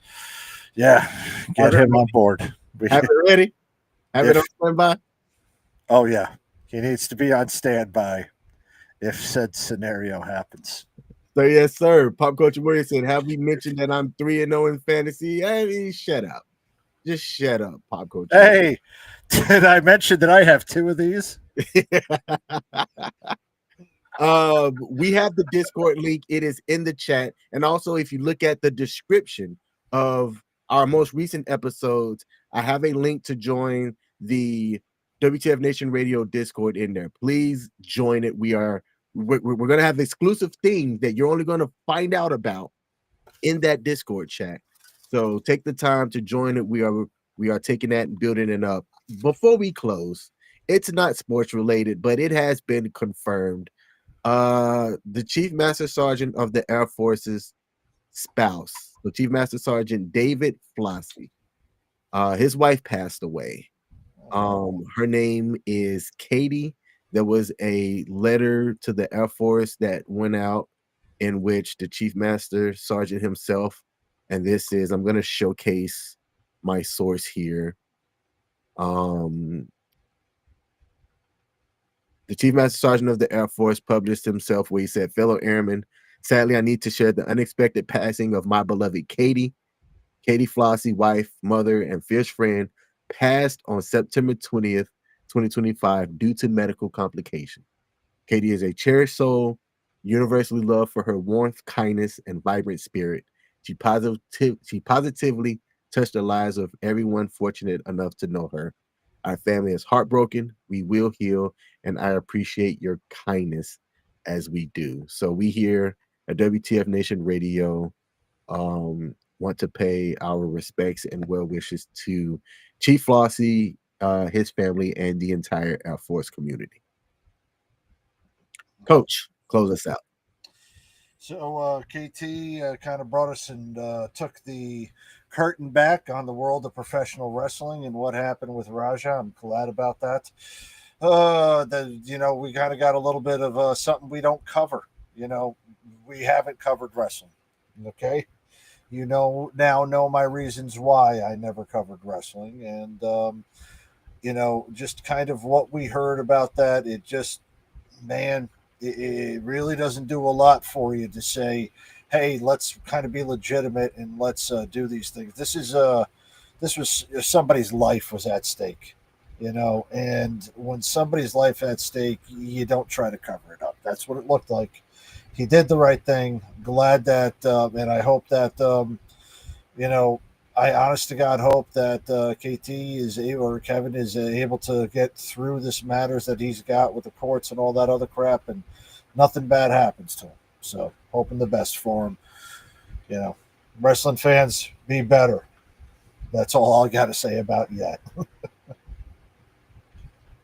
Speaker 2: Yeah, get him on board.
Speaker 1: Have it ready. Have it on standby.
Speaker 2: Oh yeah, he needs to be on standby if said scenario happens.
Speaker 1: So yes, sir. Pop Culture Warrior said, "Have we mentioned that I'm 3-0 in fantasy?" I mean, shut up. Just shut up, Pop Culture.
Speaker 2: Hey, did I mention that I have 2 of these?
Speaker 1: We have the Discord link. It is in the chat. And also, if you look at the description of our most recent episodes, I have a link to join the WTF Nation Radio Discord in there. Please join it. We're going to have exclusive things that you're only going to find out about in that Discord chat. So take the time to join it. We are taking that and building it up. Before we close, it's not sports related, but it has been confirmed. The Chief Master Sergeant of the Air Force's spouse, the Chief Master Sergeant David Flossie, his wife passed away. Her name is Katie. There was a letter to the Air Force that went out in which the Chief Master Sergeant himself, and this is, I'm going to showcase my source here. The Chief Master Sergeant of the Air Force published himself where he said, "Fellow airmen, sadly, I need to share the unexpected passing of my beloved Katie. Katie Flossie, wife, mother, and fierce friend, passed on September 20th, 2025 due to medical complication. Katie is a cherished soul, universally loved for her warmth, kindness, and vibrant spirit. She positively touched the lives of everyone fortunate enough to know her. Our family is heartbroken. We will heal, and I appreciate your kindness as we do." So we here at WTF Nation Radio want to pay our respects and well wishes to Chief Flossie, his family, and the entire Air Force community. Coach, close us out.
Speaker 2: So KT kind of brought us and took the curtain back on the world of professional wrestling and what happened with Raja. I'm glad about that. We kind of got a little bit of something we don't cover. We haven't covered wrestling. Okay. Now know my reasons why I never covered wrestling. And, just kind of what we heard about that. It just, man, it really doesn't do a lot for you to say, hey, let's kind of be legitimate and let's do these things. This was somebody's life was at stake, and when somebody's life at stake, you don't try to cover it up. That's what it looked like. He did the right thing. Glad that, and I hope that, I honest to God hope that KT is able, or Kevin is able to get through this matters that he's got with the courts and all that other crap, and nothing bad happens to him. So hoping the best for him. Wrestling fans, be better. That's all I got to say about yet.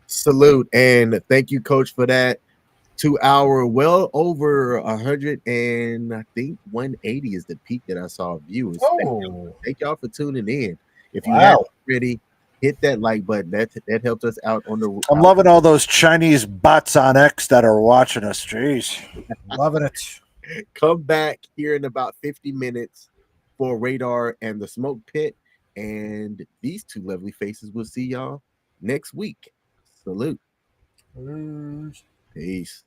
Speaker 1: Salute, and thank you, Coach, for that 2 hour, well over 100, and I think 180 is the peak that I saw of viewers. Thank y'all for tuning in. If you haven't already, hit that like button. That helps us out on the.
Speaker 2: I'm loving all those Chinese bots on X that are watching us. Jeez, loving it.
Speaker 1: Come back here in about 50 minutes for Radar and the Smoke Pit, and these two lovely faces will see y'all next week. Salute. Peace.